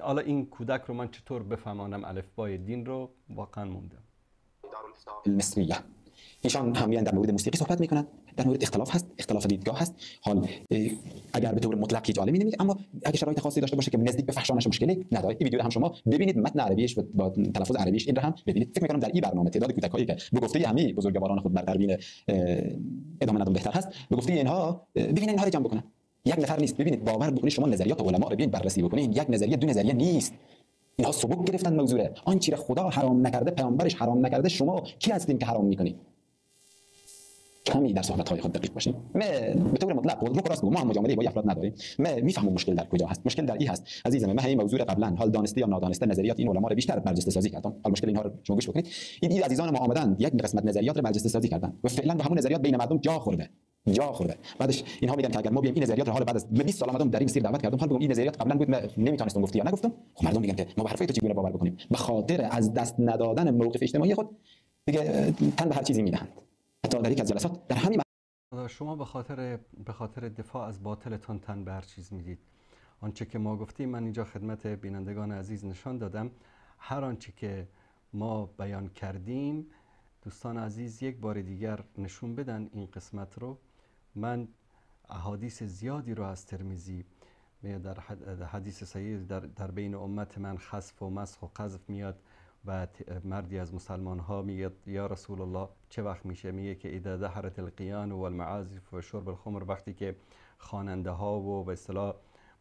[SPEAKER 2] حالا این کودک رو من چطور بفهمانم الفبای دین رو؟ واقعا موندم.
[SPEAKER 3] المصریه ایشان هم میان در مورد موسیقی صحبت میکنن. در مورد اختلاف هست، اختلاف دیدگاه هست. حال اگر به طور مطلق هیچ عالمی نمیگه، اما اگه شرایط خاصی داشته باشه که نزدیک به فحشانش مشکلی نداره، این ویدیو رو هم شما ببینید، متن عربیش با تلفظ عربیش این رو هم ببینید. فکر می‌کنم در این برنامه تعداد کوتاهی که به گفته همه بزرگواران خود بر پروین ادامه ندم بهتر هست، به گفته اینها ببینید اینها رو جمع بکنن. یک نفر نیست. ببینید باور بکنید شما نظریات علما رو ببینید بررسی بکنید، یک نظریه دو نظریه نیست. اینها سبک گرفتن موضوع. آن چیزی خدا حرام نکرده، پیامبرش حرام نکرده، شما کی هستین که حرام میکنید؟ کمی در صحبت‌های خود دقیق باشیم. ما به طور مطلق رو راست ما هم مجامله با افراد نداریم. ما میفهمم مشکل در کجا هست. مشکل در این هست عزیزم، من همین موضوع قبلا حال دانسته یا نادانسته نظریات این علما رو بیشتر برجسته سازی کردم. حال مشکل اینها رو شما گوش بکنید. این عزیزان ما آمدن یک قسمت نظریات رو برجسته سازی کردن و فعلا به همون نظریات بین مردم جا خورده. بعدش اینها میگن که اگر ما بیایم این نظریات رو حال بعد از 20 سال آمدم در این مسیر دعوت کردم، حال بگم این نظریات قبلا بود نمیتونستم گفتی یا نگفتم، خب مردم میگن که ما به حرفای تو چگونه باور بکنیم؟ به خاطر از دست ندادن موقف اجتماعی خود دیگه تن به هر چیزی میدهند. حتی در یک از جلسات در همین
[SPEAKER 2] شما به خاطر دفاع از باطلتان تن به هر چیز میدید. آنچه که ما گفتیم من اینجا خدمت بینندگان عزیز نشان دادم. هر آنچه که ما بیان کردیم دوستان عزیز یک بار دیگر نشون بدن این قسمت رو. من احادیث زیادی رو از ترمذی در حدیث صحیح در بین امت من خسف و مسخ و قذف میاد و مردی از مسلمان ها میگه یا رسول الله چه وقت میشه؟ میگه که اذا ظهرت القیان و المعازف و شرب الخمر، وقتی که خواننده ها و به اصطلاح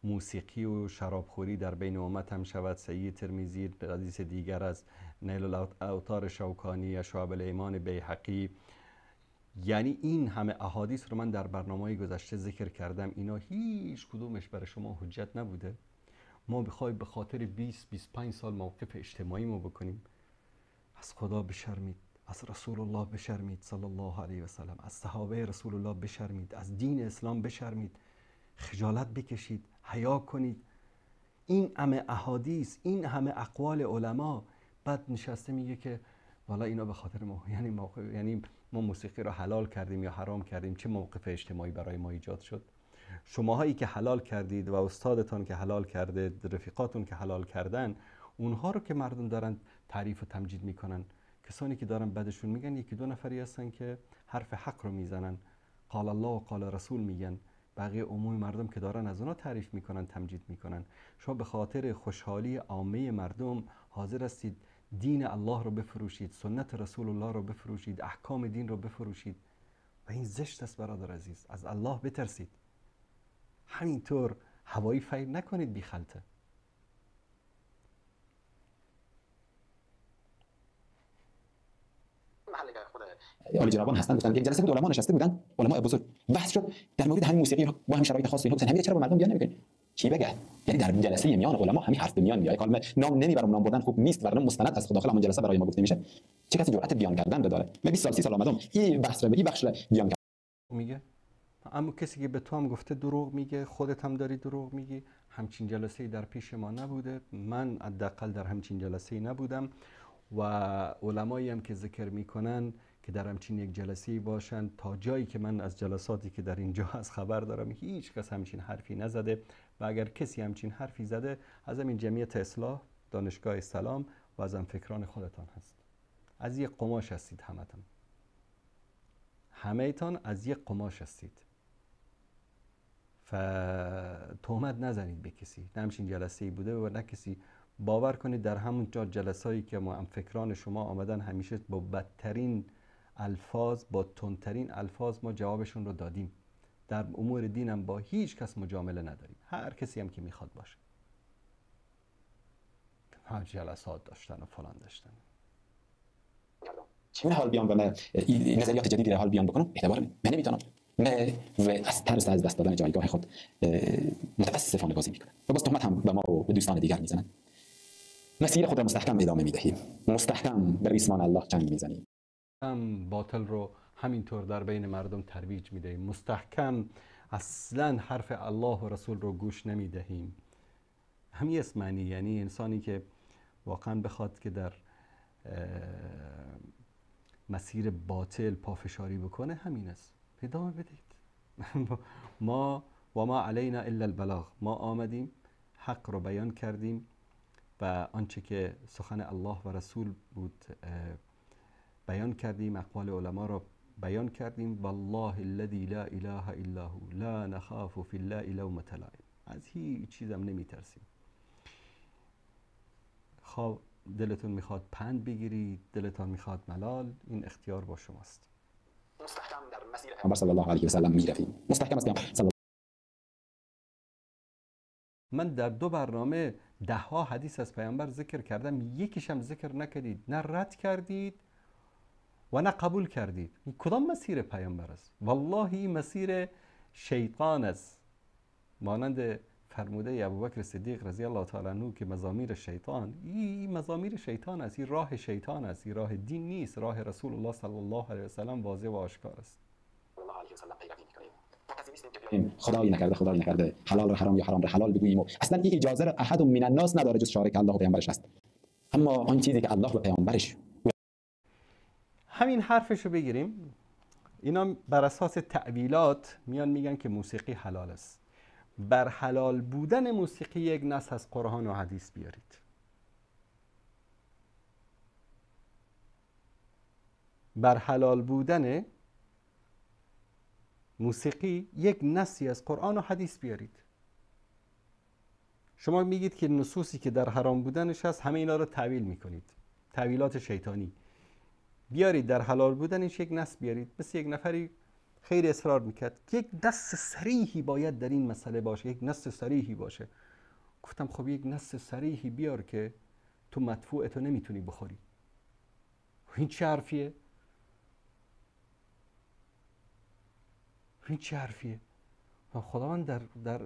[SPEAKER 2] موسیقی و شرابخوری در بین امت هم شود. صحیح ترمذی، حدیث دیگر از نیل الاوطار شوکانی یا شعب الایمان بیهقی. یعنی این همه احادیث رو من در برنامه‌های گذشته ذکر کردم، اینا هیچ کدومش برای شما حجت نبوده. ما بخوایم به خاطر 20-25 سال موقف اجتماعی ما بکنیم؟ از خدا بشرمید، از رسول الله بشرمید صلی الله علیه و سلم، از صحابه رسول الله بشرمید، از دین اسلام بشرمید، خجالت بکشید، حیا کنید. این همه احادیث، این همه اقوال علما، بعد نشسته میگه که والا اینا به خاطر ما، یعنی ما موسیقی رو حلال کردیم یا حرام کردیم، چه موقف اجتماعی برای ما ایجاد شد؟ شماهایی که حلال کردید و استادتان که حلال کرده، رفیقاتون که حلال کردن، اونها رو که مردم دارن تعریف و تمجید میکنن، کسانی که دارن بدشون میگن یکی دو نفری هستن که حرف حق رو میزنن، قال الله و قال رسول میگن، بقیه عموم مردم که دارن از اونا تعریف میکنن، تمجید میکنن. شما به خاطر خوشحالی عامه مردم حاضر هستید دین الله رو بفروشید، سنت رسول الله رو بفروشید، احکام دین رو بفروشید و این زشت است برادر عزیز. از الله بترسید. همینطور هوایی فیر نکنید بی خلطه.
[SPEAKER 3] عالی جنابان هستن گفتن یک جلسه بود علما نشسته بودن، علما بزرگ، بحث شد در مورد همین موسیقی با همین شرایط خاصی. گفتن همین چرا به مردم بیان نمیکنید؟ کی بگه؟ یعنی در جلسه میان علما همین حرف میان میاد. کلمه نام نمیبرم، نام بردن خوب نیست، ورنه مستند از داخل همون جلسه برای ما گفته میشه. چه کسی جرأت بیان کردن داره؟ من 20 سال 30 سال اومدم این بحث رو به این بخش بیان
[SPEAKER 2] میگه، اما کسی که به تو هم گفته دروغ میگه، خودت هم داری دروغ میگی. همچین جلسه‌ای در پیش ما نبوده، من حداقل در همچین جلسه‌ای نبودم و علمایی هم که ذکر میکنن که در همچین یک جلسه‌ای باشن، تا جایی که من از جلساتی که در اینجا از خبر دارم هیچ کس همچین حرفی نزده و اگر کسی همچین حرفی زده از همین جمعیت اصلاح دانشگاه سلام و از هم فکران خودتان هست. از یک قماش هستید همه‌تان از یک قماش هستید. تهمت نزنید به کسی. نه همچین جلسه‌ای بوده و نه کسی. باور کنید در همون جلسه‌ای که ما هم فکران شما آمدن همیشه با بدترین الفاظ، با تندترین الفاظ ما جوابشون رو دادیم. در امور دینم با هیچ کس مجامله نداریم، هر کسی هم که میخواد باشه. هم جلسات داشتن و فلان داشتن.
[SPEAKER 3] چه حال بیان و من نظریات جدیدی رو حال بیان بکنم؟ اعتبار من نمیتونم. من از ترس از دست دادن جایگاه خود متاسفانه بازی میکنم و باز تهمت هم به ما و به دوستان دیگر میزنن. مسیر خود را مستحکم ادامه میدهیم، مستحکم به ریسمان الله جنگ میزنیم.
[SPEAKER 2] هم باطل رو همینطور در بین مردم ترویج میدهیم، مستحکم اصلا حرف الله و رسول رو گوش نمیدهیم. همین است معنی، یعنی انسانی که واقعا بخواد که در مسیر باطل پافشاری بکنه همین است. ادامه بدید. ما و ما علینا الا البلاغ، ما آمدیم حق رو بیان کردیم و آنچه که سخن الله و رسول بود بیان کردیم، اقوال علما رو بیان کردیم والله الذی لا اله الا هو لا نخاف فی الله لومة لائم، از هیچ چیزم نمیترسیم. خواه دلتون میخواد پند بگیرید، دلتون میخواد ملال، این اختیار با شماست.
[SPEAKER 3] مستحکم در مسیر پیامبر صلی الله علیه و سلم میرویم. مستحکم است پیامبر.
[SPEAKER 2] من در 2 برنامه 10 حدیث از پیامبر ذکر کردم، یکیش هم ذکر نکردید، نه رد کردید و نه قبول کردید. این کدام مسیر پیامبر است؟ والله این مسیر شیطان است، مانند فرموده ابوبکر صدیق رضی الله تعالی عنه که مزامیر شیطان، این مزامیر شیطان است، این راه شیطان است، این راه دین نیست، راه رسول الله صلی الله علیه و سلم واضح و آشکار است.
[SPEAKER 3] خدایی نکرده حلال را حرام یا حرام را حلال بگوییم و اصلا این اجازه را احد من الناس نداره جز شارک الله و پیامبرش است. اما آن چیزی که الله و پیامبرش،
[SPEAKER 2] همین حرفشو بگیریم، اینا بر اساس تعویلات میان میگن که موسیقی حلال است. بر حلال بودن موسیقی یک نص از قرآن و حدیث بیارید. بر حلال بودن موسیقی یک نصی از قرآن و حدیث بیارید. شما میگید که نصوصی که در حرام بودنش هست همه اینا رو تعویل میکنید، تعویلات شیطانی. بیارید در حلال بودنش یک نص بیارید. مثل یک نفری خیلی اصرار میکرد یک نص صریحی باید در این مسئله باشه، یک نص صریحی باشه. گفتم خب یک نص صریحی بیار که تو مدفوعتو نمیتونی بخوری. این چه حرفیه؟ این چه حرفیه؟ خداوند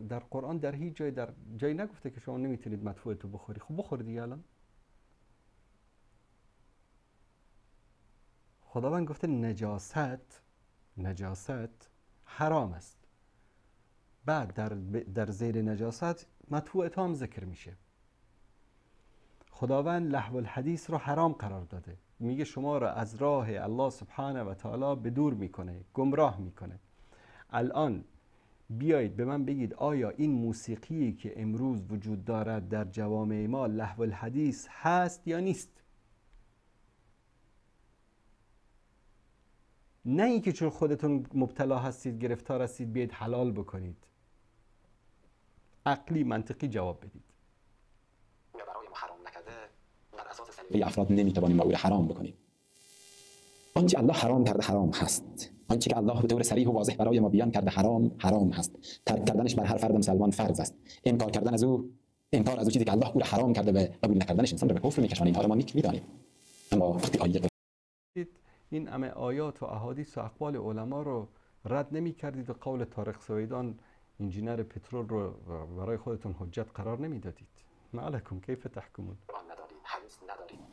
[SPEAKER 2] در قرآن در هیچ جایی نگفته که شما نمیتونید مدفوعتو بخوری. خب بخور دیگه. الان خداوند گفته نجاست حرام است. بعد در زیر نجاست مدفوعت هم ذکر میشه. خداوند لهو الحدیث رو حرام قرار داده، میگه شما را از راه الله سبحانه و تعالی به دور میکنه، گمراه میکنه. الان بیایید به من بگید آیا این موسیقی که امروز وجود دارد در جوامع ما لهو الحدیث هست یا نیست؟ نه اینکه چون خودتون مبتلا هستید، گرفتار هستید، بیاید حلال بکنید. عقلی منطقی جواب بدید.
[SPEAKER 3] برای ما حرام نکرده بر اساس سلیقه افراد نمیتوانیم او را حرام بکنیم. آنچه الله حرام کرده حرام هست. آنچه که الله به طور صریح و واضح برای ما بیان کرده حرام هست. ترک کردنش بر هر فرد مسلمان فرض است. انکار از او چیزی که الله او را حرام کرده و قبول نکردنش انسان را به کفر میکشاند. اینها را ما میدانیم. اما وقتی آیه
[SPEAKER 2] این همه آیات و احادیث و اقوال علما رو رد نمی کردید و قول طارق سویدان انجینر پترول رو برای خودتون حجت قرار نمی دادید. ما علیکم کیف تحکمون؟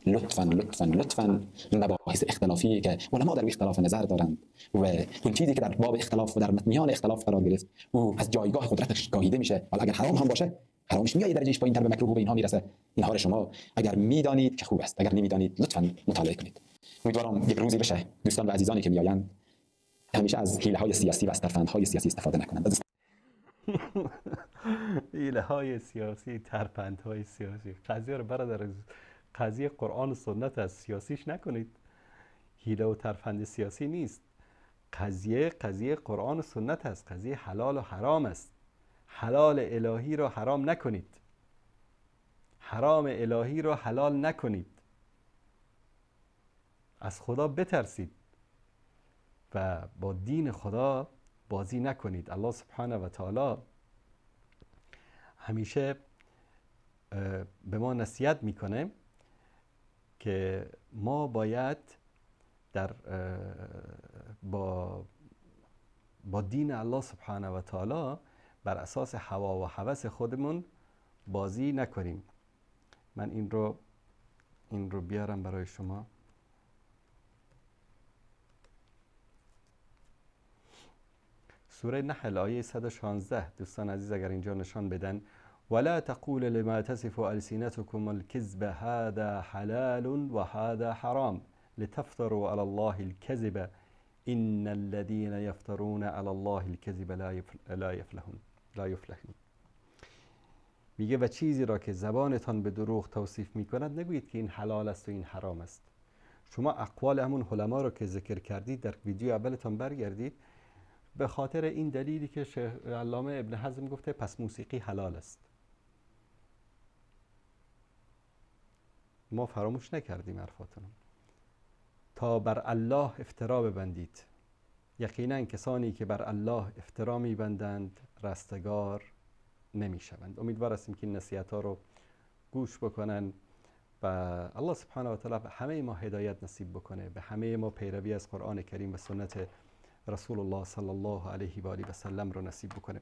[SPEAKER 3] لطفاً مباحث اختلافی که علما در اختلاف نظر دارند و اون چیزی که در باب اختلاف و در میان اختلاف قرار گرفت او از جایگاه قدرتش گاهیده میشه. حالا اگر حرام هم باشه، حرامش میاد درجهش پایین‌تر به مکروه و به اینها میرسه. اینها رو شما اگر میدانید که خوب است، اگر نمیدانید لطفاً مطالعه کنید. امیدوارم یک روزی بشه دوستان و عزیزانی که میآیند همیشه از حیله‌های سیاسی و از ترفندهای سیاسی استفاده نکنند.
[SPEAKER 2] حیله‌های سیاسی، ترفندهای سیاسی، قضیه رو برادر، قضیه قرآن و سنت از سیاسیش نکنید. حیله و ترفند سیاسی نیست. قضیه قرآن و سنت است. قضیه حلال و حرام است. حلال الهی رو حرام نکنید، حرام الهی رو حلال نکنید. از خدا بترسید و با دین خدا بازی نکنید. الله سبحانه و تعالی همیشه به ما نصیحت میکنه که ما باید با دین الله سبحانه و تعالی بر اساس هوا و هوس خودمون بازی نکنیم. من این رو بیارم برای شما. سوره نحل آیه 116 دوستان عزیز اگر اینجا نشان بدن. ولا تقول لما تصف ألسنتكم الكذب هذا حلال وهذا حرام لتفتروا على الله الكذب إن الذين يفترون على الله الكذب لا يفلحون. میگه و چیزی را که زبانتان به دروغ توصیف میکند نگویید که این حلال است و این حرام است، شما اقوال همون علما رو که ذکر کردید در ویدیو اولتان برگردید، به خاطر این دلیلی که شیخ علامه ابن حزم گفته پس موسیقی حلال است. ما فراموش نکردیم حرفاتون. تا بر الله افترا ببندید. یقینا کسانی که بر الله افترا میبندند رستگار نمیشوند. امیدوار هستیم که این نصیحت ها رو گوش بکنن و الله سبحانه و تعالی به همه ما هدایت نصیب بکنه، به همه ما پیروی از قرآن کریم و سنت رسول الله صلی الله علیه و آله و سلم رو نصیب بکنه.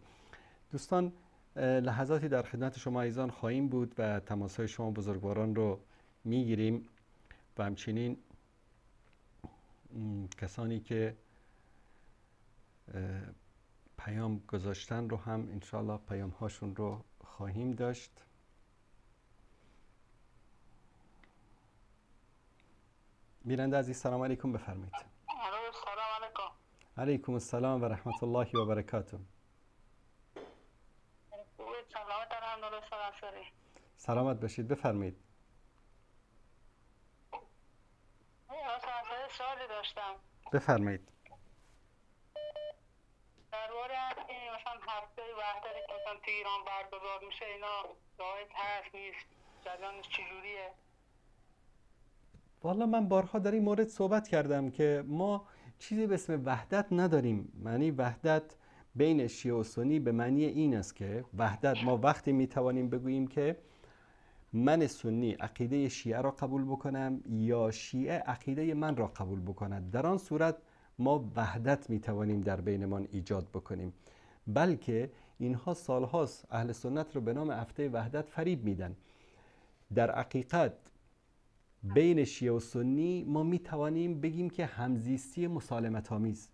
[SPEAKER 2] دوستان، لحظاتی در خدمت شما عزیزان خواهیم بود و تماس‌های شما بزرگواران رو میگیریم و همچنین کسانی که پیام گذاشتن رو هم انشاءالله پیام هاشون رو خواهیم داشت. بیننده عزیز سلام علیکم، بفرمایید.
[SPEAKER 7] سلام علیکم.
[SPEAKER 2] علیکم السلام و رحمت الله و برکاته. سلامت باشید، بفرمایید.
[SPEAKER 7] سوالی داشتم.
[SPEAKER 2] بفرمایید.
[SPEAKER 7] درباره این مثلا هفته وحدتی که مثلا تو ایران برگزار میشه، اینا رایج هست نیست؟ جریانش چجوریه؟
[SPEAKER 2] والا من بارها در این مورد صحبت کردم که ما چیزی به اسم وحدت نداریم. معنی وحدت بین شیعه و سنی به معنی این است که وحدت ما وقتی میتوانیم بگوییم که من سنی عقیده شیعه را قبول بکنم یا شیعه عقیده من را قبول بکند، در آن صورت ما وحدت میتوانیم در بینمان ایجاد بکنیم. بلکه اینها سالهاست اهل سنت رو به نام هفته وحدت فریب میدن. در حقیقت بین شیعه و سنی ما میتوانیم بگیم که همزیستی مسالمت آمیز،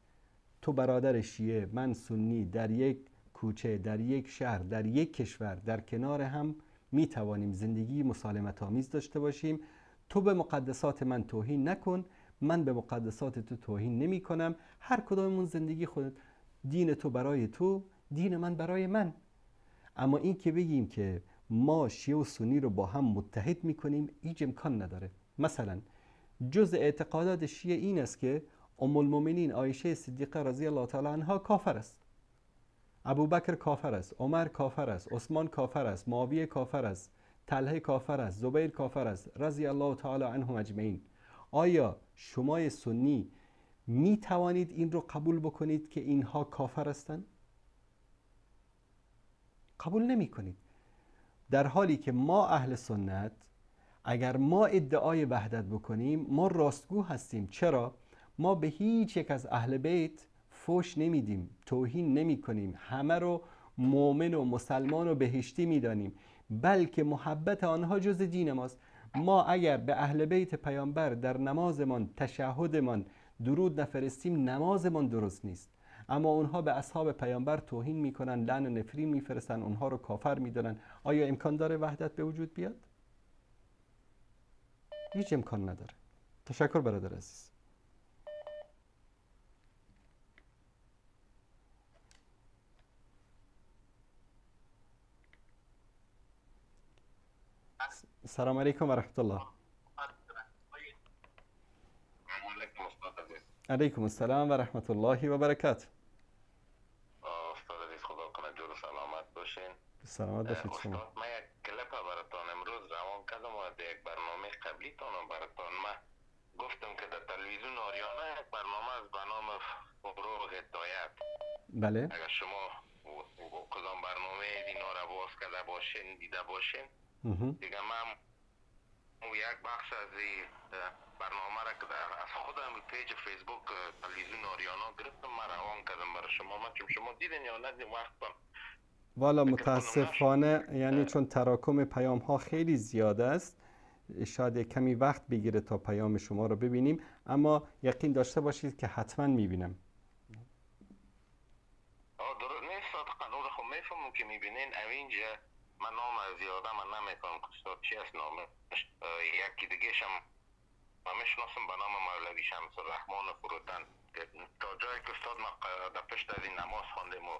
[SPEAKER 2] تو برادر شیعه من سنی، در یک کوچه، در یک شهر، در یک کشور در کنار هم میتوانیم زندگی مسالمت آمیز داشته باشیم. تو به مقدسات من توهین نکن، من به مقدسات تو توهین نمی کنم، هر کداممون زندگی خود، دین تو برای تو، دین من برای من. اما این که بگیم که ما شیعه و سنی رو با هم متحد میکنیم، هیچ امکان نداره. مثلا جز اعتقادات شیعه این است که ام المؤمنین عایشه صدیقه رضی الله تعالی عنها کافر است، ابوبکر کافر است، عمر کافر است، عثمان کافر است، معاویه کافر است، طلحه کافر است، زبیر کافر است رضی الله تعالی عنهم اجمعین. آیا شما سنی می توانید این رو قبول بکنید که اینها کافر هستند؟ قبول نمی کنید. در حالی که ما اهل سنت اگر ما ادعای وحدت بکنیم ما راستگو هستیم. چرا؟ ما به هیچ یک از اهل بیت فوش نمیدیم، توهین نمی کنیم، همه رو مؤمن و مسلمان و بهشتی میدانیم، بلکه محبت آنها جز دین ماست. ما اگر به اهل بیت پیامبر در نمازمان، تشهدمان درود نفرستیم، نمازمان درست نیست. اما اونها به اصحاب پیامبر توهین میکنن، لعن و نفرین میفرستن، اونها رو کافر میدونن. آیا امکان داره وحدت به وجود بیاد؟ هیچ امکان نداره. تشکر برادر عزیز. السلام علیکم و رحمت الله. علیکم السلام و رحمت الله و برکاته.
[SPEAKER 8] استاد عزیز خدا کنه جور سلامت باشین.
[SPEAKER 2] سلامت باشید شما.
[SPEAKER 8] استاد من یک کلیپ براتون امروز روان کردم و در یک برنامه قبلی تانم براتون من گفتم که در تلویزیون آریانا یک برنامه از به نام فروغ هدایت.
[SPEAKER 2] بله.
[SPEAKER 8] اگر شما کدام برنامه اینا رو باز کرده باشین دیده باشین دیگه من یک بخش از برنامه را که از خودم پیج فیسبوک تلویزیون آریانا گرفتم من روان کردم برای شما. من چون شما دیدین یا ندیدین وقتا
[SPEAKER 2] والا متاسفانه یعنی چون تراکم پیام ها خیلی زیاد است شاید کمی وقت بگیره تا پیام شما رو ببینیم، اما یقین داشته باشید که حتما میبینم.
[SPEAKER 8] درست نیست صادقا اون رو خب میفهمم که میبینین اوینجا من نام زیاده من نمیکنم که چی است نامش. یکی دیگه شم من میشناسم به نام مولوی شمس الرحمن فروتن که تا جایی که استاد ما در پشت از این نماز خوندیم و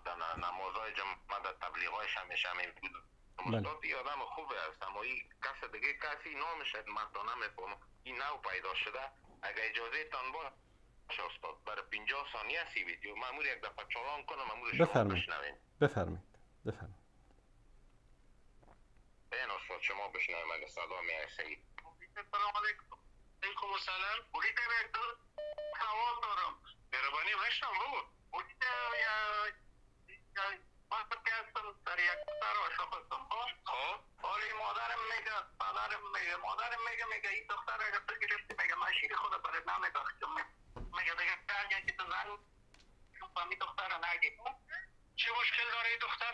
[SPEAKER 8] در نمازهای جمعه در تبلیغایش همیشه همین بود. استاد یه آدم خوبه است اما این کس دیگه کسی نامش من تا نمیفهمم این نو پیدا شده. اگر اجازه تان باشه استاد برای 50 ثانیه سی ویدیو مامور یک دفعه چالان کنم مامور شما بشنوین.
[SPEAKER 2] بفرمایید.
[SPEAKER 8] این استاد شما بشنویم اگر صدا میرسید. سلام علیکم. علیکم السلام. بگید یک دو سوال دارم. مهربانی بشنم بگو. بگید وقتی که هستم در یک دختر عاشق هستم. خب حالی مادرم میگه مادرم میگه این دختر اگر بگرفتی میگه من شیر خود برای نمیبخشم. میگه دیگه هر که تو زن این دختر رو نگی. چه مشکل داره این دختر؟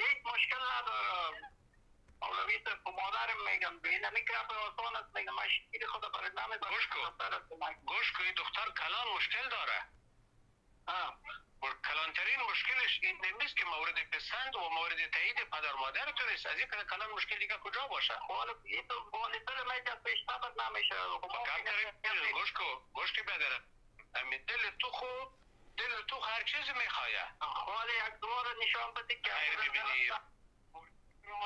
[SPEAKER 8] هیچ مشکل ندارم. مولوی صاحب مادرم میگم بینمی که اپر آسان است میگم من شیر خود برای نمیبخشم. گوش کو این دختر کلان مشکل داره. کلانترین مشکلش این نیست که مورد پسند و مورد تایید پدر مادرتون است. از این کلان مشکل دیگه کجا باشه؟ حالا این تو والدتر میگه پیش تابت نمیشه. گوش کی بدره. امی دل تو هر چیزی میخواه. حالا یک دوار نشان بده که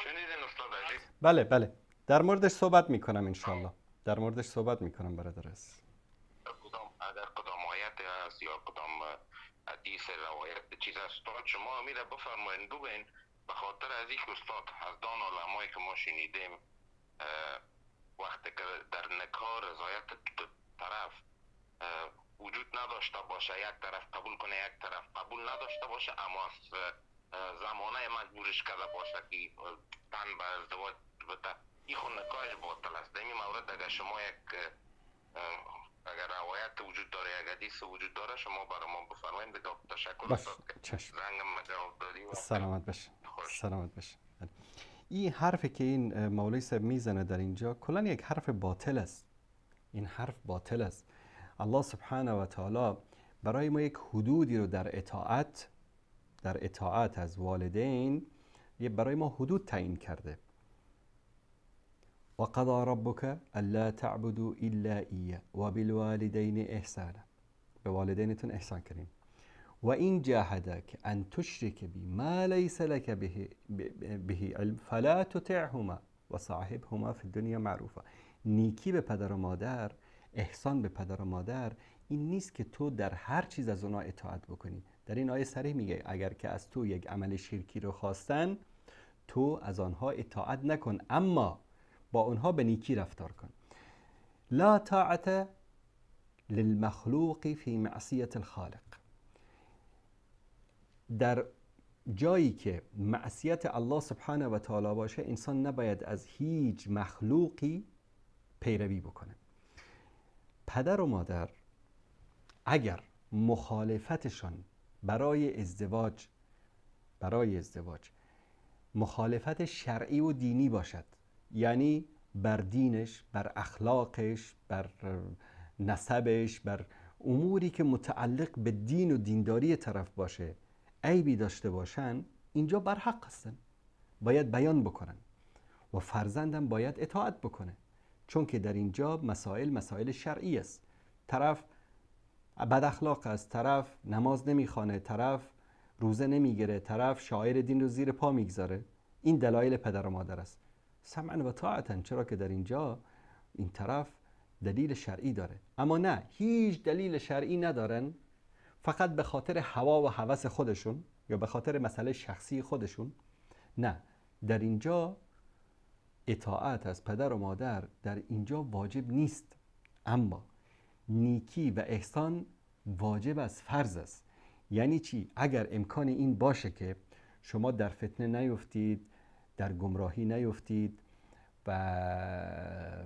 [SPEAKER 8] شنیدین استاد عزیز؟
[SPEAKER 2] بله در موردش صحبت میکنم انشالله. در موردش صحبت میکنم برادر عزیز.
[SPEAKER 8] اگر کدام آیت است یا کدام حدیث روایت چیز است شما میره بفرمایید بگوین. به خاطر از این استاد از دان علمایی که ما شنیدیم وقتی که در نکاح رضایت طرف وجود نداشته باشه یک طرف قبول کنه یک طرف قبول نداشته باشه اما زمانه مجبورش کرده باشه که تن به ازدواج بده این خود نکاحش باطل است. در این مورد اگر شما اگر روایت وجود داره یک حدیث وجود داره شما برای ما بفرمایید. دیگه تشکر استاد که زنگم جواب دادی.
[SPEAKER 2] سلامت باشه. این حرفی که این مولوی صاحب میزنه در اینجا کلا یک حرف باطل است. این حرف باطل است. الله سبحانه و تعالی برای ما یک حدودی رو در اطاعت از والدین برای ما حدود تعیین کرده. و قضا ربک الا تعبدوا الا ایه و بالوالدین احسانا. به والدینتون احسان کنین. و این جاهدک ان تشرک بی ما لیس لک به علم فلا تطعهما و صاحبهما فی الدنیا معروفا. نیکی به پدر و مادر، احسان به پدر و مادر این نیست که تو در هر چیز از اونا اطاعت بکنی. در این آیه صریح میگه اگر که از تو یک عمل شرکی رو خواستن تو از آنها اطاعت نکن اما با اونها به نیکی رفتار کن. لا طاعت للمخلوق فی معصیت الخالق. در جایی که معصیت الله سبحانه و تعالی باشه انسان نباید از هیچ مخلوقی پیروی بکنه. پدر و مادر اگر مخالفتشان برای ازدواج مخالفت شرعی و دینی باشد، یعنی بر دینش، بر اخلاقش، بر نسبش، بر اموری که متعلق به دین و دینداری طرف باشه عیبی داشته باشن، اینجا بر حق هستن، باید بیان بکنن و فرزندم باید اطاعت بکنه، چون که در اینجا مسائل شرعی است. طرف بد اخلاق است، طرف نماز نمیخوانه، طرف روزه نمیگیره، طرف شعائر دین رو زیر پا میگذاره، این دلایل پدر و مادر است. سمعا و طاعتا، چرا که در اینجا این طرف دلیل شرعی داره. اما نه، هیچ دلیل شرعی ندارن، فقط به خاطر هوا و هوس خودشون یا به خاطر مسئله شخصی خودشون. نه، در اینجا اطاعت از پدر و مادر در اینجا واجب نیست، اما نیکی و احسان واجب است، فرض است. یعنی چی؟ اگر امکان این باشه که شما در فتنه نیفتید، در گمراهی نیفتید و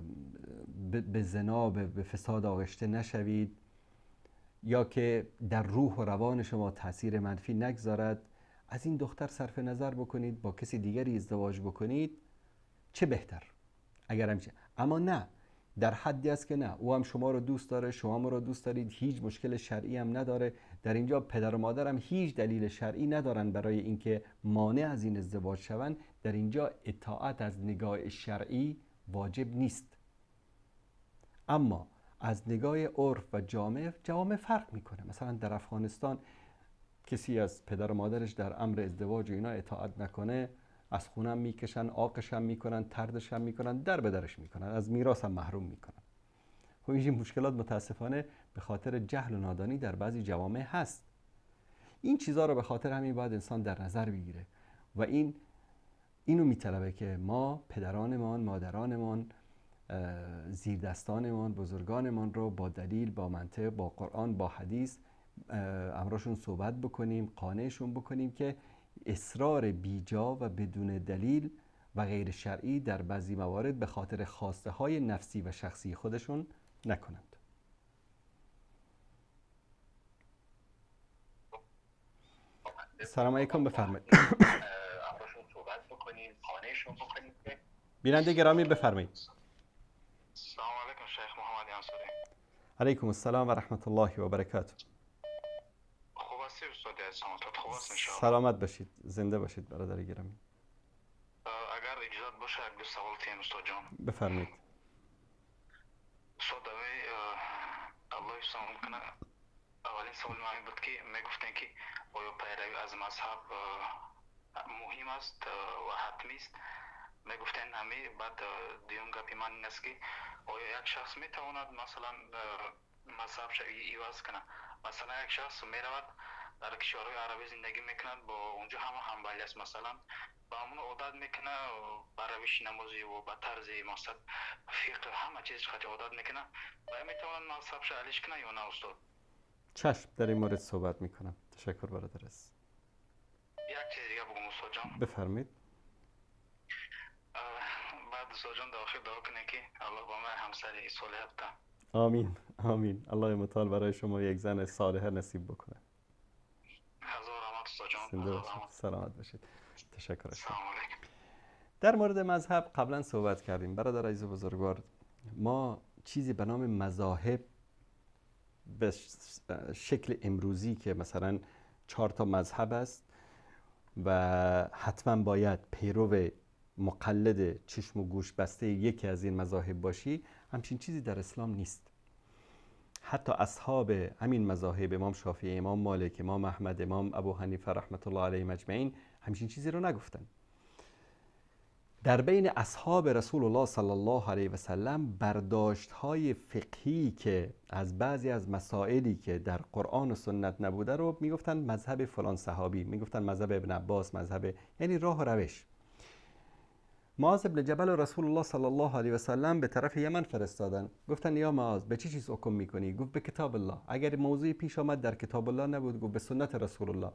[SPEAKER 2] به زنا به فساد آغشته نشوید، یا که در روح و روان شما تاثیر منفی نگذارد، از این دختر صرف نظر بکنید، با کسی دیگری ازدواج بکنید، چه بهتر اگر همیشه. اما نه، در حدی است که نه، او هم شما رو دوست داره، شما ما رو دوست دارید، هیچ مشکل شرعی هم نداره. در اینجا پدر و مادر هم هیچ دلیل شرعی ندارن برای اینکه مانع از این ازدواج شوند. در اینجا اطاعت از نگاه شرعی واجب نیست، اما از نگاه عرف و جامعه فرق میکنه. مثلا در افغانستان کسی از پدر و مادرش در امر ازدواج و اینا اطاعت نکنه، از خونم میکشن، آقش هم میکنن، تردش هم میکنن، در به درش میکنن، از میراث هم محروم میکنن. خب این مشکلات متاسفانه به خاطر جهل و نادانی در بعضی جوامع هست. این چیزها رو به خاطر همین باید انسان در نظر بگیره و اینو میطلبه که ما پدرانمان، مادرانمان، زیردستانمان، بزرگانمان رو با دلیل، با منطق، با قرآن، با حدیث امراشون صحبت بکنیم، قانعشون بکنیم که اصرار بیجا و بدون دلیل و غیر شرعی در بعضی موارد به خاطر خواسته های نفسی و شخصی خودشون نکنند. سلام علیکم، بفرمایید.
[SPEAKER 8] امراشون صحبت بکنیم، قانعشون بکنیم.
[SPEAKER 2] بیننده گرامی بفرمایید.
[SPEAKER 8] سلام علیکم شیخ محمد انصاری.
[SPEAKER 2] علیکم السلام و رحمت الله و برکاته.
[SPEAKER 8] خوب هستی استاد عزیزم؟ خوب هست ان شاء الله.
[SPEAKER 2] سلامت باشید، زنده باشید برادر گرامی.
[SPEAKER 8] اگر اجازه باشه یک دو سوال تیم استاد جان.
[SPEAKER 2] بفرمایید.
[SPEAKER 8] استاد الله یسلم کنه. اولین سوال من بود که میگفتن که آیا پیروی از مذهب مهم است و حتمی است؟ میگفتن همه. بعد دیوم گپی من این است که آیا یک شخص میتواند مثلا مذهب ایواز کنه؟ مثلا یک شخص میرود در کشورهای عربی زندگی میکند، با اونجا همه همبالی است، مثلا با همون عادت میکنه، با روش نمازی و با طرز مثلا فقه همه چیز خاطر عادت میکنه، و میتواند مذهب شعلیش کنه یا نه استاد؟
[SPEAKER 2] چشم، در این مورد صحبت میکنم. تشکر برادر است.
[SPEAKER 8] یک چیز دیگه بگم استاد جان.
[SPEAKER 2] بفرمایید.
[SPEAKER 8] بعد استاد جان داخل دعا کنه که الله با من همسری صالح بده.
[SPEAKER 2] آمین آمین. الله متعال برای شما یک زن صالحه نصیب بکنه.
[SPEAKER 8] هزار رحمت استاد جان.
[SPEAKER 2] زنده باشید، سلامت باشید. تشکر.
[SPEAKER 8] سلام علیکم.
[SPEAKER 2] در مورد مذهب قبلا صحبت کردیم برادر عزیز بزرگوار. ما چیزی به نام مذاهب به شکل امروزی که مثلا 4 تا مذهب است و حتما باید پیرو مقلد چشم و گوش بسته یکی از این مذاهب باشی، همچین چیزی در اسلام نیست. حتی اصحاب همین مذاهب، امام شافعی، امام مالک، امام احمد، امام ابو حنیفه رحمت الله علیه مجمعین، همچین چیزی رو نگفتن. در بین اصحاب رسول الله صلی الله علیه و سلم برداشت های فقهی که از بعضی از مسائلی که در قرآن و سنت نبوده رو میگفتن مذهب فلان صحابی، میگفتن مذهب ابن عباس، مذهب، یعنی راه و روش. معاذ بن جبل رسول الله صلی الله علیه و سلم به طرف یمن فرستادن. گفتن یا معاذ به چه چیز حکم میکنی؟ گفت به کتاب الله. اگر موضوعی پیش آمد در کتاب الله نبود، گفت به سنت رسول الله.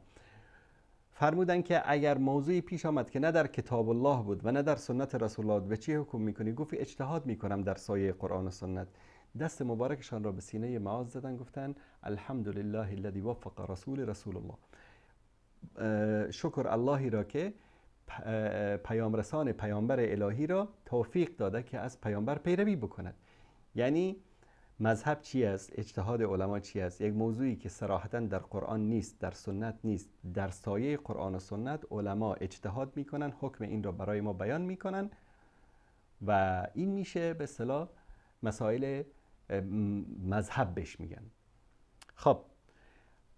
[SPEAKER 2] فرمودن که اگر موضوعی پیش آمد که نه در کتاب الله بود و نه در سنت رسول الله، به چی حکم میکنی؟ گفت اجتهاد میکنم در سایه قرآن و سنت. دست مبارکشان را به سینه معاذ زدن، گفتن الحمدلله الذی وفق رسول الله. شکر اللهی را که پیامرسان پیامبر الهی را توفیق داده که از پیامبر پیروی بکند. یعنی مذهب چی است؟ اجتهاد علما چی است؟ یک موضوعی که صراحتاً در قرآن نیست، در سنت نیست، در سایه قرآن و سنت علما اجتهاد میکنن، حکم این را برای ما بیان میکنن و این میشه به اصطلاح مسائل مذهب بهش میگن. خب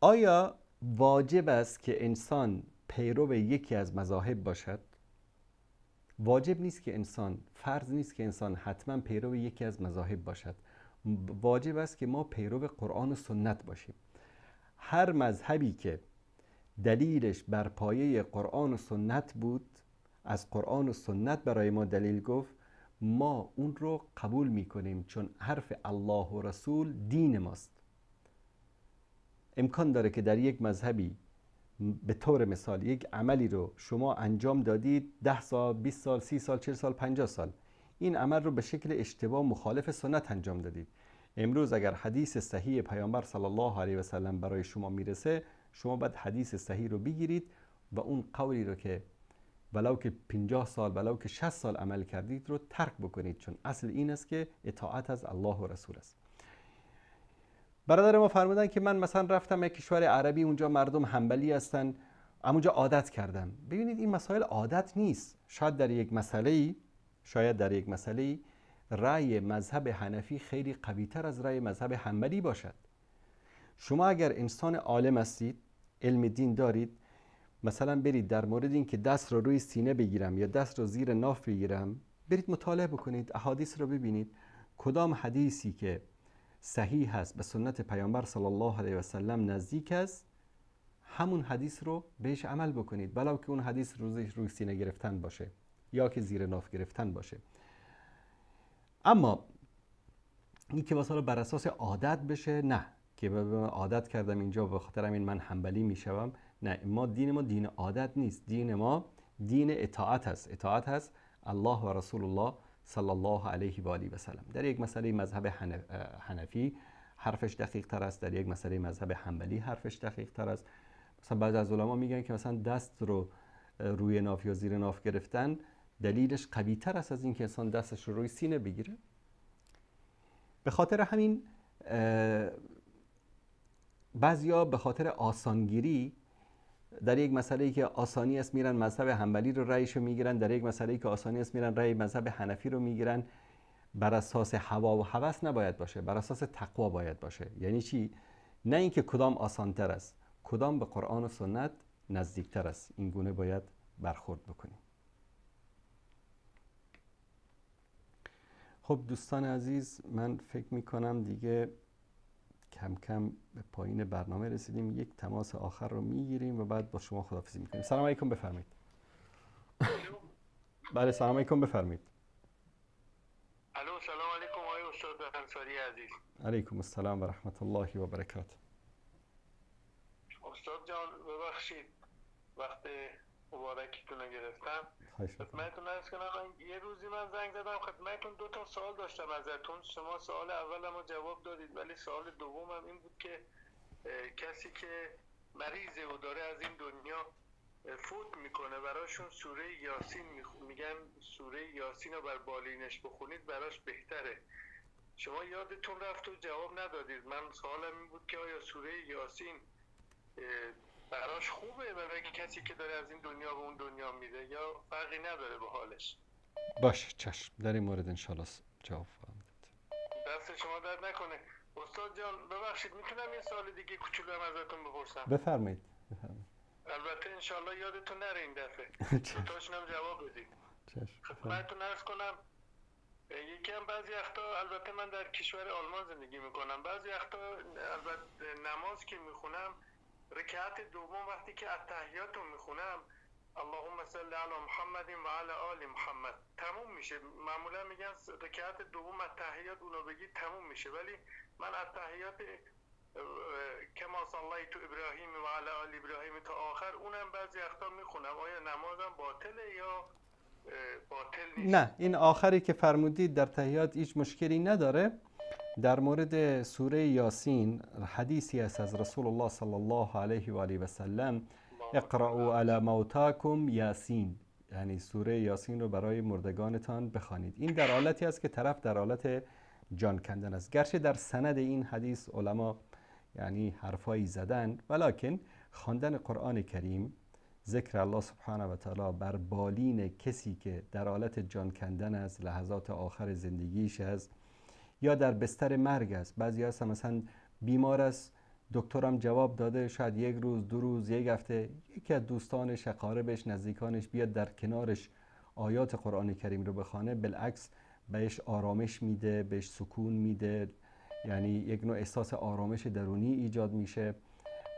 [SPEAKER 2] آیا واجب است که انسان پیرو یکی از مذاهب باشد؟ واجب نیست که انسان، فرض نیست که انسان حتما پیرو یکی از مذاهب باشد. واجب است که ما پیرو قرآن و سنت باشیم. هر مذهبی که دلیلش بر پایه قرآن و سنت بود، از قرآن و سنت برای ما دلیل گفت، ما اون رو قبول میکنیم، چون حرف الله و رسول دین ماست. امکان داره که در یک مذهبی به طور مثال یک عملی رو شما انجام دادید 10 سال، 20 سال، 30 سال، 40 سال، 50 سال، این عمل رو به شکل اشتباه مخالف سنت انجام دادید. امروز اگر حدیث صحیح پیامبر صلی الله علیه و سلم برای شما میرسه، شما باید حدیث صحیح رو بگیرید و اون قولی رو که ولو که 50 سال ولو که 60 سال عمل کردید رو ترک بکنید، چون اصل این است که اطاعت از الله و رسول است. برادر ما فرمودن که من مثلا رفتم یک کشور عربی، اونجا مردم حنبلی هستن، اونجا عادت کردم. ببینید این مسائل عادت نیست. شاید در یک مسئله رأی مذهب حنفی خیلی قوی‌تر از رأی مذهب حنبلی باشد. شما اگر انسان عالم هستید، علم دین دارید، مثلا برید در مورد این که دست رو روی سینه بگیرم یا دست رو زیر ناف بگیرم، برید مطالعه بکنید، احادیث رو ببینید کدام حدیثی که صحیح هست به سنت پیامبر صلی الله علیه و سلم نزدیک است، همون حدیث رو بهش عمل بکنید، بلکه که اون حدیث روی سینه گرفتن باشه یا که زیر ناف گرفتن باشه. اما این که مثلا بر اساس عادت بشه، نه، که عادت کردم اینجا به خاطر همین من حنبلی میشوم، نه، دین ما دین عادت نیست، دین ما دین اطاعت هست. اطاعت هست الله و رسول الله صلی الله علیه و آله و سلم. در یک مسئله مذهب حنفی حرفش دقیق تر است، در یک مسئله مذهب حنبلی حرفش دقیق تر است. مثلا بعضی از علما میگن که مثلا دست رو روی ناف یا زیر ناف گرفتن دلیلش قوی تر است از این که انسان دستش رو روی سینه بگیره. به خاطر همین بعضیا به خاطر آسانگیری در یک مسئله‌ای که آسانی است میرن مذهب حنبلی رو رأیشو میگیرن، در یک مسئله‌ای که آسانی است میرن رأی مذهب حنفی رو میگیرن. بر اساس هوا و هوس نباید باشه، بر اساس تقوا باید باشه. یعنی چی؟ نه اینکه کدام آسانتر است، کدام به قرآن و سنت نزدیکتر است، این گونه باید برخورد بکنیم. خب دوستان عزیز، من فکر میکنم دیگه کم کم به پایین برنامه رسیدیم. یک تماس آخر رو میگیریم و بعد با شما خداحافظی میکنیم. سلام علیکم، بفرمایید. بله سلام علیکم، بفرمایید.
[SPEAKER 8] الو سلام علیکم آقای استاد انصاری عزیز.
[SPEAKER 2] علیکم السلام و رحمت الله و برکاته.
[SPEAKER 8] استاد جان ببخشید وقت مبارکتون رو گرفتم. خدمتتون عرض کنم یه روزی من زنگ زدم خدمتتون، 2 تا سوال داشتم ازتون. شما سوال اولمو جواب دادید، ولی سوال دومم این بود که کسی که مریضه و داره از این دنیا فوت میکنه براشون سوره یاسین میگن سوره یاسین رو بر بالینش بخونید براش بهتره. شما یادتون رفت و جواب ندادید. من سوالم این بود که آیا سوره یاسین براش خوبه برای کسی که داره از این دنیا به اون دنیا میره یا فرقی نداره به حالش؟
[SPEAKER 2] باشه چشم، در این مورد انشالله جواب خواهم داد.
[SPEAKER 8] دست شما درد نکنه. استاد جان ببخشید میتونم یه سوال دیگه کوچولو هم ازتون بپرسم؟
[SPEAKER 2] بفرمایید.
[SPEAKER 8] البته انشالله یادتون نره این دفعه. دوتاشونم جواب بدید. خدمتتون عرض کنم یکی هم بعضی وقتا، البته من در کشور آلمان زندگی میکنم، بعضی وقتا البته نماز که میخونم رکعت دوم وقتی که التحیات رو میخونم اللهم صل علی محمد و علی آل محمد تموم میشه. معمولا میگن رکعت دوم التحیات اونو بگید تموم میشه، ولی من التحیات کما صلیت ابراهیم و علی آل ابراهیم تا آخر اونم بعضی وقتا میخونم. آیا نمازم باطله یا باطل نیست؟
[SPEAKER 2] نه، این آخری که فرمودید در تحیات هیچ مشکلی نداره. در مورد سوره یاسین حدیثی است از رسول الله صلی الله علیه و آله و سلم، اقرأوا علی موتاکم یاسین، یعنی سوره یاسین رو برای مردگانتان بخوانید. این در حالتی است که طرف در حالت جان کندن است. گرچه در سند این حدیث علما یعنی حرفایی زدن، ولکن خواندن قرآن کریم، ذکر الله سبحانه و تعالی بر بالین کسی که در حالت جان کندن است، لحظات آخر زندگیش است یا در بستر مرگ است. بعضی هست مثلا بیمار است، دکترم جواب داده شاید 1 روز 2 روز 1 هفته یکی از دوستانش اقاربش نزدیکانش بیاد در کنارش آیات قرآن کریم رو بخوانه، بالعکس بهش آرامش میده، بهش سکون میده، یعنی یک نوع احساس آرامش درونی ایجاد میشه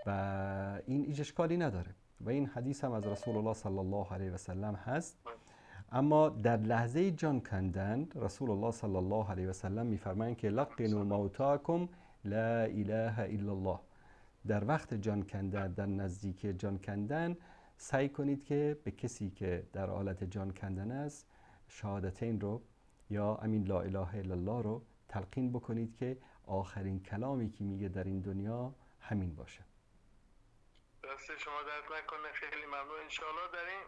[SPEAKER 2] و این هیچ اشکالی نداره و این حدیث هم از رسول الله صلی الله علیه و سلم هست. اما در لحظه جان کندن رسول الله صلی الله علیه و سلم میفرمایند که لقنوا موتاکم لا اله الا الله. در وقت جان کندن، در نزدیکی جان کندن، سعی کنید که به کسی که در حالت جان کندن است شهادتین رو یا امین لا اله الا الله رو تلقین بکنید که آخرین کلامی که میگه در این دنیا همین باشه.
[SPEAKER 8] دست شما درد نکنه، خیلی ممنون. انشاءالله در این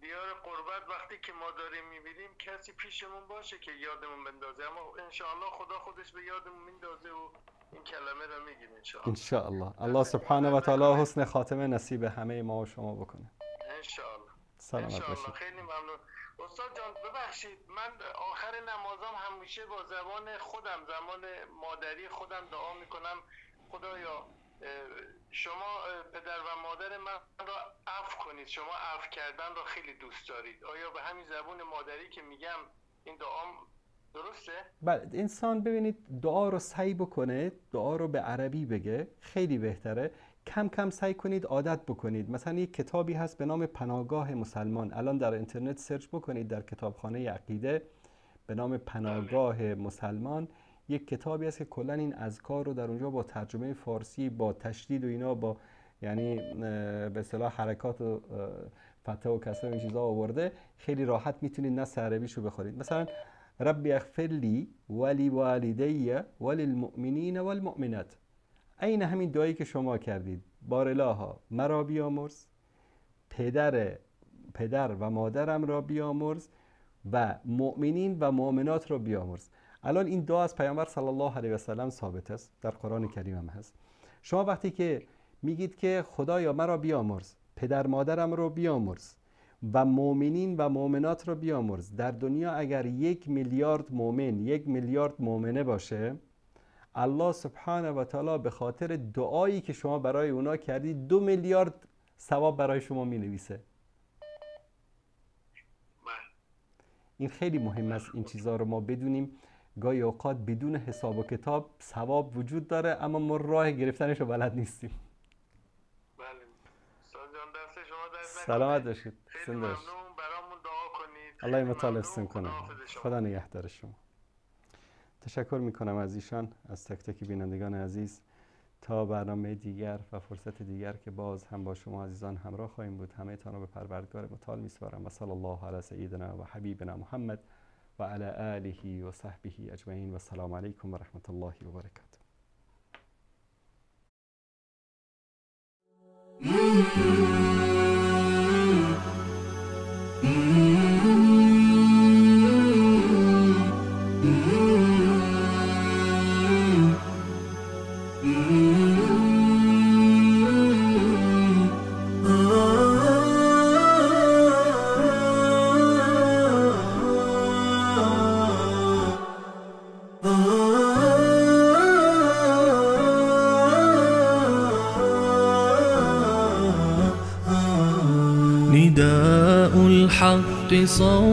[SPEAKER 8] دیار قربت وقتی که ما داریم میبینیم کسی پیشمون باشه که یادمون بندازه، اما انشاءالله خدا خودش به یادمون میندازه و این کلمه رو میگیم انشاءالله. الله سبحانه و تعالی حسن خاتمه نصیب همه ما و شما بکنه انشاءالله. سلامت باشید. خیلی ممنون. استاد جان ببخشید من آخر نمازم همیشه با زبان خودم، زبان مادری خودم دعا میکنم خدایا
[SPEAKER 9] شما پدر و مادر من را عفو کنید، شما عفو کردن را خیلی دوست دارید. آیا به همین زبون مادری که میگم این دعام درسته؟
[SPEAKER 2] بله، انسان ببینید دعا رو سعی بکنه، دعا رو به عربی بگه، خیلی بهتره. کم کم سعی کنید عادت بکنید. مثلا یک کتابی هست به نام پناهگاه مسلمان، الان در اینترنت سرچ بکنید در کتابخانه عقیده به نام پناهگاه مسلمان. یک کتابی هست که کلا این اذکار رو در اونجا با ترجمه فارسی با تشدید و اینا، با یعنی به اصطلاح حرکات و فتح و کسر و این چیزا آورده. خیلی راحت میتونید نص عربیشو بخونید. مثلا ربی اغفر لی ولی والدی وللمؤمنین والمؤمنات، عین همین دعایی که شما کردید. بارالها مرا بیامرز، پدر و مادرم را بیامرز و مؤمنین و مؤمنات را بیامرز. الان این دعا از پیامبر صلی الله علیه و سلم ثابت است، در قرآن کریم هم هست. شما وقتی که میگید که خدایا مرا بیامرز، پدر مادرم رو بیامرز و مؤمنین و مؤمنات رو بیامرز، در دنیا اگر 1 میلیارد مؤمن 1 میلیارد مؤمنه باشه، الله سبحانه و تعالی به خاطر دعایی که شما برای اونا کردید 2 میلیارد ثواب برای شما می نویسه. این خیلی مهم است این چیزها رو ما بدونیم. گاهی اوقات بدون حساب و کتاب ثواب وجود داره، اما ما راه گرفتنش رو بلد نیستیم.
[SPEAKER 9] بله. استاد جان دست شما درد نکنه.
[SPEAKER 2] سلامت باشید.
[SPEAKER 9] خیلی ممنون. برامون دعا کنید.
[SPEAKER 2] الله مطالبتون کنه. خدا نگهدار شما. تشکر میکنم از ایشان، از تک تک بینندگان عزیز. تا برنامه دیگر و فرصت دیگر که باز هم با شما عزیزان همراه خواهیم بود، همه تان رو به پروردگار متعال میسپارم و صلی الله علی سیدنا و حبیبنا محمد و علی آله و صحبه اجمعین و السلام علیکم و رحمت الله و برکاته.
[SPEAKER 1] نداء الحق صوت